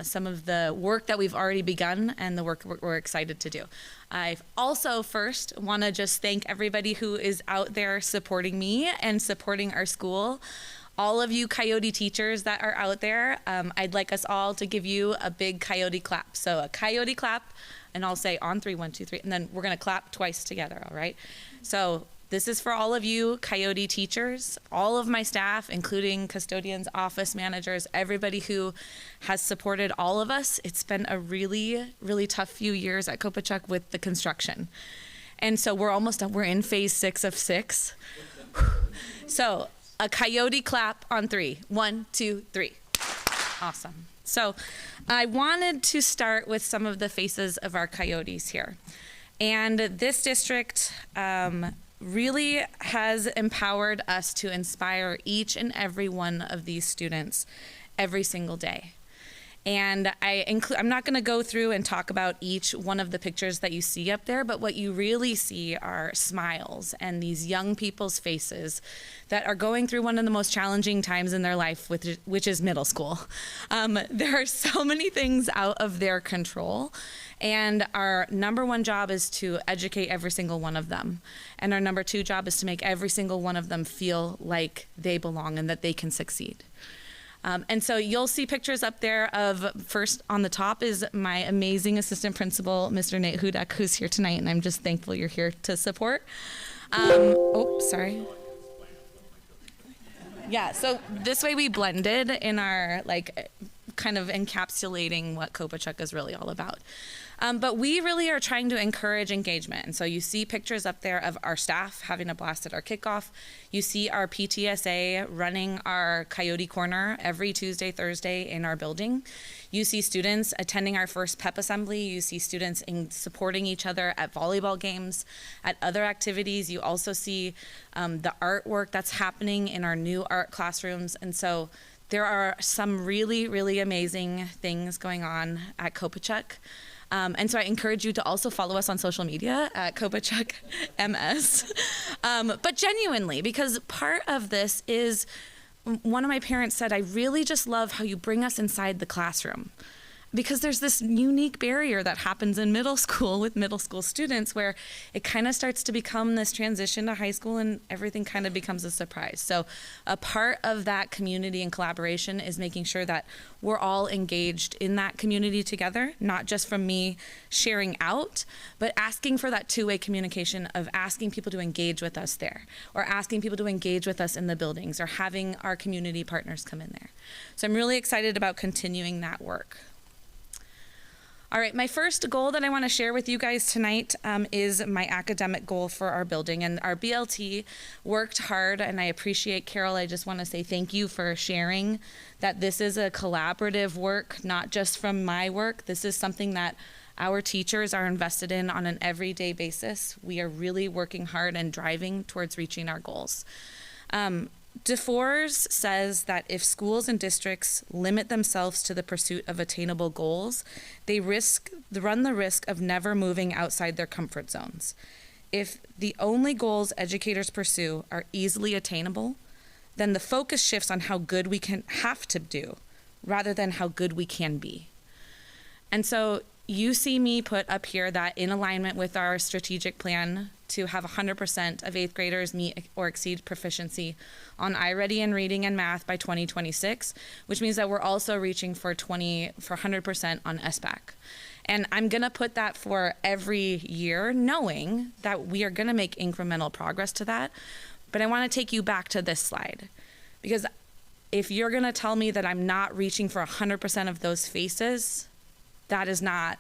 some of the work that we've already begun and the work we're excited to do. I also first want to just thank everybody who is out there supporting me and supporting our school. All of you Coyote teachers that are out there, I'd like us all to give you a big Coyote clap. So a Coyote clap, and I'll say on 3, 1, 2, 3, and then we're going to clap twice together, all right? So this is for all of you Coyote teachers, all of my staff, including custodians, office managers, everybody who has supported all of us. It's been a really, really tough few years at Kopachuk with the construction. And so we're almost done. We're in phase 6 of 6. So a Coyote clap on 3. 1, 2, 3. Awesome. So I wanted to start with some of the faces of our Coyotes here. And this district really has empowered us to inspire each and every one of these students every single day. And I'm not going to go through and talk about each one of the pictures that you see up there, but what you really see are smiles and these young people's faces that are going through one of the most challenging times in their life, which is middle school. There are so many things out of their control, and our number 1 job is to educate every single one of them. And our number 2 job is to make every single one of them feel like they belong and that they can succeed. And so you'll see pictures up there of, first on the top is my amazing assistant principal, Mr. Nate Hudak, who's here tonight, and I'm just thankful you're here to support. Sorry. Yeah, so this way we blended in our, kind of encapsulating what Kopachuk is really all about. But we really are trying to encourage engagement. And so you see pictures up there of our staff having a blast at our kickoff. You see our PTSA running our Coyote Corner every Tuesday, Thursday in our building. You see students attending our first PEP assembly. You see students supporting each other at volleyball games, at other activities. You also see the artwork that's happening in our new art classrooms. And so there are some really, really amazing things going on at Kopachuk. And so I encourage you to also follow us on social media at Kopachuk MS. But genuinely, because part of this is, one of my parents said, I really just love how you bring us inside the classroom. because there's this unique barrier that happens in middle school with middle school students where it kind of starts to become this transition to high school and everything kind of becomes a surprise. So a part of that community and collaboration is making sure that we're all engaged in that community together, not just from me sharing out, but asking for that two-way communication of asking people to engage with us there, or asking people to engage with us in the buildings, or having our community partners come in there. So I'm really excited about continuing that work. All right, my first goal that I want to share with you guys tonight is my academic goal for our building. And our BLT worked hard, and I appreciate, Carol, I just want to say thank you for sharing that this is a collaborative work, not just from my work. This is something that our teachers are invested in on an everyday basis. We are really working hard and driving towards reaching our goals. DeForest says that if schools and districts limit themselves to the pursuit of attainable goals, they run the risk of never moving outside their comfort zones. If the only goals educators pursue are easily attainable, then the focus shifts on how good we have to do, rather than how good we can be. And so you see me put up here that in alignment with our strategic plan to have 100% of 8th graders meet or exceed proficiency on iReady in reading and math by 2026, which means that we're also reaching for 100% on SBAC. And I'm gonna put that for every year, knowing that we are gonna make incremental progress to that. But I wanna take you back to this slide, because if you're gonna tell me that I'm not reaching for 100% of those faces, that is not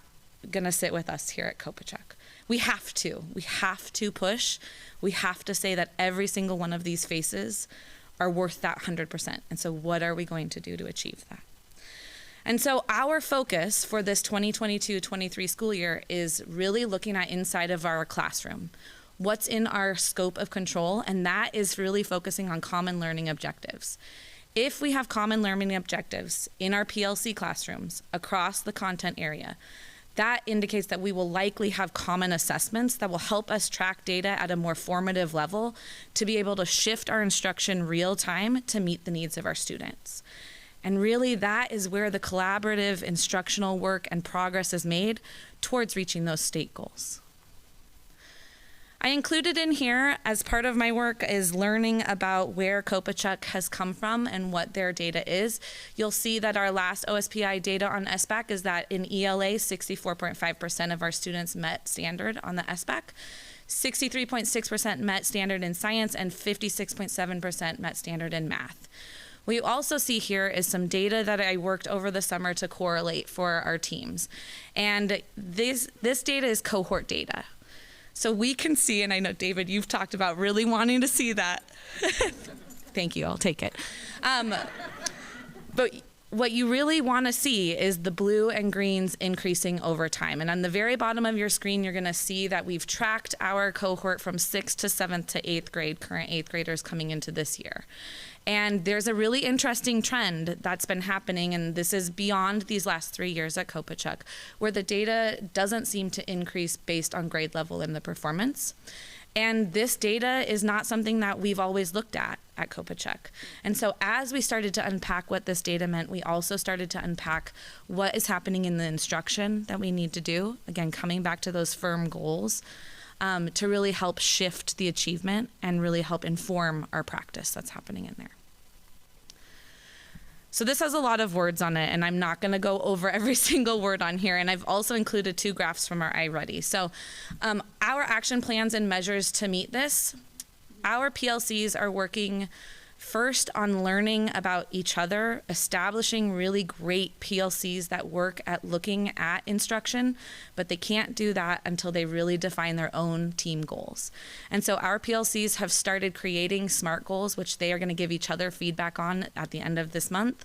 gonna sit with us here at Kopachuk. We have to push. We have to say that every single one of these faces are worth that 100%. And so what are we going to do to achieve that? And so our focus for this 2022-23 school year is really looking at inside of our classroom. What's in our scope of control, and that is really focusing on common learning objectives. If we have common learning objectives in our PLC classrooms across the content area, that indicates that we will likely have common assessments that will help us track data at a more formative level to be able to shift our instruction real time to meet the needs of our students. And really that is where the collaborative instructional work and progress is made towards reaching those state goals. I included in here as part of my work is learning about where Kopachuk has come from and what their data is. You'll see that our last OSPI data on SBAC is that in ELA, 64.5% of our students met standard on the SBAC, 63.6% met standard in science, and 56.7% met standard in math. What you also see here is some data that I worked over the summer to correlate for our teams. And this data is cohort data. So we can see, and I know, David, you've talked about really wanting to see that. Thank you, I'll take it. But what you really want to see is the blue and greens increasing over time. And on the very bottom of your screen, you're going to see that we've tracked our cohort from 6th to 7th to 8th grade, current 8th graders coming into this year. And there's a really interesting trend that's been happening, and this is beyond these last 3 years at Kopachuk, where the data doesn't seem to increase based on grade level in the performance. And this data is not something that we've always looked at Kopachuk. And so as we started to unpack what this data meant, we also started to unpack what is happening in the instruction that we need to do, again, coming back to those firm goals, to really help shift the achievement and really help inform our practice that's happening in there. So this has a lot of words on it, and I'm not going to go over every single word on here. And I've also included 2 graphs from our iReady. So our action plans and measures to meet this, our PLCs are working first on learning about each other, establishing really great PLCs that work at looking at instruction, but they can't do that until they really define their own team goals. And so our PLCs have started creating SMART goals, which they are going to give each other feedback on at the end of this month,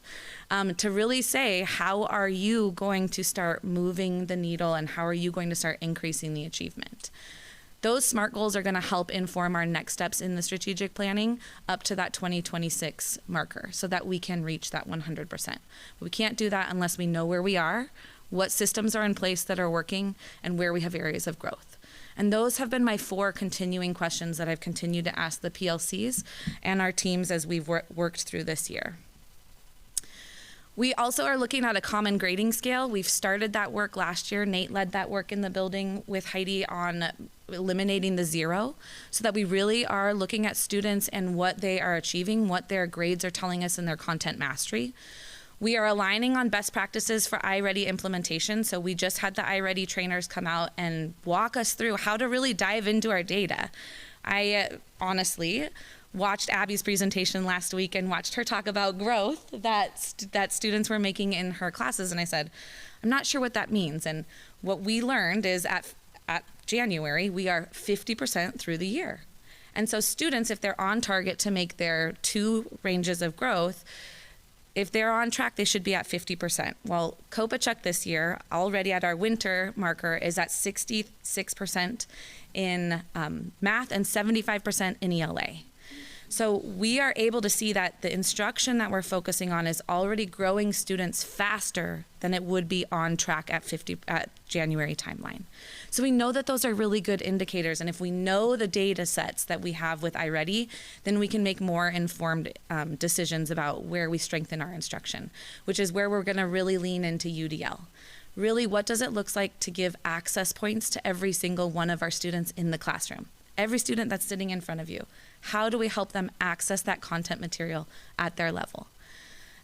to really say, how are you going to start moving the needle and how are you going to start increasing the achievement? Those SMART goals are going to help inform our next steps in the strategic planning up to that 2026 marker so that we can reach that 100%. We can't do that unless we know where we are, what systems are in place that are working, and where we have areas of growth. And those have been my 4 continuing questions that I've continued to ask the PLCs and our teams as we've worked through this year. We also are looking at a common grading scale. We've started that work last year. Nate led that work in the building with Heidi on eliminating the zero, so that we really are looking at students and what they are achieving, what their grades are telling us in their content mastery. We are aligning on best practices for iReady implementation. So we just had the iReady trainers come out and walk us through how to really dive into our data. I honestly watched Abby's presentation last week and watched her talk about growth that students were making in her classes. And I said, I'm not sure what that means. And what we learned is at January, we are 50% through the year. And so students, if they're on target to make their 2 ranges of growth, if they're on track, they should be at 50%. Well, Kopachuk this year, already at our winter marker, is at 66% in math and 75% in ELA. So we are able to see that the instruction that we're focusing on is already growing students faster than it would be on track at January timeline. So we know that those are really good indicators, and if we know the data sets that we have with iReady, then we can make more informed decisions about where we strengthen our instruction, which is where we're gonna really lean into UDL. Really, what does it look like to give access points to every single one of our students in the classroom? Every student that's sitting in front of you. How do we help them access that content material at their level?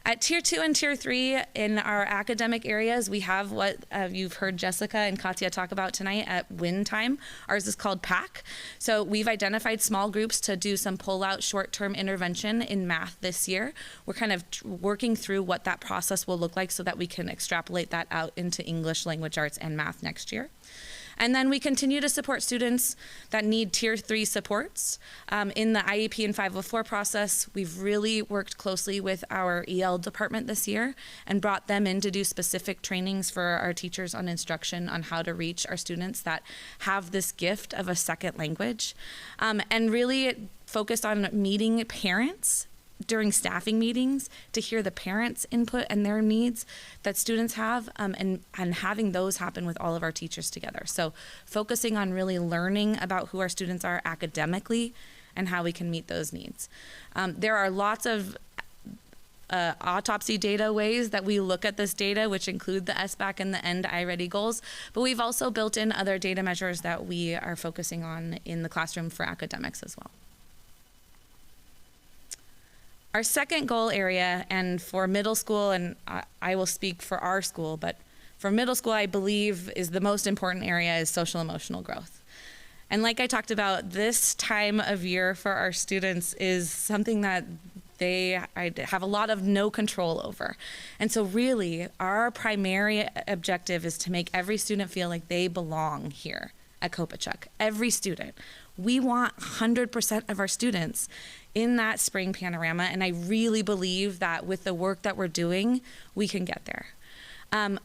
At Tier 2 and Tier 3 in our academic areas, we have what you've heard Jessica and Katya talk about tonight at WIN time. Ours is called PAC. So we've identified small groups to do some pull-out short-term intervention in math this year. We're kind of working through what that process will look like so that we can extrapolate that out into English, language arts, and math next year. And then we continue to support students that need Tier 3 supports. In the IEP and 504 process, we've really worked closely with our EL department this year and brought them in to do specific trainings for our teachers on instruction on how to reach our students that have this gift of a second language. And really focused on meeting parents during staffing meetings to hear the parents' input and their needs that students have, and having those happen with all of our teachers together. So focusing on really learning about who our students are academically and how we can meet those needs. There are lots of autopsy data ways that we look at this data, which include the SBAC and the END iReady goals, but we've also built in other data measures that we are focusing on in the classroom for academics as well. Our second goal area, and for middle school, and I will speak for our school, but for middle school, I believe is the most important area, is social emotional growth. And like I talked about, this time of year for our students is something that I have a lot of no control over. And so really, our primary objective is to make every student feel like they belong here at Kopachuk. Every student. We want 100% of our students in that spring panorama, and I really believe that with the work that we're doing, we can get there.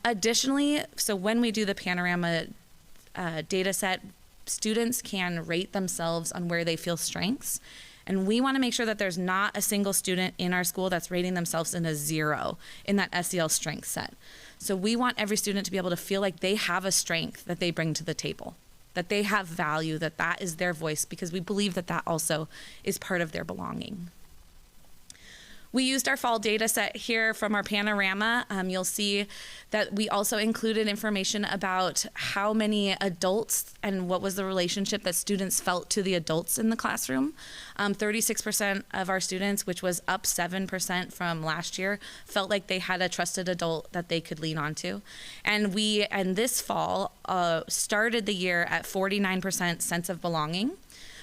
Additionally, so when we do the panorama data set, students can rate themselves on where they feel strengths, and we want to make sure that there's not a single student in our school that's rating themselves in a 0 in that SEL strength set. So we want every student to be able to feel like they have a strength that they bring to the table, that they have value, that that is their voice, because we believe that that also is part of their belonging. We used our fall data set here from our panorama. You'll see that we also included information about how many adults and what was the relationship that students felt to the adults in the classroom. 36% of our students, which was up 7% from last year, felt like they had a trusted adult that they could lean onto. And we, and this fall, started the year at 49% sense of belonging.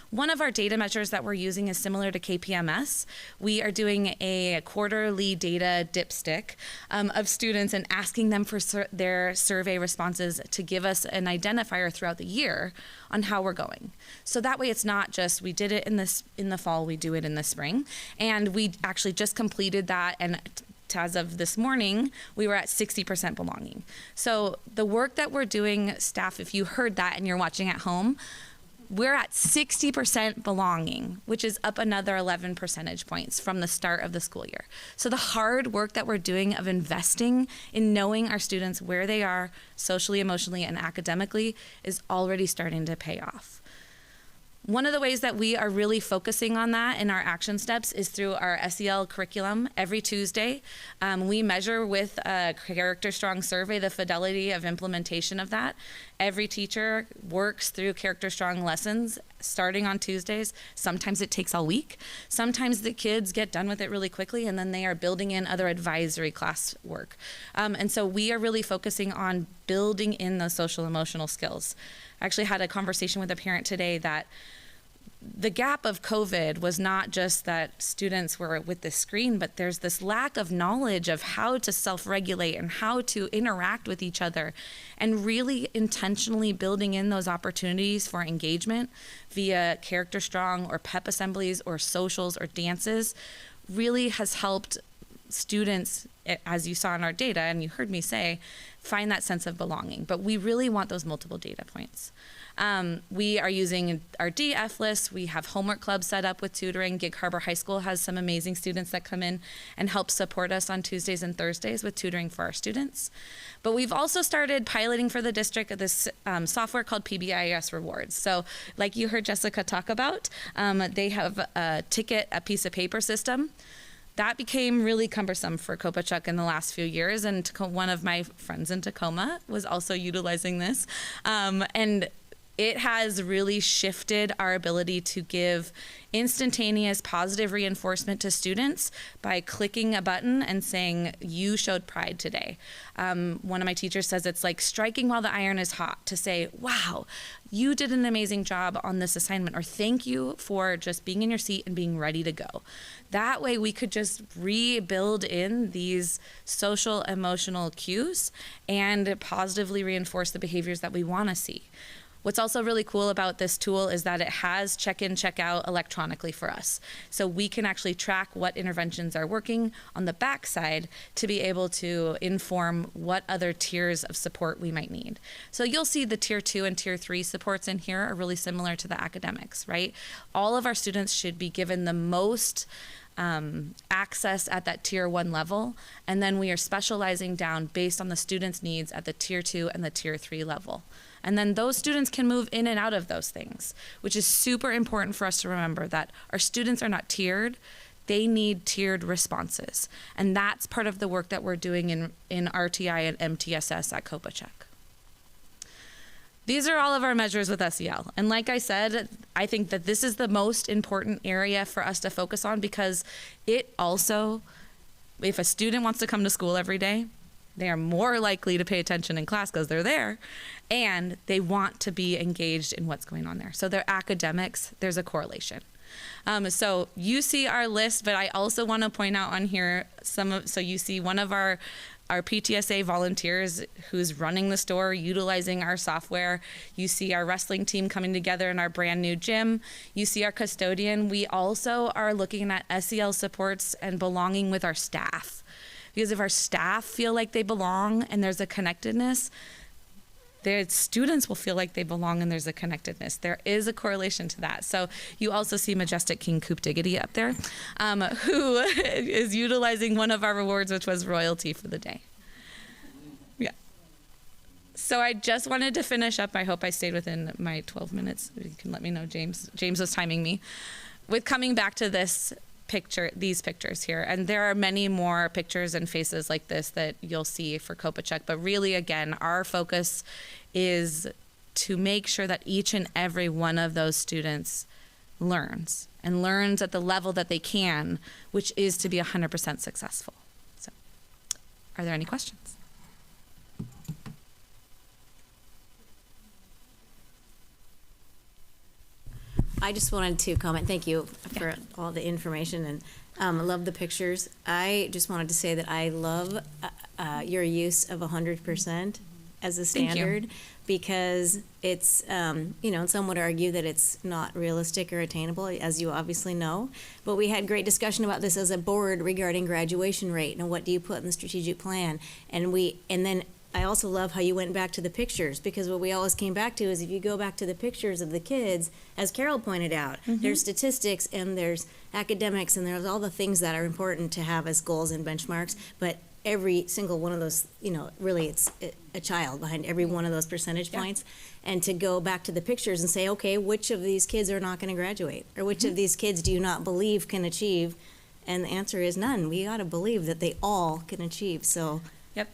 One of our data measures that we're using is similar to KPMS. We are doing a quarterly data dipstick of students and asking them for their survey responses to give us an identifier throughout the year on how we're going. So that way it's not just we did it in the fall, we do it in the spring. And we actually just completed that, and as of this morning, we were at 60% belonging. So the work that we're doing, staff, if you heard that and you're watching at home, we're at 60% belonging, which is up another 11 percentage points from the start of the school year. So the hard work that we're doing of investing in knowing our students where they are socially, emotionally, and academically is already starting to pay off. One of the ways that we are really focusing on that in our action steps is through our SEL curriculum. Every Tuesday, we measure with a Character Strong survey the fidelity of implementation of that. Every teacher works through Character Strong lessons starting on Tuesdays. Sometimes it takes all week. Sometimes the kids get done with it really quickly, and then they are building in other advisory class work. And so we are really focusing on building in those social emotional skills. I actually had a conversation with a parent today that the gap of COVID was not just that students were with the screen, but there's this lack of knowledge of how to self-regulate and how to interact with each other, and really intentionally building in those opportunities for engagement via Character Strong or pep assemblies or socials or dances really has helped students, as you saw in our data and you heard me say, find that sense of belonging. But we really want those multiple data points. We are using our DF list. We have homework clubs set up with tutoring. Gig Harbor High School has some amazing students that come in and help support us on Tuesdays and Thursdays with tutoring for our students. But we've also started piloting for the district this software called PBIS Rewards. So like you heard Jessica talk about, they have a piece of paper system. That became really cumbersome for Kopachuk in the last few years, and one of my friends in Tacoma was also utilizing this. And it has really shifted our ability to give instantaneous positive reinforcement to students by clicking a button and saying, you showed pride today. One of my teachers says it's like striking while the iron is hot, to say, wow, you did an amazing job on this assignment, or thank you for just being in your seat and being ready to go. That way we could just rebuild in these social emotional cues and positively reinforce the behaviors that we want to see. What's also really cool about this tool is that it has check-in, check-out electronically for us. So we can actually track what interventions are working on the backside to be able to inform what other tiers of support we might need. So you'll see the tier 2 and tier 3 supports in here are really similar to the academics, right? All of our students should be given the most access at that tier 1 level, and then we are specializing down based on the students' needs at the tier 2 and the tier 3 level. And then those students can move in and out of those things, which is super important for us to remember, that our students are not tiered, they need tiered responses. And that's part of the work that we're doing in RTI and MTSS at Kopachuk. These are all of our measures with SEL. And like I said, I think that this is the most important area for us to focus on, because it also, if a student wants to come to school every day, they are more likely to pay attention in class because they're there, and they want to be engaged in what's going on there. So their academics, there's a correlation. So you see our list, but I also want to point out on here so you see one of our PTSA volunteers who's running the store, utilizing our software. You see our wrestling team coming together in our brand new gym. You see our custodian. We also are looking at SEL supports and belonging with our staff. Because if our staff feel like they belong and there's a connectedness, their students will feel like they belong and there's a connectedness. There is a correlation to that. So you also see Majestic King Coop Diggity up there, who is utilizing one of our rewards, which was royalty for the day. Yeah. So I just wanted to finish up. I hope I stayed within my 12 minutes. You can let me know, James. James was timing me. With coming back to these pictures here, and there are many more pictures and faces like this that you'll see for Kopachuk, but really, again, our focus is to make sure that each and every one of those students learns at the level that they can, which is to be 100% successful. So, are there any questions? I just wanted to comment. Thank you for all the information, and I love the pictures. I just wanted to say that I love your use of 100% as a standard, because it's, and some would argue that it's not realistic or attainable, as you obviously know. But we had great discussion about this as a board regarding graduation rate and what do you put in the strategic plan, and then I also love how you went back to the pictures, because what we always came back to is if you go back to the pictures of the kids, as Carol pointed out, there's statistics and there's academics and there's all the things that are important to have as goals and benchmarks, but every single one of those, really it's a child behind every one of those percentage points. And to go back to the pictures and say, okay, which of these kids are not going to graduate? Or which of these kids do you not believe can achieve? And the answer is none. We got to believe that they all can achieve. So,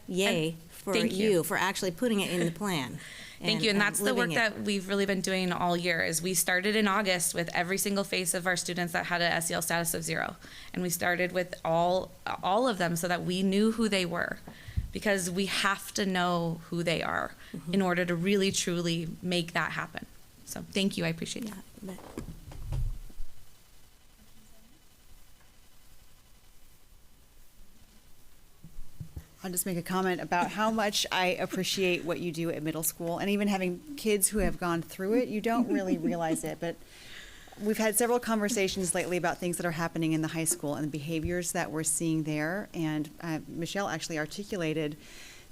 yay for you for actually putting it in the plan. Thank you, and that's the work that we've really been doing all year. Is we started in August with every single face of our students that had a SEL status of 0, and we started with all of them so that we knew who they were, because we have to know who they are in order to really truly make that happen. So thank you, I appreciate that. I'll just make a comment about how much I appreciate what you do at middle school, and even having kids who have gone through it, you don't really realize it, but we've had several conversations lately about things that are happening in the high school and the behaviors that we're seeing there, and Michelle actually articulated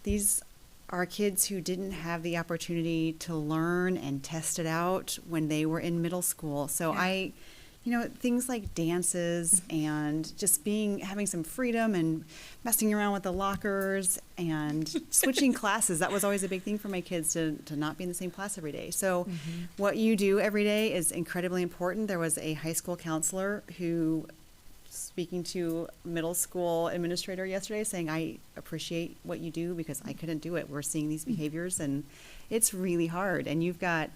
these are kids who didn't have the opportunity to learn and test it out when they were in middle school. So things like dances and just having some freedom and messing around with the lockers and switching classes. That was always a big thing for my kids, to not be in the same class every day. So what you do every day is incredibly important. There was a high school counselor who, speaking to middle school administrator yesterday, saying, I appreciate what you do because I couldn't do it. We're seeing these behaviors and it's really hard. And you've got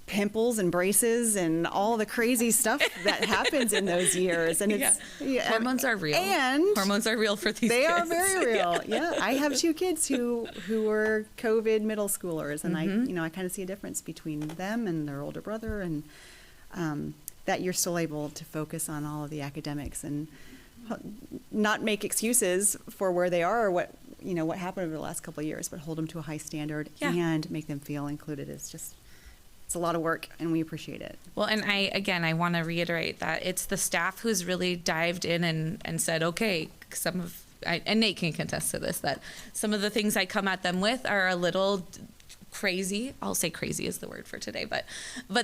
pimples and braces and all the crazy stuff that happens in those years. And it's hormones are real. And hormones are real for these they kids. Are very real. I have 2 kids who were COVID middle schoolers, and I kind of see a difference between them and their older brother, and that you're still able to focus on all of the academics and not make excuses for where they are or what happened over the last couple of years, but hold them to a high standard and make them feel included. It's a lot of work, and we appreciate it. Well, and I want to reiterate that it's the staff who's really dived in and said, okay, and Nate can contest to this, that some of the things I come at them with are a little crazy. I'll say crazy is the word for today, but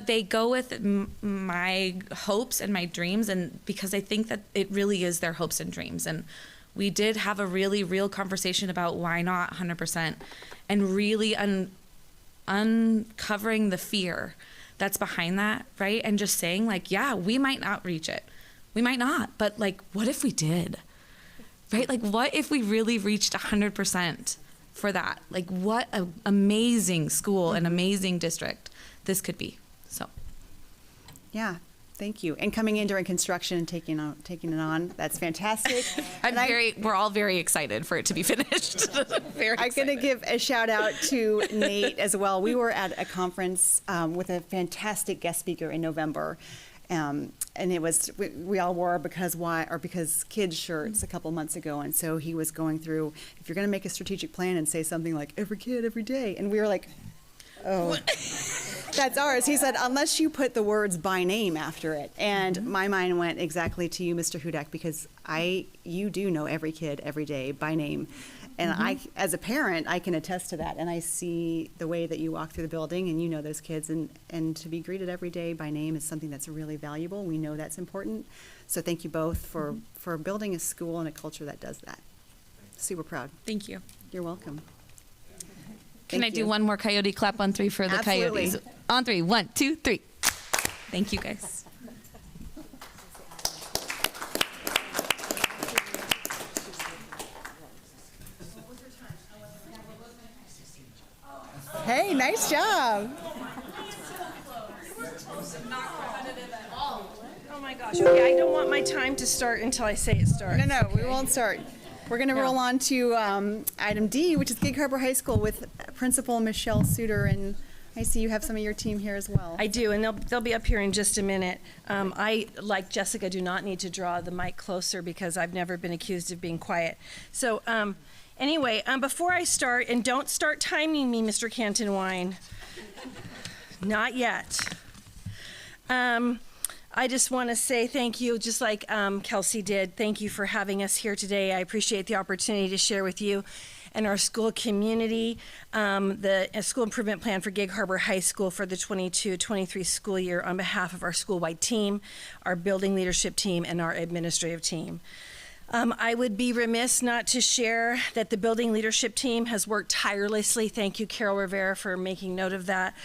they go with my hopes and my dreams, and because I think that it really is their hopes and dreams. And we did have a really real conversation about why not 100%, and really uncovering the fear that's behind that, right? And just saying, like, yeah, we might not reach it. We might not, but like, what if we did? Right? Like, what if we really reached 100% for that? Like, what an amazing school and amazing district this could be. So. Yeah. Thank you. And coming in during construction and taking it on, that's fantastic. We're all very excited for it to be finished. I'm going to give a shout out to Nate as well. We were at a conference with a fantastic guest speaker in November. And it was, we all wore because kids shirts a couple months ago. And so he was going through, if you're going to make a strategic plan and say something like every kid, every day. And we were like, oh, that's ours. He said, unless you put the words by name after it. And my mind went exactly to you, Mr. Hudak, because you do know every kid every day by name. And I, as a parent, I can attest to that. And I see the way that you walk through the building and you know those kids. And to be greeted every day by name is something that's really valuable. We know that's important. So thank you both for building a school and a culture that does that. Super proud. Thank you. You're welcome. Can I do one more coyote clap on 3 for the coyotes? On 3, 1, 2, 3. Thank you, guys. Hey, nice job. Oh my gosh, okay, I don't want my time to start until I say it starts. No, we won't start. We're going to roll on to item D, which is Gig Harbor High School with Principal Michelle Suter. And I see you have some of your team here as well. I do, and they'll be up here in just a minute. I, like Jessica, do not need to draw the mic closer because I've never been accused of being quiet. So anyway, before I start, and don't start timing me, Mr. Canton Wine. Not yet. I just want to say thank you, just like Kelsey did. Thank you for having us here today. I appreciate the opportunity to share with you and our school community the school improvement plan for Gig Harbor High School for the 22-23 school year on behalf of our school-wide team, our building leadership team, and our administrative team. I would be remiss not to share that the building leadership team has worked tirelessly. Thank you, Carol Rivera, for making note of that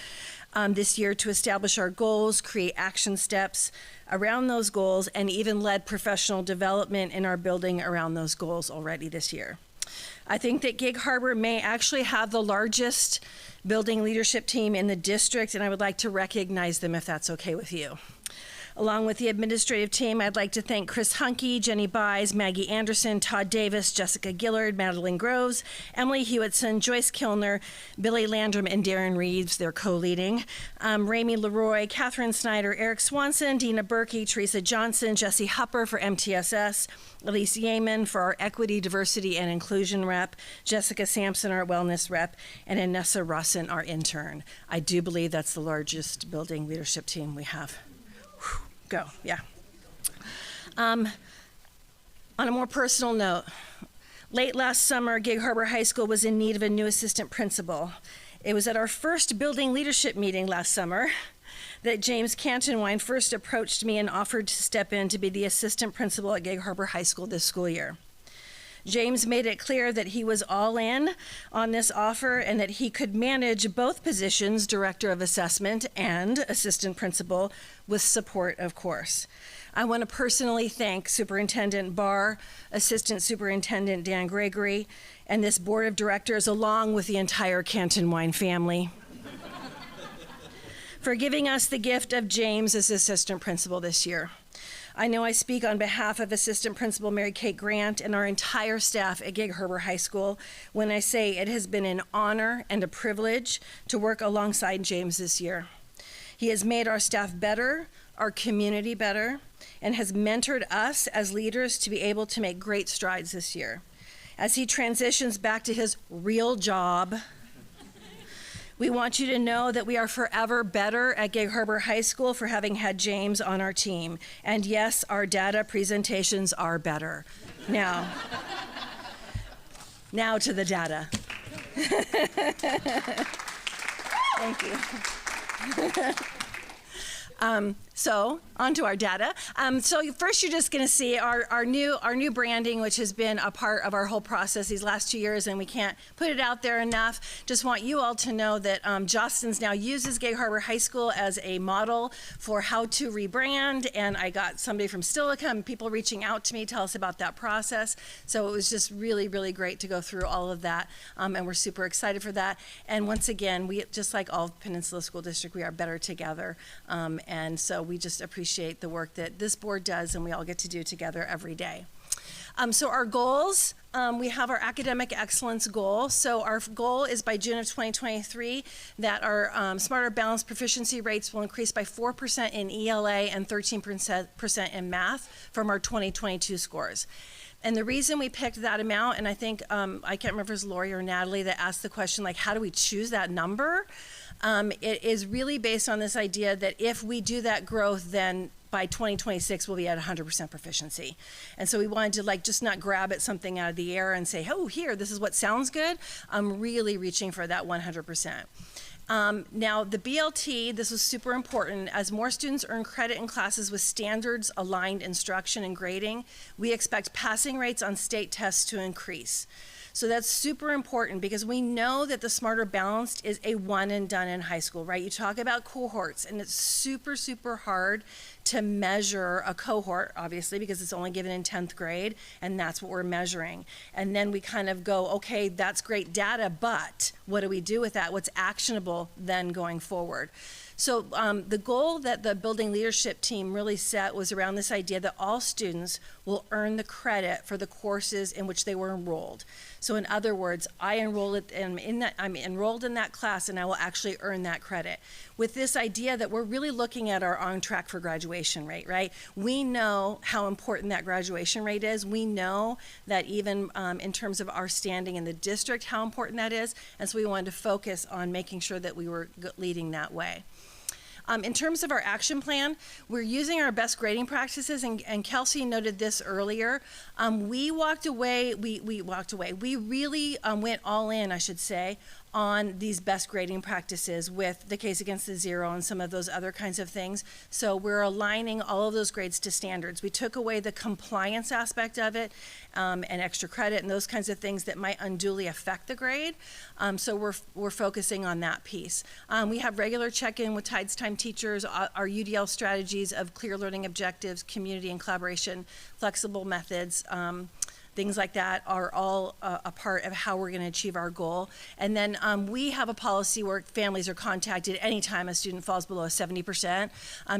this year to establish our goals, create action steps around those goals, and even led professional development in our building around those goals already this year. I think that Gig Harbor may actually have the largest building leadership team in the district, and I would like to recognize them if that's okay with you. Along with the administrative team, I'd like to thank Chris Hunke, Jenny Buys, Maggie Anderson, Todd Davis, Jessica Gillard, Madeline Groves, Emily Hewitson, Joyce Kilner, Billy Landrum, and Darren Reeves, they're co-leading, Ramey Leroy, Catherine Snyder, Eric Swanson, Dina Berkey, Teresa Johnson, Jesse Hupper for MTSS, Elise Yeaman for our Equity, Diversity, and Inclusion rep, Jessica Sampson, our Wellness rep, and Anessa Russin, our intern. I do believe that's the largest building leadership team we have. Go, yeah. On a more personal note, late last summer, Gig Harbor High School was in need of a new assistant principal. It was at our first building leadership meeting last summer that James Cantonwine first approached me and offered to step in to be the assistant principal at Gig Harbor High School this school year. James made it clear that he was all in on this offer and that he could manage both positions, director of assessment and assistant principal, with support, of course. I want to personally thank Superintendent Barr, Assistant Superintendent Dan Gregory, and this board of directors, along with the entire Cantonwine family, for giving us the gift of James as assistant principal this year. I know I speak on behalf of Assistant Principal Mary Kate Grant and our entire staff at Gig Harbor High School when I say it has been an honor and a privilege to work alongside James this year. He has made our staff better, our community better, and has mentored us as leaders to be able to make great strides this year. As he transitions back to his real job, we want you to know that we are forever better at Gig Harbor High School for having had James on our team. And yes, our data presentations are better. Now to the data. Thank you. So on to our data. So first you're just gonna see our new branding, which has been a part of our whole process these last 2 years, and we can't put it out there enough. Just want you all to know that Jostens now uses Gig Harbor High School as a model for how to rebrand, and I got somebody from Stilica, people reaching out to me, tell us about that process. So it was just really, really great to go through all of that, and we're super excited for that. And once again, we, just like all Peninsula School District, we are better together, and so we just appreciate the work that this board does and we all get to do together every day. So our goals, we have our academic excellence goal. So our goal is by June of 2023 that our Smarter Balanced proficiency rates will increase by 4% in ELA and 13% in math from our 2022 scores. And the reason we picked that amount, and I think, I can't remember if it was Lori or Natalie that asked the question, like, how do we choose that number? It is really based on this idea that if we do that growth, then by 2026, we'll be at 100% proficiency. And so we wanted to like just not grab at something out of the air and say, oh, here, this is what sounds good. I'm really reaching for that 100%. Now the BLT, this was super important. As more students earn credit in classes with standards aligned instruction and grading, we expect passing rates on state tests to increase. So that's super important because we know that the Smarter Balanced is a one and done in high school, right? You talk about cohorts and it's super, super hard to measure a cohort, obviously, because it's only given in 10th grade and that's what we're measuring. And then we kind of go, okay, that's great data, but what do we do with that? What's actionable then going forward? So the goal that the building leadership team really set was around this idea that all students will earn the credit for the courses in which they were enrolled. So in other words, I'm enrolled in that class and I will actually earn that credit. With this idea that we're really looking at our on track for graduation rate, right? We know how important that graduation rate is. We know that even in terms of our standing in the district, how important that is. And so we wanted to focus on making sure that we were leading that way. In terms of our action plan, we're using our best grading practices, and Kelsey noted this earlier. We really went all in, I should say, on these best grading practices with the case against the zero and some of those other kinds of things. So we're aligning all of those grades to standards. We took away the compliance aspect of it and extra credit and those kinds of things that might unduly affect the grade. So we're focusing on that piece. We have regular check-in with Tides Time teachers, our UDL strategies of clear learning objectives, community and collaboration, flexible methods, things like that are all a part of how we're going to achieve our goal. And then we have a policy where families are contacted anytime a student falls below 70%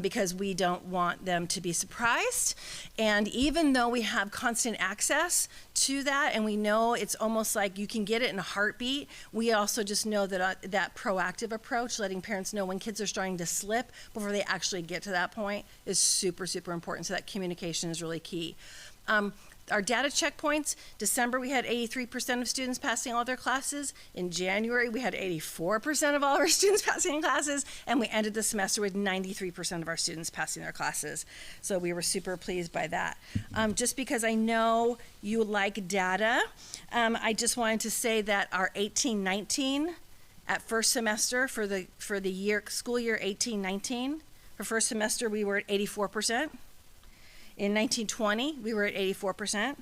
because we don't want them to be surprised. And even though we have constant access to that and we know it's almost like you can get it in a heartbeat, we also just know that that proactive approach, letting parents know when kids are starting to slip before they actually get to that point, is super, super important. So that communication is really key. Our data checkpoints, December we had 83% of students passing all their classes. In January we had 84% of all of our students passing classes, and we ended the semester with 93% of our students passing their classes. So we were super pleased by that. Just because I know you like data, I just wanted to say that our 18-19 at first semester for the school year 18-19, for first semester we were at 84%. In 1920, we were at 84%.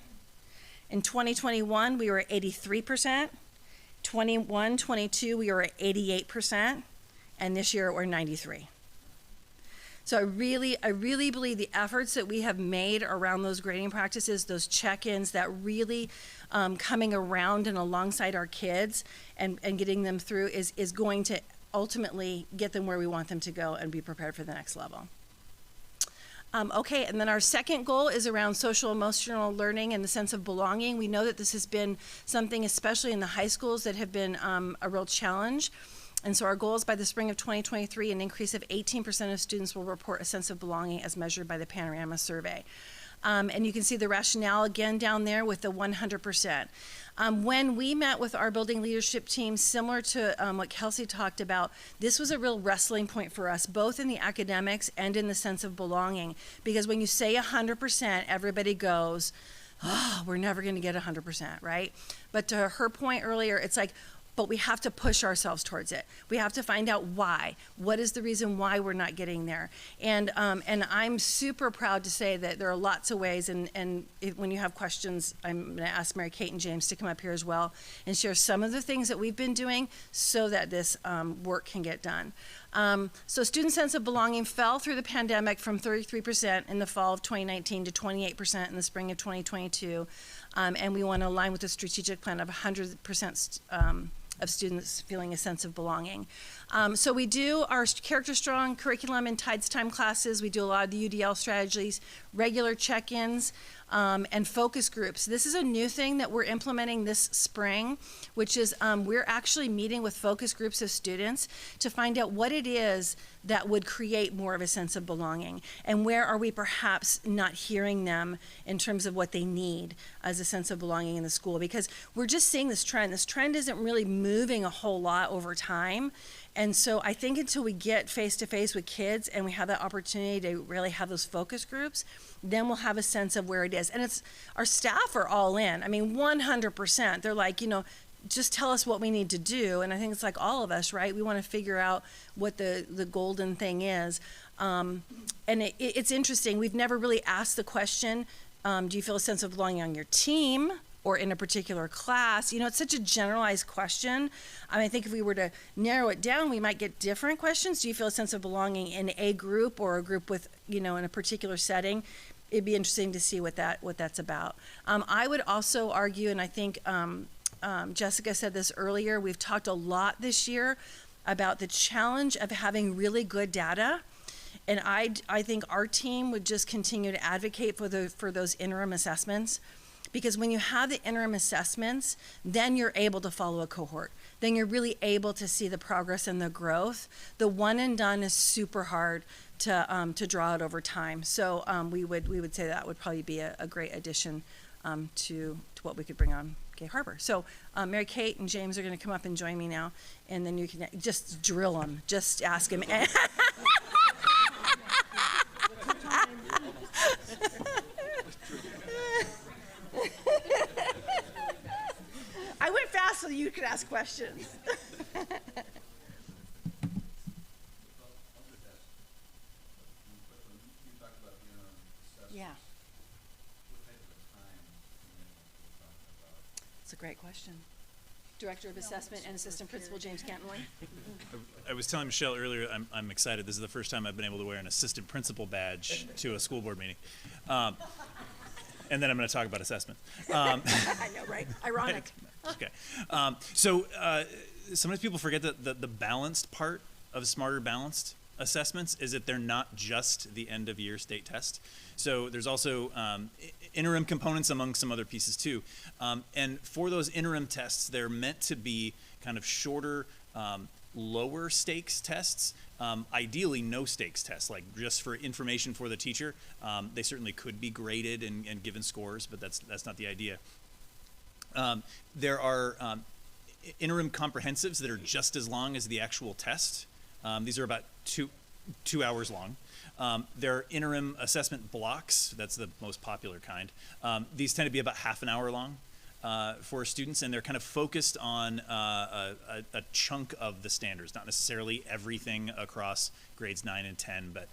In 2021, we were at 83%. 21-22, we were at 88%. And this year, we're 93%. So I really believe the efforts that we have made around those grading practices, those check-ins, that really coming around and alongside our kids and getting them through is going to ultimately get them where we want them to go and be prepared for the next level. Okay, and then our second goal is around social emotional learning and the sense of belonging. We know that this has been something, especially in the high schools, that have been a real challenge. And so our goal is by the spring of 2023, an increase of 18% of students will report a sense of belonging as measured by the Panorama survey. And you can see the rationale again down there with the 100%. When we met with our building leadership team, similar to what Kelsey talked about, this was a real wrestling point for us, both in the academics and in the sense of belonging. Because when you say 100%, everybody goes, oh, we're never going to get 100%, right? But to her point earlier, it's like, but we have to push ourselves towards it. We have to find out why. What is the reason why we're not getting there? And I'm super proud to say that there are lots of ways, and when you have questions, I'm gonna ask Mary Kate and James to come up here as well and share some of the things that we've been doing so that this work can get done. So student sense of belonging fell through the pandemic from 33% in the fall of 2019 to 28% in the spring of 2022. And we want to align with the strategic plan of 100% of students feeling a sense of belonging. So we do our character strong curriculum and Tides Time classes. We do a lot of the UDL strategies, regular check-ins, and focus groups. This is a new thing that we're implementing this spring, which is we're actually meeting with focus groups of students to find out what it is that would create more of a sense of belonging, and where are we perhaps not hearing them in terms of what they need as a sense of belonging in the school, because we're just seeing this trend. This trend isn't really moving a whole lot over time. And so I think until we get face-to-face with kids and we have that opportunity to really have those focus groups, then we'll have a sense of where it is. And it's, our staff are all in. I mean, 100%. They're like, you know, just tell us what we need to do. And I think it's like all of us, right? We want to figure out what the golden thing is. And it's interesting. We've never really asked the question, do you feel a sense of belonging on your team or in a particular class? You know, it's such a generalized question. I mean, I think if we were to narrow it down, we might get different questions. Do you feel a sense of belonging in a group or a group with, you know, in a particular setting? It'd be interesting to see what that's about. I would also argue, and I think Jessica said this earlier, we've talked a lot this year about the challenge of having really good data. And I think our team would just continue to advocate for those interim assessments. Because when you have the interim assessments, then you're able to follow a cohort. Then you're really able to see the progress and the growth. The one and done is super hard to draw out over time. So we would say that would probably be a great addition to what we could bring on Gay Harbor. So Mary Kate and James are going to come up and join me now, and then you can just drill them, just ask them. I went fast so you could ask questions. Yeah. It's a great question. Director of Assessment and Assistant Principal James Cantonley. I was telling Michelle earlier, I'm excited. This is the first time I've been able to wear an assistant principal badge to a school board meeting. And then I'm going to talk about assessment. I know, right? Ironic. Okay. Sometimes people forget that the balanced part of Smarter Balanced assessments is that they're not just the end of year state test. So there's also interim components among some other pieces too. And for those interim tests, they're meant to be kind of shorter, lower stakes tests. Ideally no stakes tests, like just for information for the teacher. They certainly could be graded and given scores, but that's not the idea. There are interim comprehensives that are just as long as the actual test. These are about two hours long. There are interim assessment blocks. That's the most popular kind. These tend to be about half an hour long for students, and they're kind of focused on a chunk of the standards, not necessarily everything across grades 9 and 10, but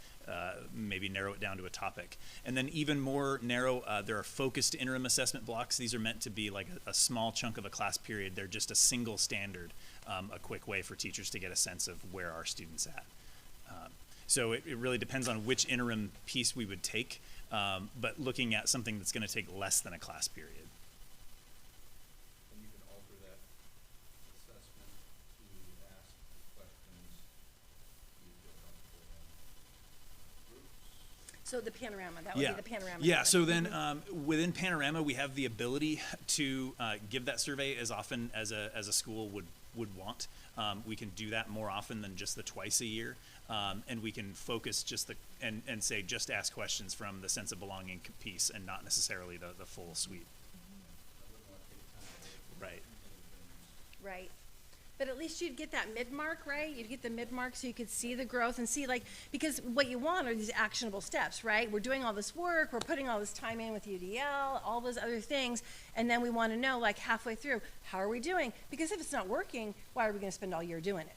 maybe narrow it down to a topic. And then even more narrow, there are focused interim assessment blocks. These are meant to be like a small chunk of a class period. They're just a single standard, a quick way for teachers to get a sense of where our students at. So it really depends on which interim piece we would take, but looking at something that's going to take less than a class period. And you can alter that assessment to ask questions you feel comfortable in groups. So the panorama, that would be the panorama. Yeah, so then within Panorama, we have the ability to give that survey as often as a school would want. We can do that more often than just the twice a year. And we can focus and say just ask questions from the sense of belonging piece and not necessarily the full suite. Right. Right. But at least you'd get that mid-mark, right? You'd get the mid-mark so you could see the growth and see, like, because what you want are these actionable steps, right? We're doing all this work, we're putting all this time in with UDL, all those other things, and then we want to know, like, halfway through, how are we doing? Because if it's not working, why are we going to spend all year doing it?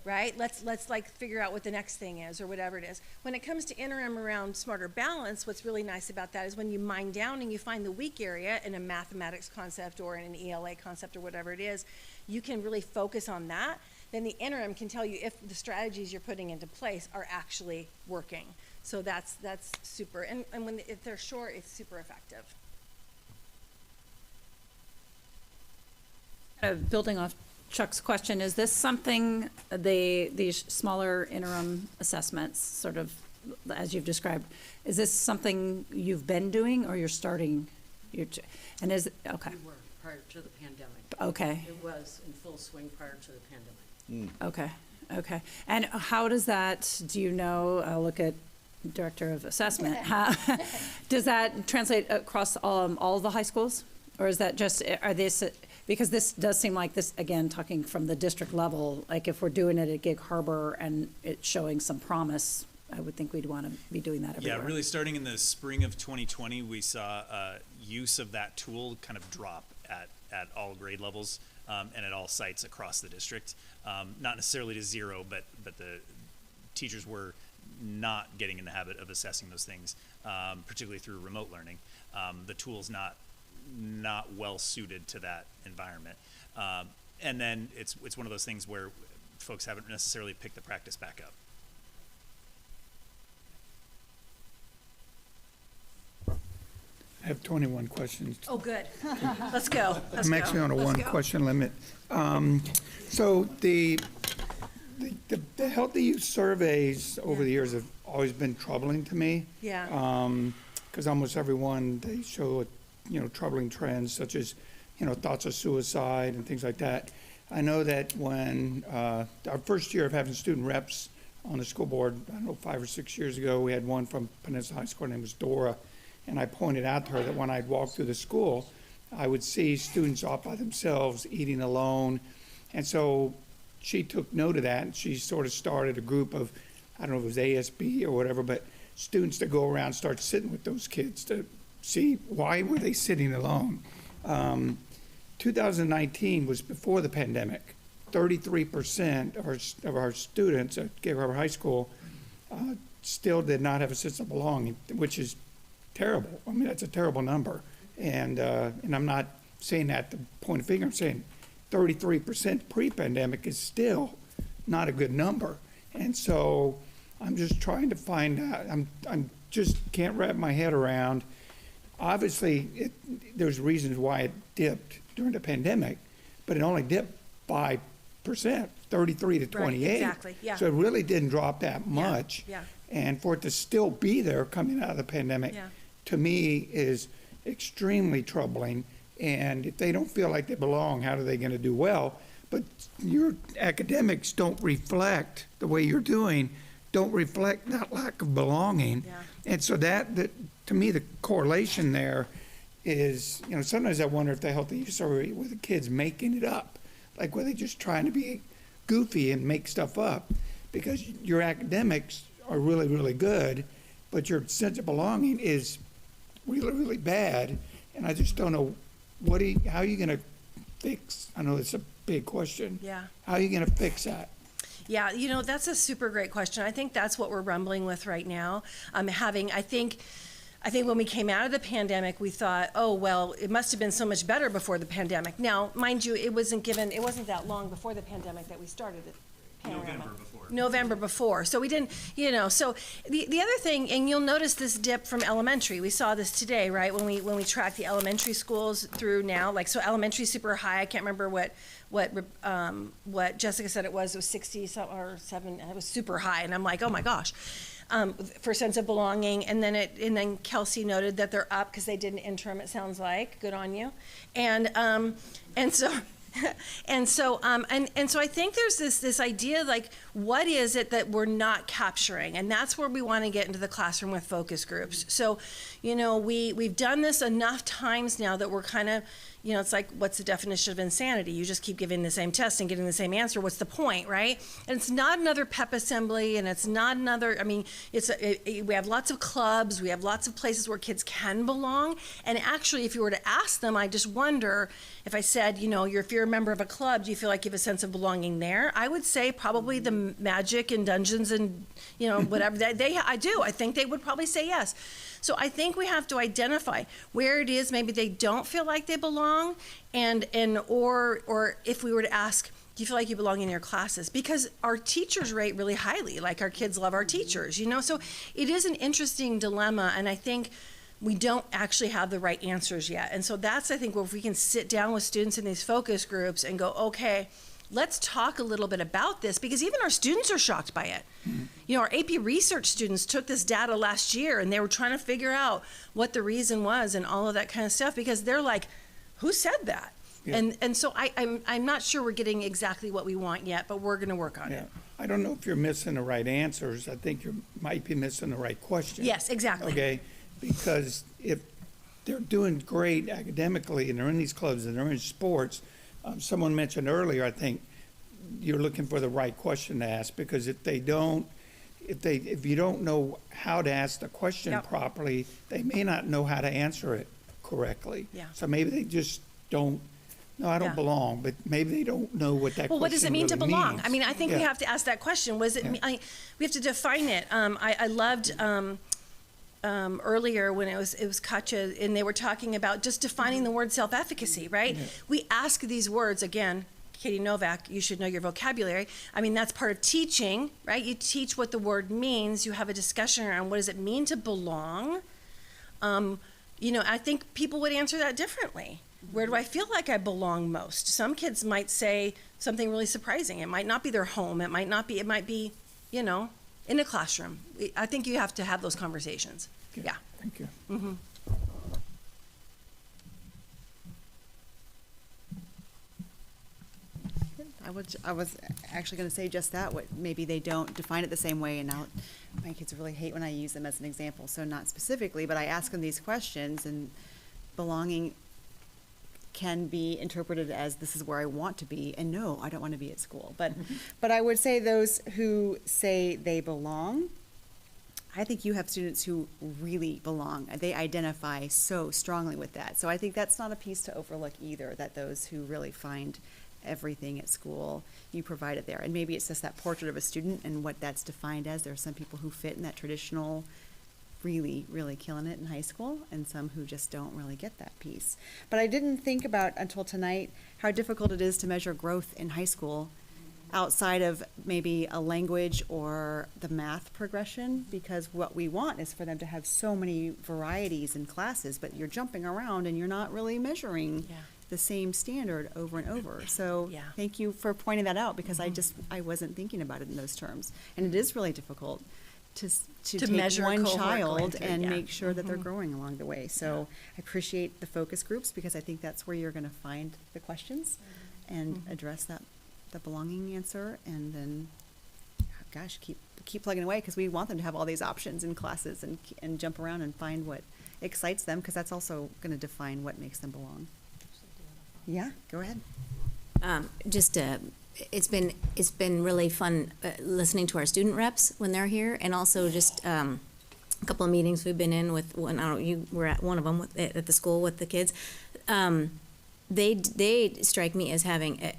Right? Let's like figure out what the next thing is or whatever it is. When it comes to interim around Smarter Balance, what's really nice about that is when you mine down and you find the weak area in a mathematics concept or in an ELA concept or whatever it is, you can really focus on that. Then the interim can tell you if the strategies you're putting into place are actually working. So that's super. And if they're short, it's super effective. Building off Chuck's question, is this something, these smaller interim assessments, sort of as you've described, is this something you've been doing or you're starting? And is, okay. We were prior to the pandemic. Okay. It was in full swing prior to the pandemic. Okay, okay. And how does that, do you know, I'll look at Director of Assessment, does that translate across all the high schools? Or is that just, are this, because this does seem like this, again, talking from the district level, like if we're doing it at Gig Harbor and it's showing some promise, I would think we'd want to be doing that everywhere. Yeah, really starting in the spring of 2020, we saw use of that tool kind of drop at all grade levels and at all sites across the district. Not necessarily to zero, but the teachers were not getting in the habit of assessing those things, particularly through remote learning. The tool's not well suited to that environment. And then it's one of those things where folks haven't necessarily picked the practice back up. I have 21 questions. Oh, good. Let's go. I'm actually on a one-question limit. So the healthy use surveys over the years have always been troubling to me. Yeah. Because almost every one, they show, troubling trends such as, thoughts of suicide and things like that. I know that when our first year of having student reps on the school board, I don't know, 5 or 6 years ago, we had one from Peninsula High School, her name was Dora. And I pointed out to her that when I'd walk through the school, I would see students off by themselves, eating alone. And so she took note of that, and she sort of started a group of, I don't know if it was ASB or whatever, but students to go around, start sitting with those kids to see why were they sitting alone. 2019 was before the pandemic. 33% of our students at Gay Harbor High School still did not have a sense of belonging, which is terrible. I mean, that's a terrible number. And I'm not saying that to point a finger. I'm saying 33% pre-pandemic is still not a good number. And so I'm just trying to find out. I'm just can't wrap my head around. Obviously, there's reasons why it dipped during the pandemic, but it only dipped 5%, 33 to 28. Right, exactly, yeah. So it really didn't drop that much. Yeah. And for it to still be there coming out of the pandemic, Yeah. to me, is extremely troubling. And if they don't feel like they belong, how are they going to do well? But your academics don't reflect the way you're doing, don't reflect that lack of belonging. Yeah. And so that to me, the correlation there is, sometimes I wonder if the healthy use are with the kids making it up. Like, were they just trying to be goofy and make stuff up? Because your academics are really, really good, but your sense of belonging is really, really bad. And I just don't know how are you going to fix? I know it's a big question. Yeah. How are you going to fix that? Yeah, that's a super great question. I think that's what we're rumbling with right now. I think when we came out of the pandemic, we thought, oh, well, it must have been so much better before the pandemic. Now, mind you, it wasn't that long before the pandemic that we started it. November before. So we didn't, so the other thing, and you'll notice this dip from elementary. We saw this today, right? When we track the elementary schools through now, like, so elementary super high. I can't remember what Jessica said it was 60 or 7. It was super high. And I'm like, oh my gosh. For sense of belonging, and then Kelsey noted that they're up because they did an interim. It sounds like good on you, and so I think there's this idea, like, what is it that we're not capturing, and that's where we want to get into the classroom with focus groups. So, we've done this enough times now that we're kind of, it's like, what's the definition of insanity? You just keep giving the same test and getting the same answer. What's the point, right? And it's not another pep assembly, and it's not another, we have lots of clubs, we have lots of places where kids can belong. And actually, if you were to ask them, I just wonder, if I said, if you're a member of a club, do you feel like you have a sense of belonging there? I would say probably the Magic and Dungeons and, whatever, I do. I think they would probably say yes. So I think we have to identify where it is maybe they don't feel like they belong, or if we were to ask, do you feel like you belong in your classes? Because our teachers rate really highly, like our kids love our teachers, So it is an interesting dilemma, and I think we don't actually have the right answers yet. And so that's, I think, where if we can sit down with students in these focus groups and go, okay, let's talk a little bit about this, because even our students are shocked by it. Our AP research students took this data last year, and they were trying to figure out what the reason was and all of that kind of stuff, because they're like, who said that? Yeah. And so I'm not sure we're getting exactly what we want yet, but we're going to work on it. I don't know if you're missing the right answers. I think you might be missing the right question. Yes, exactly. Okay, because if they're doing great academically and they're in these clubs and they're in sports, someone mentioned earlier, I think you're looking for the right question to ask, because if you don't know how to ask the question properly, they may not know how to answer it correctly. Yeah. So maybe they just don't. No, I don't belong, but maybe they don't know what that. Well, what does it mean really to belong? means. I mean, I think we have to ask that question. We have to define it. I loved earlier when it was Katja, and they were talking about just defining the word self-efficacy, right? We ask these words again. Katie Novak, you should know your vocabulary. I mean, that's part of teaching, right? You teach what the word means. You have a discussion around what does it mean to belong. I think people would answer that differently. Where do I feel like I belong most? Some kids might say something really surprising. It might not be their home. It might be, in a classroom. I think you have to have those conversations. Okay. Yeah. Thank you. Mm-hmm. I was actually going to say just that. Maybe they don't define it the same way, and now my kids really hate when I use them as an example. So not specifically, but I ask them these questions, and belonging can be interpreted as this is where I want to be, and no, I don't want to be at school. But I would say those who say they belong, I think you have students who really belong. They identify so strongly with that. So I think that's not a piece to overlook either, that those who really find everything at school, you provide it there. And maybe it's just that portrait of a student and what that's defined as. There are some people who fit in that traditional, really, really killing it in high school, and some who just don't really get that piece. But I didn't think about until tonight how difficult it is to measure growth in high school outside of maybe a language or the math progression, because what we want is for them to have so many varieties in classes, but you're jumping around and you're not really measuring the same standard over and over. So thank you for pointing that out, because I wasn't thinking about it in those terms. And it is really difficult to take measure a one cohort going child through, and make sure that they're growing along the way. So I appreciate the focus groups, because I think that's where you're going to find the questions and address the belonging answer, and then, gosh, keep plugging away, because we want them to have all these options in classes and jump around and find what excites them, because that's also going to define what makes them belong. Yeah, go ahead. It's been really fun listening to our student reps when they're here, and also just a couple of meetings we've been in with. You were at one of them at the school with the kids. They strike me as having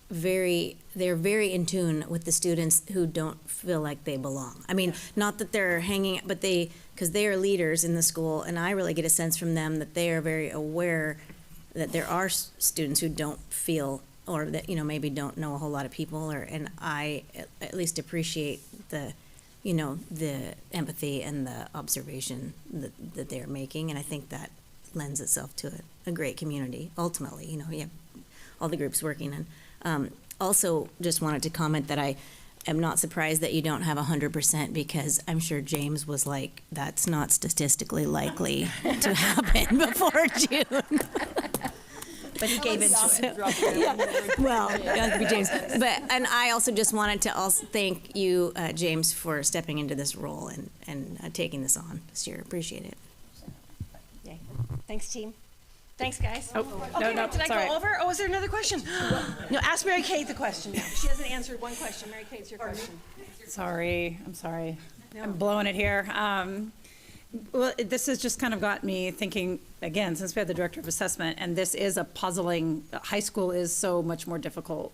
they're very in tune with the students who don't feel like they belong. I mean, not that they're hanging, but because they are leaders in the school, and I really get a sense from them that they are very aware that there are students who don't feel, or that, maybe don't know a whole lot of people, and I at least appreciate the empathy and the observation that they're making, and I think that lends itself to a great community, ultimately. You have all the groups working, and also just wanted to comment that I am not surprised that you don't have 100%, because I'm sure James was like, that's not statistically likely to happen before June. But he gave into it. Well, that could be James. And I also just wanted to thank you, James, for stepping into this role and taking this on this year. Appreciate it. Yay. Thanks, team. Thanks, guys. Oh, okay, no, did I sorry. go over? Oh, is there another question? No, ask Mary Kate the question now. She hasn't answered one question. Mary Kate, it's your question. Sorry, I'm sorry. I'm blowing it here. Well, this has just kind of got me thinking, again, since we had the director of assessment, and this is a puzzling, high school is so much more difficult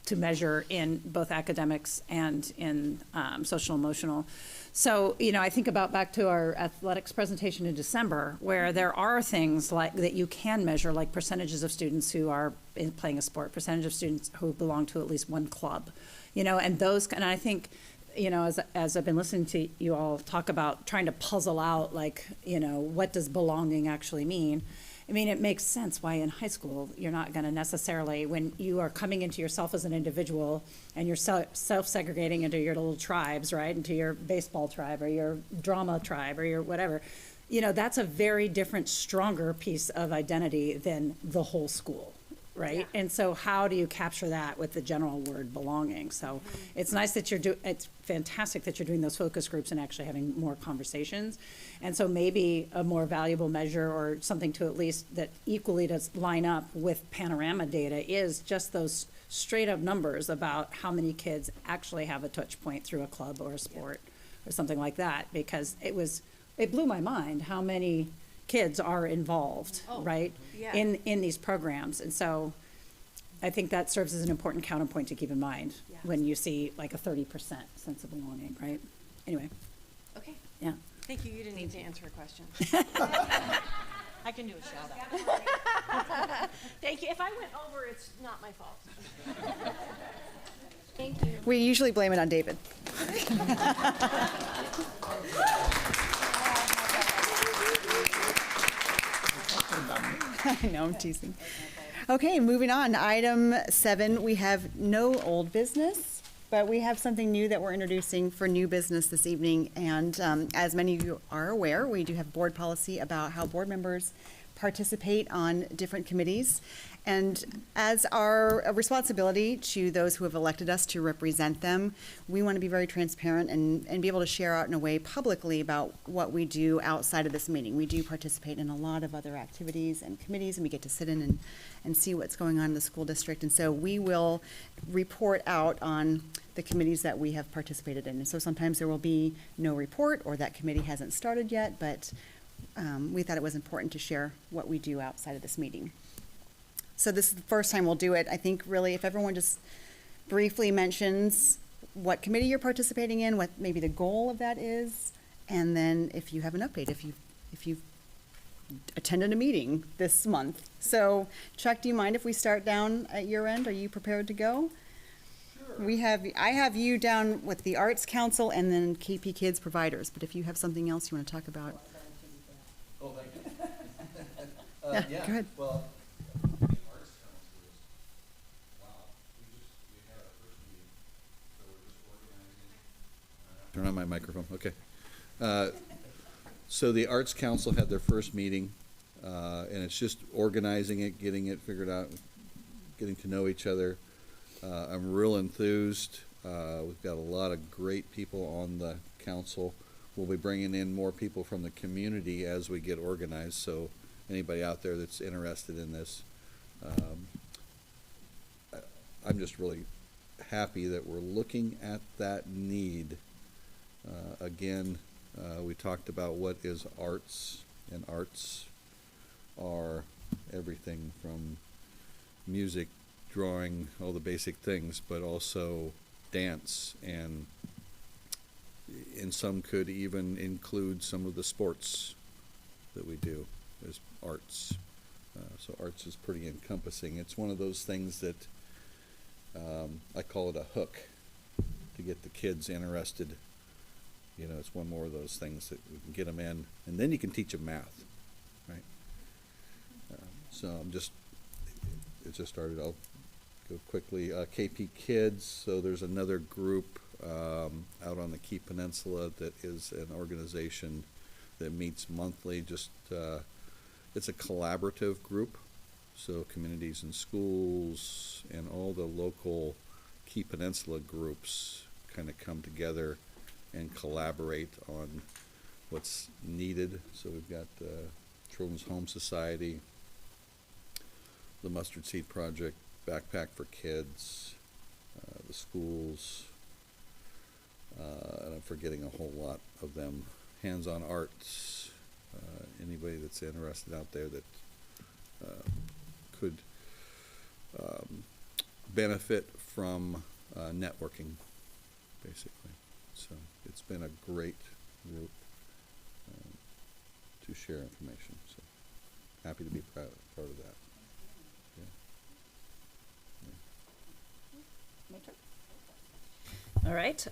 to measure in both academics and in social emotional. So, I think about back to our athletics presentation in December, where there are things like that you can measure, like percentages of students who are playing a sport, percentage of students who belong to at least one club, and those, and I think, as I've been listening to you all talk about trying to puzzle out, what does belonging actually mean? I mean, it makes sense why in high school you're not going to necessarily, when you are coming into yourself as an individual and you're self-segregating into your little tribes, right, into your baseball tribe or your drama tribe or your whatever, that's a very different, stronger piece of identity than the whole school. Right. Yeah. And so how do you capture that with the general word belonging? So it's nice that it's fantastic that you're doing those focus groups and actually having more conversations. And so maybe a more valuable measure or something to at least that equally does line up with panorama data is just those straight up numbers about how many kids actually have a touch point through a club or a sport or something like that, because it blew my mind how many kids are involved, right, in these programs. And so I think that serves as an important counterpoint to keep in mind when you see like a 30% sense of belonging, right? Anyway. Okay. Yeah. Thank you. You didn't need to answer a question. I can do a shout out. Thank you. If I went over, it's not my fault. Thank you. We usually blame it on David. I know, I'm teasing. Okay, moving on. Item 7, we have no old business, but we have something new that we're introducing for new business this evening. And as many of you are aware, we do have board policy about how board members participate on different committees. And as our responsibility to those who have elected us to represent them, we want to be very transparent and be able to share out in a way publicly about what we do outside of this meeting. We do participate in a lot of other activities and committees, and we get to sit in and see what's going on in the school district. And so we will report out on the committees that we have participated in. And so sometimes there will be no report, or that committee hasn't started yet, but we thought it was important to share what we do outside of this meeting. So this is the first time we'll do it. I think really if everyone just briefly mentions what committee you're participating in, what maybe the goal of that is, and then if you have an update, if you've attended a meeting this month. So Chuck, do you mind if we start down at your end? Are you prepared to go? Sure. I have you down with the Arts Council and then KP Kids Providers, but if you have something else you want to talk about. Oh, thank you. Yeah, go ahead. Well, the Arts Council is, wow, we had our first meeting, so we're just organizing. Turn on my microphone, okay. So the Arts Council had their first meeting, and it's just organizing it, getting it figured out, getting to know each other. I'm real enthused. We've got a lot of great people on the council. We'll be bringing in more people from the community as we get organized, so anybody out there that's interested in this, I'm just really happy that we're looking at that need. Again, we talked about what is arts, and arts are everything from music, drawing, all the basic things, but also dance, and some could even include some of the sports that we do as arts. So arts is pretty encompassing. It's one of those things that I call it a hook to get the kids interested. You know, it's one more of those things that we can get them in, and then you can teach them math, right? So it just started. I'll go quickly. KP Kids, so there's another group out on the Key Peninsula that is an organization that meets monthly. It's a collaborative group, so communities and schools and all the local Key Peninsula groups kind of come together and collaborate on what's needed. So we've got Children's Home Society, the Mustard Seed Project, Backpack for Kids, the schools, and I'm forgetting a whole lot of them. Hands-on Arts, anybody that's interested out there that could benefit from networking, basically. So it's been a great group to share information. So happy to be part of that. All right.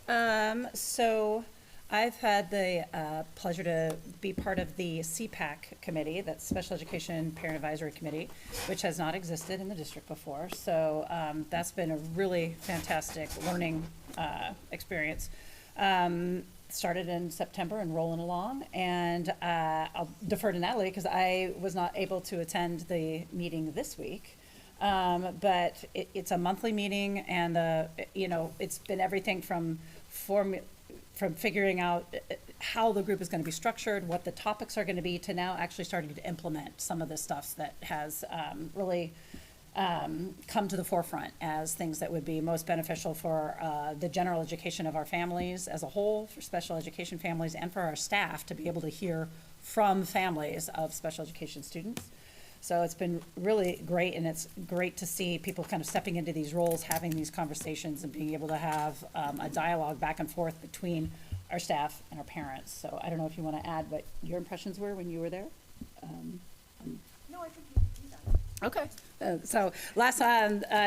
So I've had the pleasure to be part of the CPAC committee, that's Special Education Parent Advisory Committee, which has not existed in the district before. So that's been a really fantastic learning experience. Started in September and rolling along, and I'll defer to Natalie because I was not able to attend the meeting this week. But it's a monthly meeting, and it's been everything from figuring out how the group is going to be structured, what the topics are going to be, to now actually starting to implement some of the stuff that has really come to the forefront as things that would be most beneficial for the general education of our families as a whole, for special education families, and for our staff to be able to hear from families of special education students. So it's been really great, and it's great to see people kind of stepping into these roles, having these conversations, and being able to have a dialogue back and forth between our staff and our parents. So I don't know if you want to add what your impressions were when you were there. No, I think you do that. Okay. So last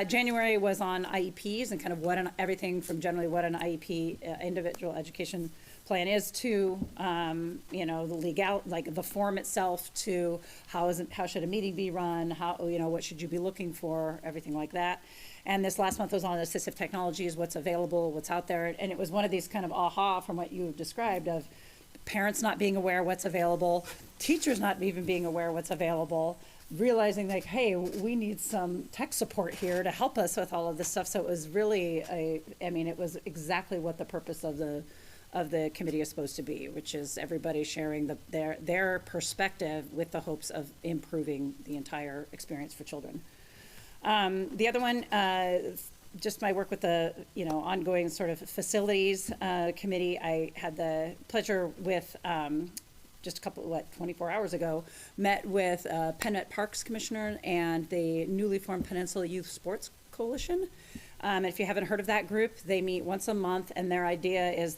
January was on IEPs and kind of everything from generally what an IEP, individual education plan is, to the legal, like the form itself, to how should a meeting be run, what should you be looking for, everything like that. And this last month was on assistive technologies, what's available, what's out there, and it was one of these kind of aha from what you described of parents not being aware what's available, teachers not even being aware what's available, realizing like, hey, we need some tech support here to help us with all of this stuff. So it was really it was exactly what the purpose of the committee is supposed to be, which is everybody sharing their perspective with the hopes of improving the entire experience for children. The other one, just my work with the ongoing sort of facilities committee. I had the pleasure with just 24 hours ago, met with PennMet Parks Commissioner and the newly formed Peninsula Youth Sports Coalition. And if you haven't heard of that group, they meet once a month, and their idea is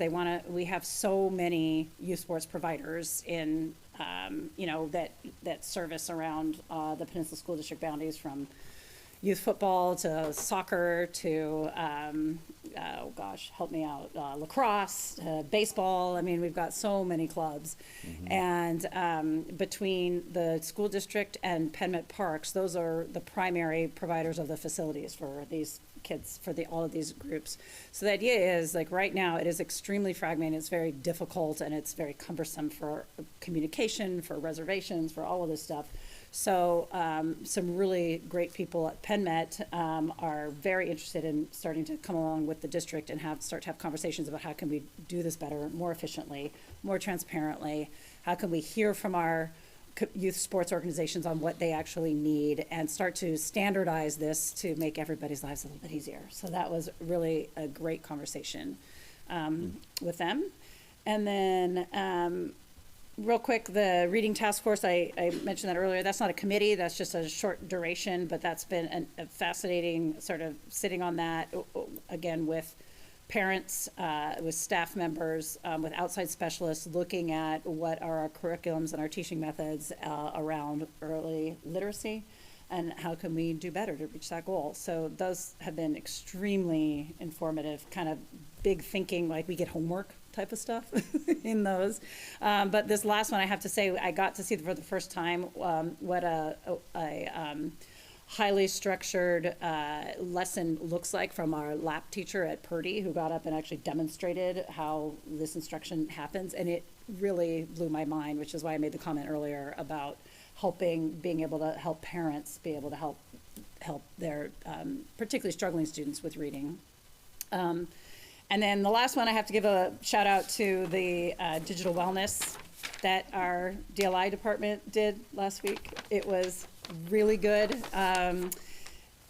we have so many youth sports providers in, that service around the Peninsula School District boundaries, from youth football to soccer to, help me out, lacrosse, baseball. I mean, we've got so many clubs. And between the school district and PennMet Parks, those are the primary providers of the facilities for these kids, for all of these groups. So the idea is, like, right now it is extremely fragmented, it's very difficult, and it's very cumbersome for communication, for reservations, for all of this stuff. So some really great people at PennMet are very interested in starting to come along with the district and start to have conversations about how can we do this better, more efficiently, more transparently. How can we hear from our youth sports organizations on what they actually need and start to standardize this to make everybody's lives a little bit easier. So that was really a great conversation with them. And then real quick, the reading task force, I mentioned that earlier. That's not a committee, that's just a short duration, but that's been a fascinating sort of sitting on that, again, with parents, with staff members, with outside specialists, looking at what are our curriculums and our teaching methods around early literacy and how can we do better to reach that goal. So those have been extremely informative, kind of big thinking, like we get homework type of stuff in those. But this last one, I have to say, I got to see for the first time what a highly structured lesson looks like from our LAP teacher at Purdy, who got up and actually demonstrated how this instruction happens. And it really blew my mind, which is why I made the comment earlier about being able to help parents be able to help their particularly struggling students with reading. And then the last one, I have to give a shout out to the digital wellness that our DLI department did last week. It was really good.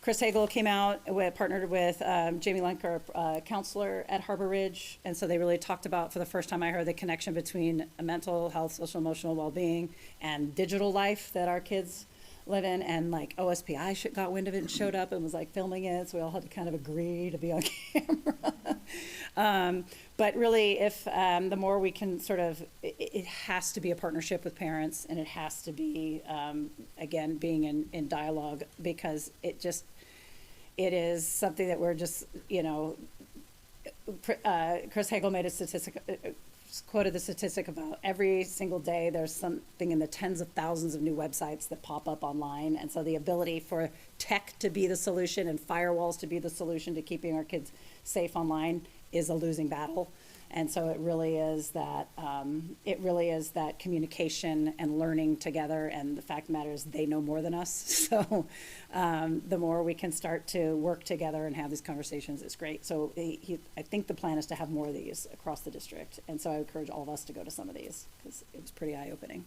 Chris Hagel came out, partnered with Jamie Lenker, counselor at Harbor Ridge, and so they really talked about, for the first time I heard, the connection between mental health, social emotional well-being, and digital life that our kids live in. And like OSPI got wind of it and showed up and was like filming it, so we all had to kind of agree to be on camera. But really, if the more we can sort of, it has to be a partnership with parents, and it has to be, again, being in dialogue, because it is something that we're just, Chris Hagel made a statistic, quoted the statistic about every single day there's something in the tens of thousands of new websites that pop up online. And so the ability for tech to be the solution and firewalls to be the solution to keeping our kids safe online is a losing battle. And so it really is that communication and learning together, and the fact of the matter is they know more than us. So the more we can start to work together and have these conversations, it's great. So I think the plan is to have more of these across the district. And so I encourage all of us to go to some of these, because it was pretty eye-opening.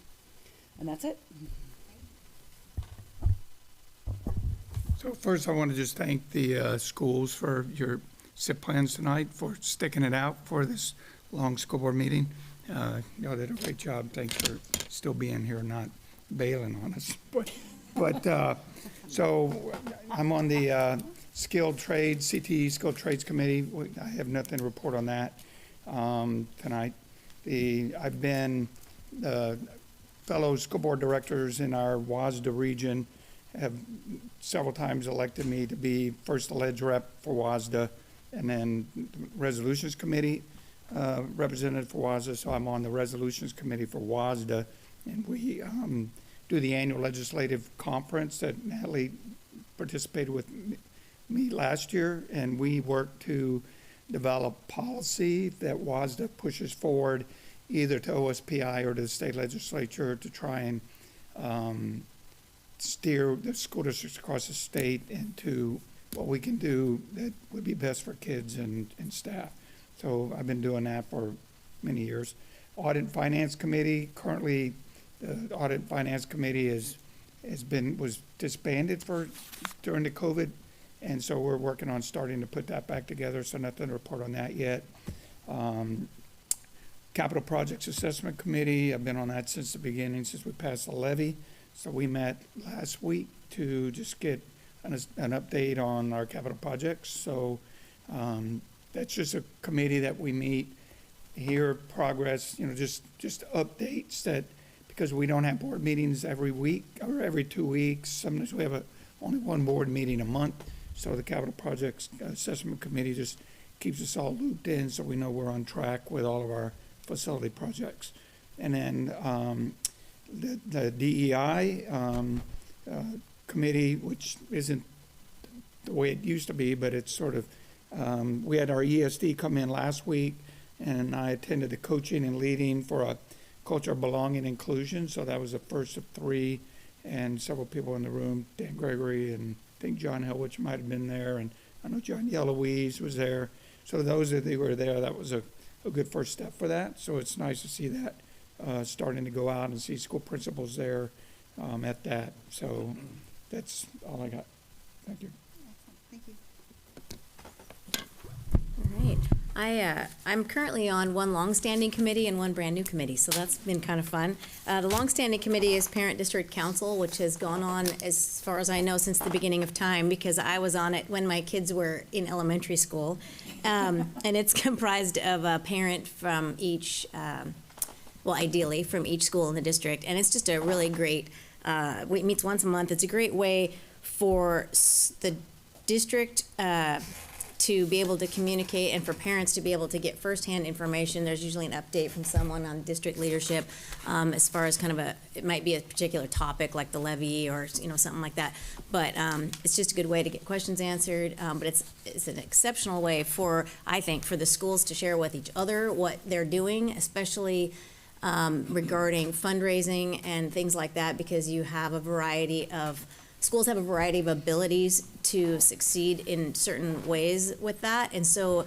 And that's it. So first, I want to just thank the schools for your SIP plans tonight, for sticking it out for this long school board meeting. Y'all did a great job. Thanks for still being here, not bailing on us. So I'm on the Skilled Trades, CTE Skilled Trades Committee. I have nothing to report on that tonight. I've been the fellow school board directors in our WASDA region have several times elected me to be first alleged rep for WASDA, and then resolutions committee representative for WASDA. So I'm on the resolutions committee for WASDA, and we do the annual legislative conference that Natalie participated with me last year, and we work to develop policy that WASDA pushes forward either to OSPI or to the state legislature to try and steer the school districts across the state into what we can do that would be best for kids and staff. So I've been doing that for many years. Audit and Finance Committee, currently the Audit and Finance Committee was disbanded during the COVID, and so we're working on starting to put that back together, so nothing to report on that yet. Capital Projects Assessment Committee, I've been on that since the beginning, since we passed the levy. So we met last week to just get an update on our capital projects. So that's just a committee that we meet, hear progress, just updates that, because we don't have board meetings every week or every 2 weeks. Sometimes we have only one board meeting a month. So the Capital Projects Assessment Committee just keeps us all looped in so we know we're on track with all of our facility projects. And then the DEI committee, which isn't the way it used to be, but it's sort of, we had our ESD come in last week, and I attended the coaching and leading for a culture of belonging and inclusion. So that was the first of 3, and several people in the room, Dan Gregory and I think John Hillwich might have been there, and I know John Yeloise was there. So those that were there, that was a good first step for that. So it's nice to see that starting to go out and see school principals there at that. So that's all I got. Thank you. Thank you. All right. I'm currently on one longstanding committee and one brand new committee, so that's been kind of fun. The longstanding committee is Parent District Council, which has gone on, as far as I know, since the beginning of time, because I was on it when my kids were in elementary school. And it's comprised of a parent from each, well, ideally from each school in the district, and it's just a really great, it meets once a month. It's a great way for the district to be able to communicate and for parents to be able to get firsthand information. There's usually an update from someone on district leadership as far as kind of it might be a particular topic like the levy or something like that. But it's just a good way to get questions answered. But it's an exceptional way I think, for the schools to share with each other what they're doing, especially regarding fundraising and things like that, because schools have a variety of abilities to succeed in certain ways with that, and so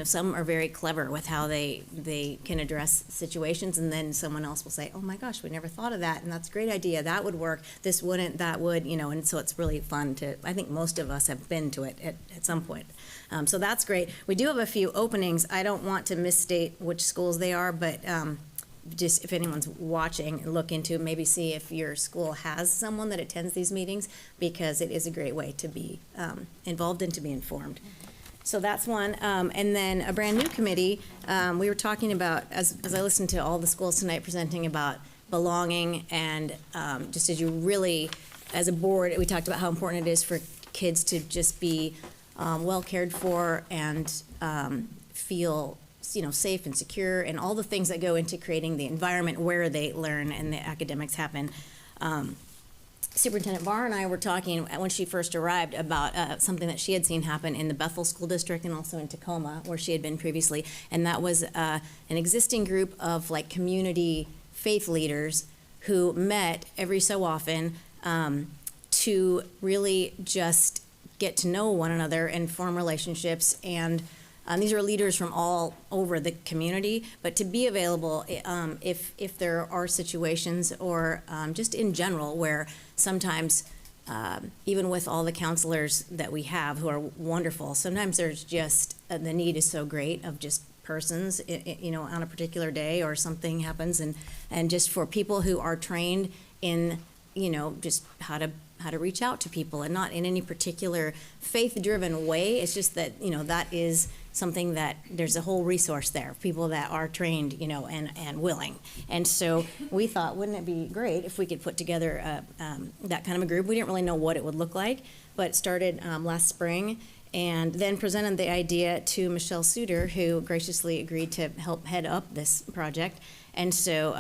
some are very clever with how they can address situations, and then someone else will say, "Oh my gosh, we never thought of that, and that's a great idea. That would work. This wouldn't. That would." And so it's really fun to. I think most of us have been to it at some point, so that's great. We do have a few openings. I don't want to misstate which schools they are, but. Just if anyone's watching, look into maybe see if your school has someone that attends these meetings, because it is a great way to be involved and to be informed. So that's one. And then a brand new committee, we were talking about, as I listened to all the schools tonight presenting about belonging, and just as a board, we talked about how important it is for kids to just be well cared for and feel safe and secure, and all the things that go into creating the environment where they learn and the academics happen. Superintendent Barr and I were talking when she first arrived about something that she had seen happen in the Bethel School District and also in Tacoma, where she had been previously, and that was an existing group of community faith leaders who met every so often to really just get to know one another and form relationships. And these are leaders from all over the community, but to be available if there are situations or just in general where sometimes, even with all the counselors that we have who are wonderful, sometimes there's just, the need is so great of just persons, on a particular day or something happens, and just for people who are trained in, just how to reach out to people, and not in any particular faith-driven way. It's just that, that is something that there's a whole resource there, people that are trained, and willing. And so we thought, wouldn't it be great if we could put together that kind of a group? We didn't really know what it would look like, but it started last spring, and then presented the idea to Michelle Suter, who graciously agreed to help head up this project. And so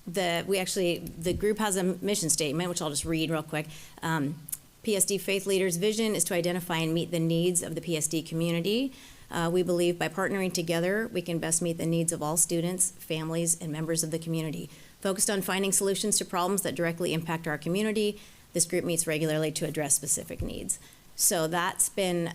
the group has a mission statement, which I'll just read real quick. PSD Faith Leaders' vision is to identify and meet the needs of the PSD community. We believe by partnering together, we can best meet the needs of all students, families, and members of the community. Focused on finding solutions to problems that directly impact our community, this group meets regularly to address specific needs. So that's been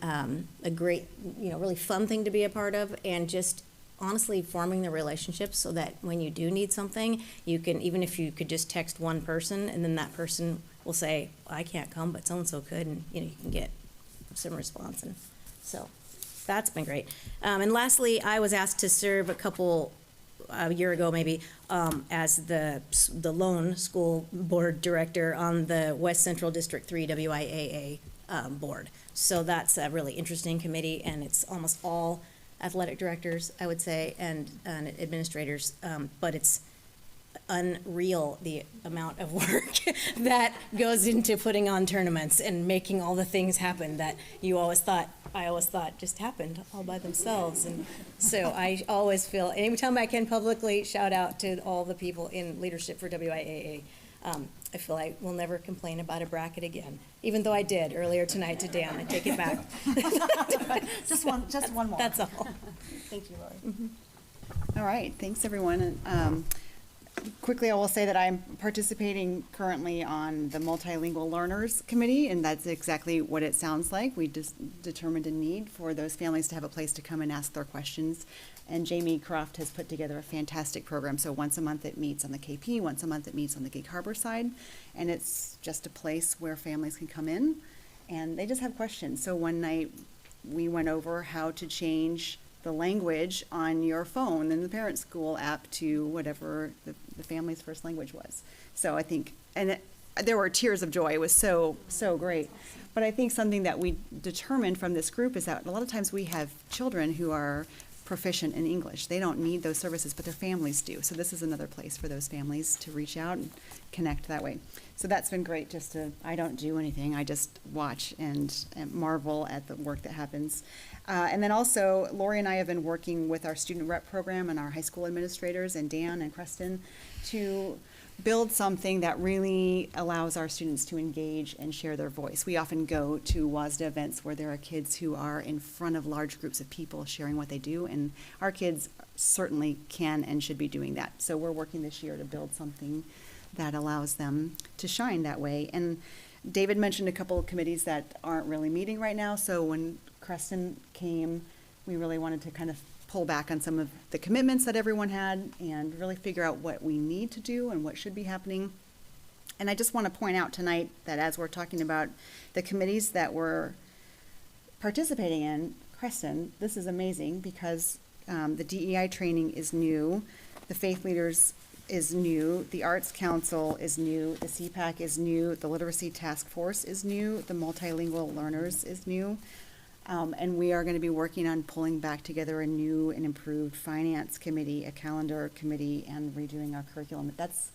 a great, really fun thing to be a part of, and just honestly forming the relationships so that when you do need something, you can, even if you could just text one person, and then that person will say, I can't come, but so-and-so could, and you can get some response. And so that's been great. And lastly, I was asked to serve a year ago maybe, as the lone school board director on the West Central District 3 WIAA board. So that's a really interesting committee, and it's almost all athletic directors, I would say, and administrators, but it's unreal the amount of work that goes into putting on tournaments and making all the things happen that I always thought just happened all by themselves. And so I always feel, anytime I can publicly shout out to all the people in leadership for WIAA, I feel I will never complain about a bracket again, even though I did earlier tonight to Dan. I take it back. Just one more. That's all. Thank you, Lori. All right, thanks, everyone. Quickly, I will say that I'm participating currently on the Multilingual Learners Committee, and that's exactly what it sounds like. We just determined a need for those families to have a place to come and ask their questions. And Jamie Croft has put together a fantastic program. So once a month it meets on the KP, once a month it meets on the Gig Harbor side, and it's just a place where families can come in and they just have questions. So one night we went over how to change the language on your phone in the parent school app to whatever the family's first language was. So I think, there were tears of joy. It was so great. But I think something that we determined from this group is that a lot of times we have children who are proficient in English. They don't need those services, but their families do. So this is another place for those families to reach out and connect that way. So that's been great. I don't do anything. I just watch and marvel at the work that happens. And then also, Lori and I have been working with our student rep program and our high school administrators and Dan and Creston to build something that really allows our students to engage and share their voice. We often go to WASDA events where there are kids who are in front of large groups of people sharing what they do, and our kids certainly can and should be doing that. So we're working this year to build something that allows them to shine that way. And David mentioned a couple of committees that aren't really meeting right now, so when Creston came, we really wanted to kind of pull back on some of the commitments that everyone had and really figure out what we need to do and what should be happening. And I just want to point out tonight that as we're talking about the committees that we're participating in, Creston, this is amazing because the DEI training is new, the faith leaders is new, the Arts Council is new, the CPAC is new, the Literacy Task Force is new, the Multilingual Learners is new. And we are going to be working on pulling back together a new and improved finance committee, a calendar committee, and redoing our curriculum. That's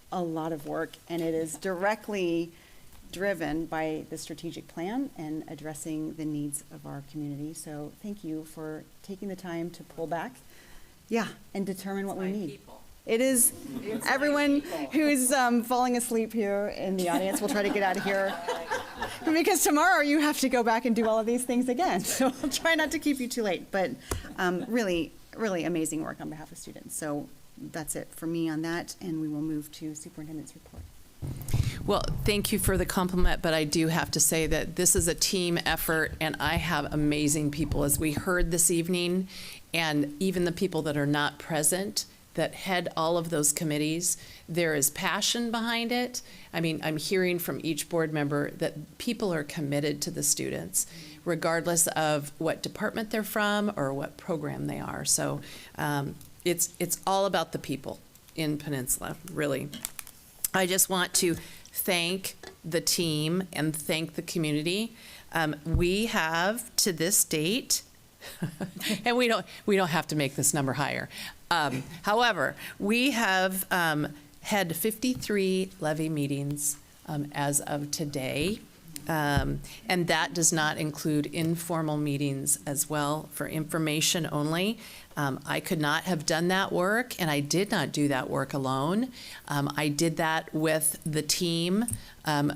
a lot of work, and it is directly driven by the strategic plan and addressing the needs of our community. So thank you for taking the time to pull back, and determine what we need. It is everyone who's falling asleep here in the audience will try to get out of here because tomorrow you have to go back and do all of these things again. So I'll try not to keep you too late, but really, really amazing work on behalf of students. So that's it for me on that, and we will move to Superintendent's report. Well, thank you for the compliment, but I do have to say that this is a team effort, and I have amazing people, as we heard this evening, and even the people that are not present that head all of those committees. There is passion behind it. I mean, I'm hearing from each board member that people are committed to the students, regardless of what department they're from or what program they are. So it's all about the people in Peninsula, really. I just want to thank the team and thank the community. We have, to this date, and we don't have to make this number higher. However, we have had 53 levy meetings as of today, and that does not include informal meetings as well for information only. I could not have done that work, and I did not do that work alone. I did that with the team.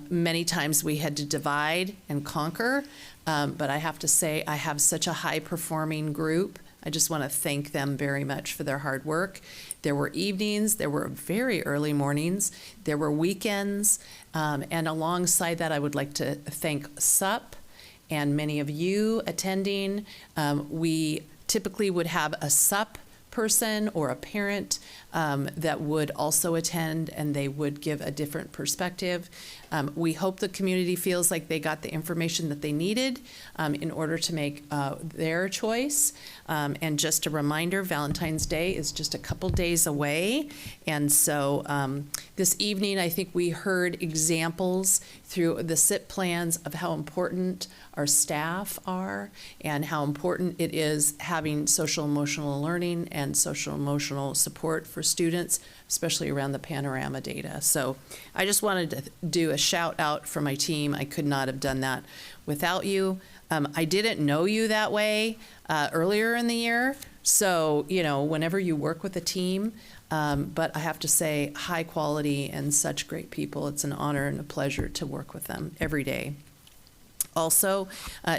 Many times we had to divide and conquer, but I have to say I have such a high-performing group. I just want to thank them very much for their hard work. There were evenings, there were very early mornings, there were weekends, and alongside that I would like to thank SUP and many of you attending. We typically would have a SUP person or a parent that would also attend, and they would give a different perspective. We hope the community feels like they got the information that they needed in order to make their choice. And just a reminder, Valentine's Day is just a couple days away. And so this evening, I think we heard examples through the SIP plans of how important our staff are and how important it is having social emotional learning and social emotional support for students, especially around the panorama data. So I just wanted to do a shout out for my team. I could not have done that without you. I didn't know you that way earlier in the year. So, you know, whenever you work with a team, but I have to say, high quality and such great people. It's an honor and a pleasure to work with them every day. Also,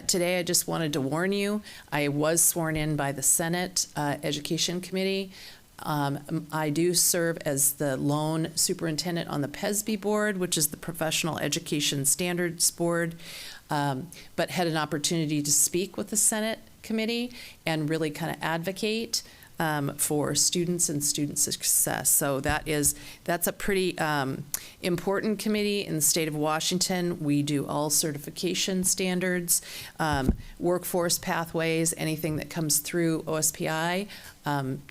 today I just wanted to warn you, I was sworn in by the Senate Education Committee. I do serve as the lone superintendent on the PESB board, which is the Professional Education Standards Board, but had an opportunity to speak with the Senate committee and really kind of advocate for students and student success. So that's a pretty important committee in the state of Washington. We do all certification standards, workforce pathways, anything that comes through OSPI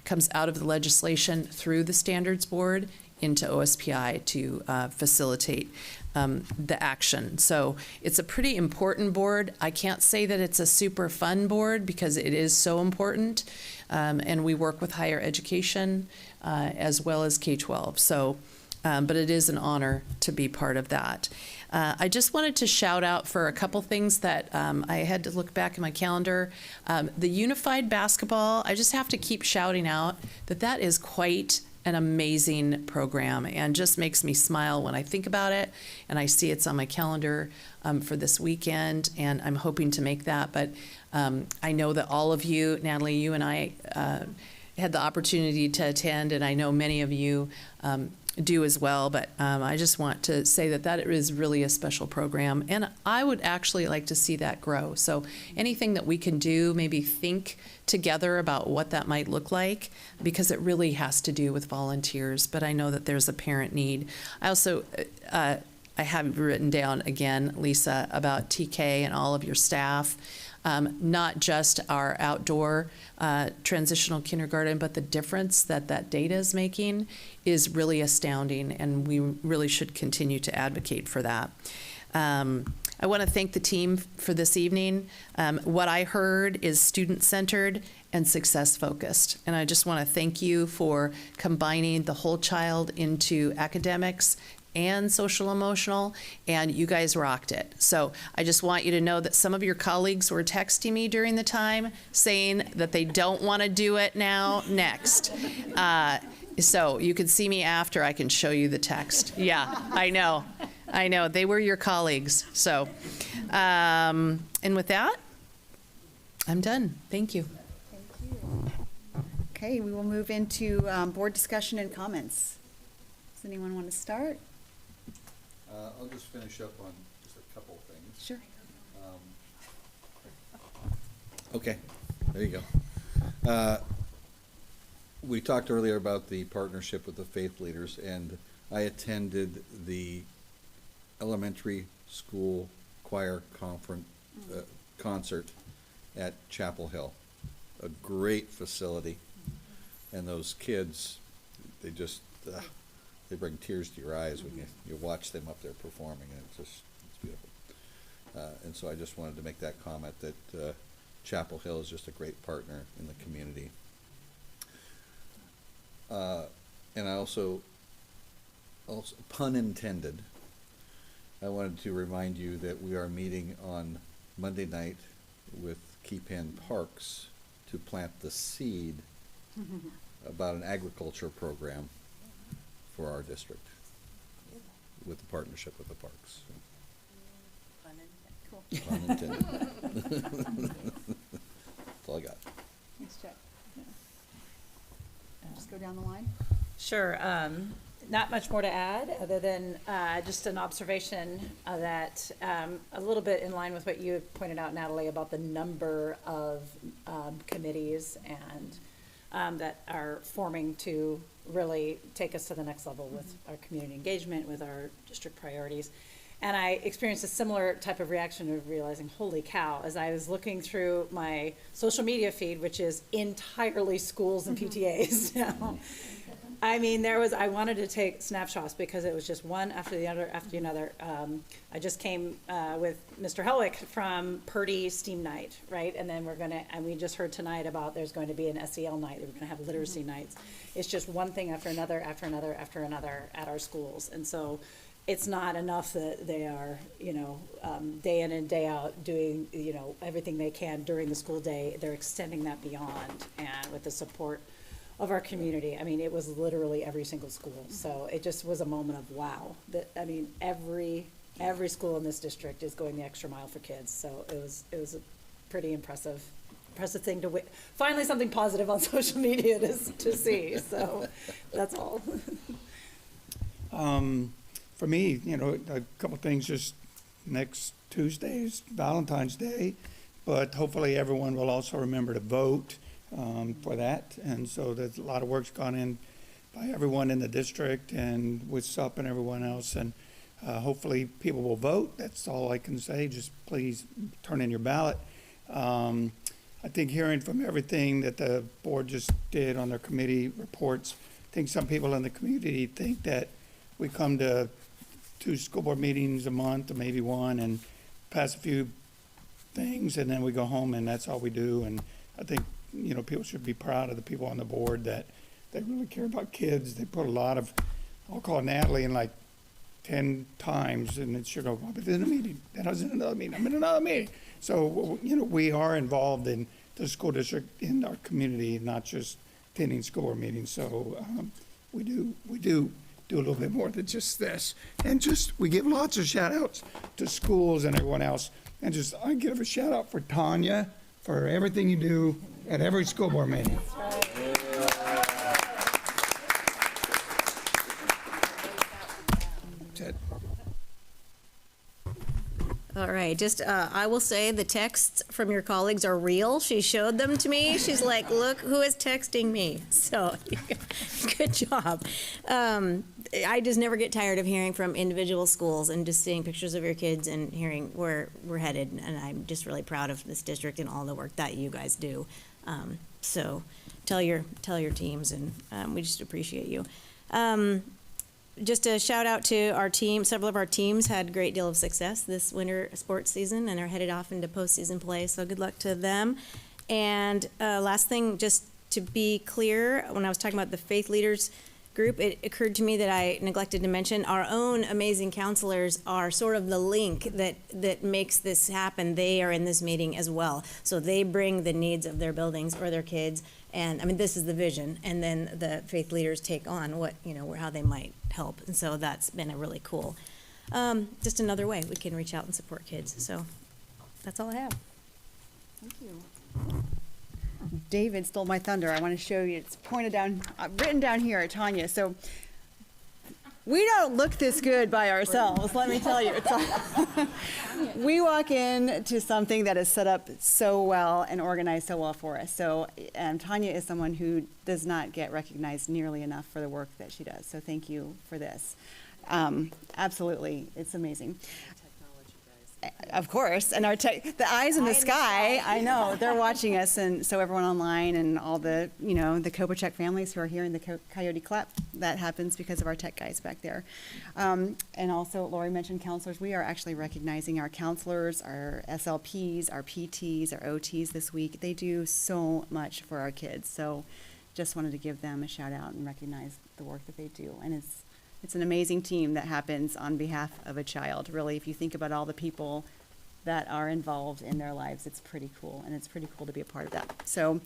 comes out of the legislation through the standards board into OSPI to facilitate the action. So it's a pretty important board. I can't say that it's a super fun board because it is so important. And we work with higher education as well as K-12. So, but it is an honor to be part of that. I just wanted to shout out for a couple things that I had to look back in my calendar. The unified basketball, I just have to keep shouting out that is quite an amazing program and just makes me smile when I think about it and I see it's on my calendar for this weekend, and I'm hoping to make that. But I know that all of you, Natalie, you and I had the opportunity to attend, and I know many of you do as well, but I just want to say that is really a special program, and I would actually like to see that grow. So anything that we can do, maybe think together about what that might look like, because it really has to do with volunteers, but I know that there's a parent need. I also, I have written down again, Lisa, about TK and all of your staff. Not just our outdoor transitional kindergarten, but the difference that data is making is really astounding, and we really should continue to advocate for that. I want to thank the team for this evening. What I heard is student-centered and success-focused, and I just want to thank you for combining the whole child into academics and social emotional, and you guys rocked it. So I just want you to know that some of your colleagues were texting me during the time saying that they don't want to do it now, next. So you can see me after, I can show you the text. Yeah, I know, they were your colleagues. So, and with that, I'm done, thank you. Thank you. Okay, we will move into board discussion and comments. Does anyone want to start? I'll just finish up on just a couple of things. Sure. Okay, there you go. We talked earlier about the partnership with the faith leaders, and I attended the elementary school choir concert at Chapel Hill. A great facility, and those kids, they just they bring tears to your eyes when you watch them up there performing, and it's beautiful. And so I just wanted to make that comment that Chapel Hill is just a great partner in the community. And I also, pun intended, I wanted to remind you that we are meeting on Monday night with Keepan Parks to plant the seed about an agriculture program for our district with the partnership with the parks. Cool. Pun intended. That's all I got. Thanks, Chuck. Yeah. Just go down the line. Sure. Not much more to add other than just an observation that a little bit in line with what you pointed out, Natalie, about the number of committees and that are forming to really take us to the next level with our community engagement, with our district priorities. And I experienced a similar type of reaction of realizing, holy cow, as I was looking through my social media feed, which is entirely schools and PTAs now. I mean, I wanted to take snapshots because it was just one after the other after another. I just came with Mr. Helwick from Purdy STEAM Night, right? And then and we just heard tonight about there's going to be an SEL night. We're going to have literacy nights. It's just one thing after another, after another, after another at our schools. And so it's not enough that they are, day in and day out doing, everything they can during the school day. They're extending that beyond, and with the support of our community. I mean, it was literally every single school. So it just was a moment of wow. Every school in this district is going the extra mile for kids. So it was a pretty impressive thing to finally something positive on social media to see. So that's all. For me, a couple things. Just next Tuesday is Valentine's Day, but hopefully everyone will also remember to vote for that. And so there's a lot of work's gone in by everyone in the district and with SUP and everyone else. And hopefully people will vote. That's all I can say. Just please turn in your ballot. I think hearing from everything that the board just did on their committee reports, I think some people in the community think that we come to 2 school board meetings a month or maybe one and pass a few things and then we go home and that's all we do. And I think people should be proud of the people on the board that they really care about kids. They put a lot of, I'll call Natalie in like 10 times and then she'll go, well, but in a meeting, then I was in another meeting, I'm in another meeting. So, we are involved in the school district in our community, not just attending school board meetings. So we do a little bit more than just this. And we give lots of shout outs to schools and everyone else. And I give a shout out for Tanya for everything you do at every school board meeting. That's it. All right, I will say the texts from your colleagues are real. She showed them to me. She's like, look who is texting me. So good job. I just never get tired of hearing from individual schools and just seeing pictures of your kids and hearing where we're headed. And I'm just really proud of this district and all the work that you guys do. So tell your teams, and we just appreciate you. Just a shout out to our team. Several of our teams had a great deal of success this winter sports season and are headed off into postseason play. So good luck to them. And last thing, just to be clear, when I was talking about the faith leaders group, it occurred to me that I neglected to mention our own amazing counselors are sort of the link that makes this happen. They are in this meeting as well. So they bring the needs of their buildings or their kids. And I mean, this is the vision. And then the faith leaders take on how they might help. And so that's been a really cool, just another way we can reach out and support kids. So that's all I have. Thank you. David stole my thunder. I want to show you. It's pointed down, written down here at Tanya. So we don't look this good by ourselves, let me tell you. We walk into something that is set up so well and organized so well for us. So Tanya is someone who does not get recognized nearly enough for the work that she does. So thank you for this. Absolutely, it's amazing. Of course, and the eyes in the sky, I know, they're watching us, and so everyone online and all the, the Kopachuk families who are hearing the Coyote Clap, that happens because of our tech guys back there. And also, Lori mentioned counselors. We are actually recognizing our counselors, our SLPs, our PTs, our OTs this week. They do so much for our kids, so just wanted to give them a shout out and recognize the work that they do. And it's an amazing team that happens on behalf of a child. Really, if you think about all the people that are involved in their lives, it's pretty cool, and it's pretty cool to be a part of that. So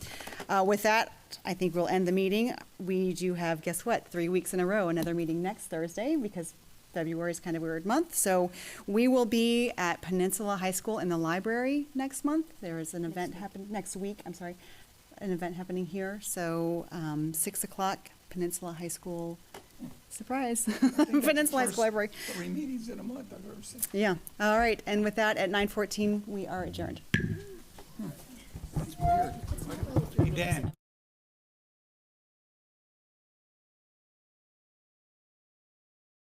with that, I think we'll end the meeting. We do have, guess what, 3 weeks in a row, another meeting next Thursday, because February is kind of a weird month. So we will be at Peninsula High School in the library next month. There is an event happening next week, an event happening here. So 6 o'clock, Peninsula High School. Surprise. Peninsula High School Library. 3 meetings in a month I've ever seen. Yeah. All right. And with that, at 9:14, we are adjourned. That's weird. Hey, Dan.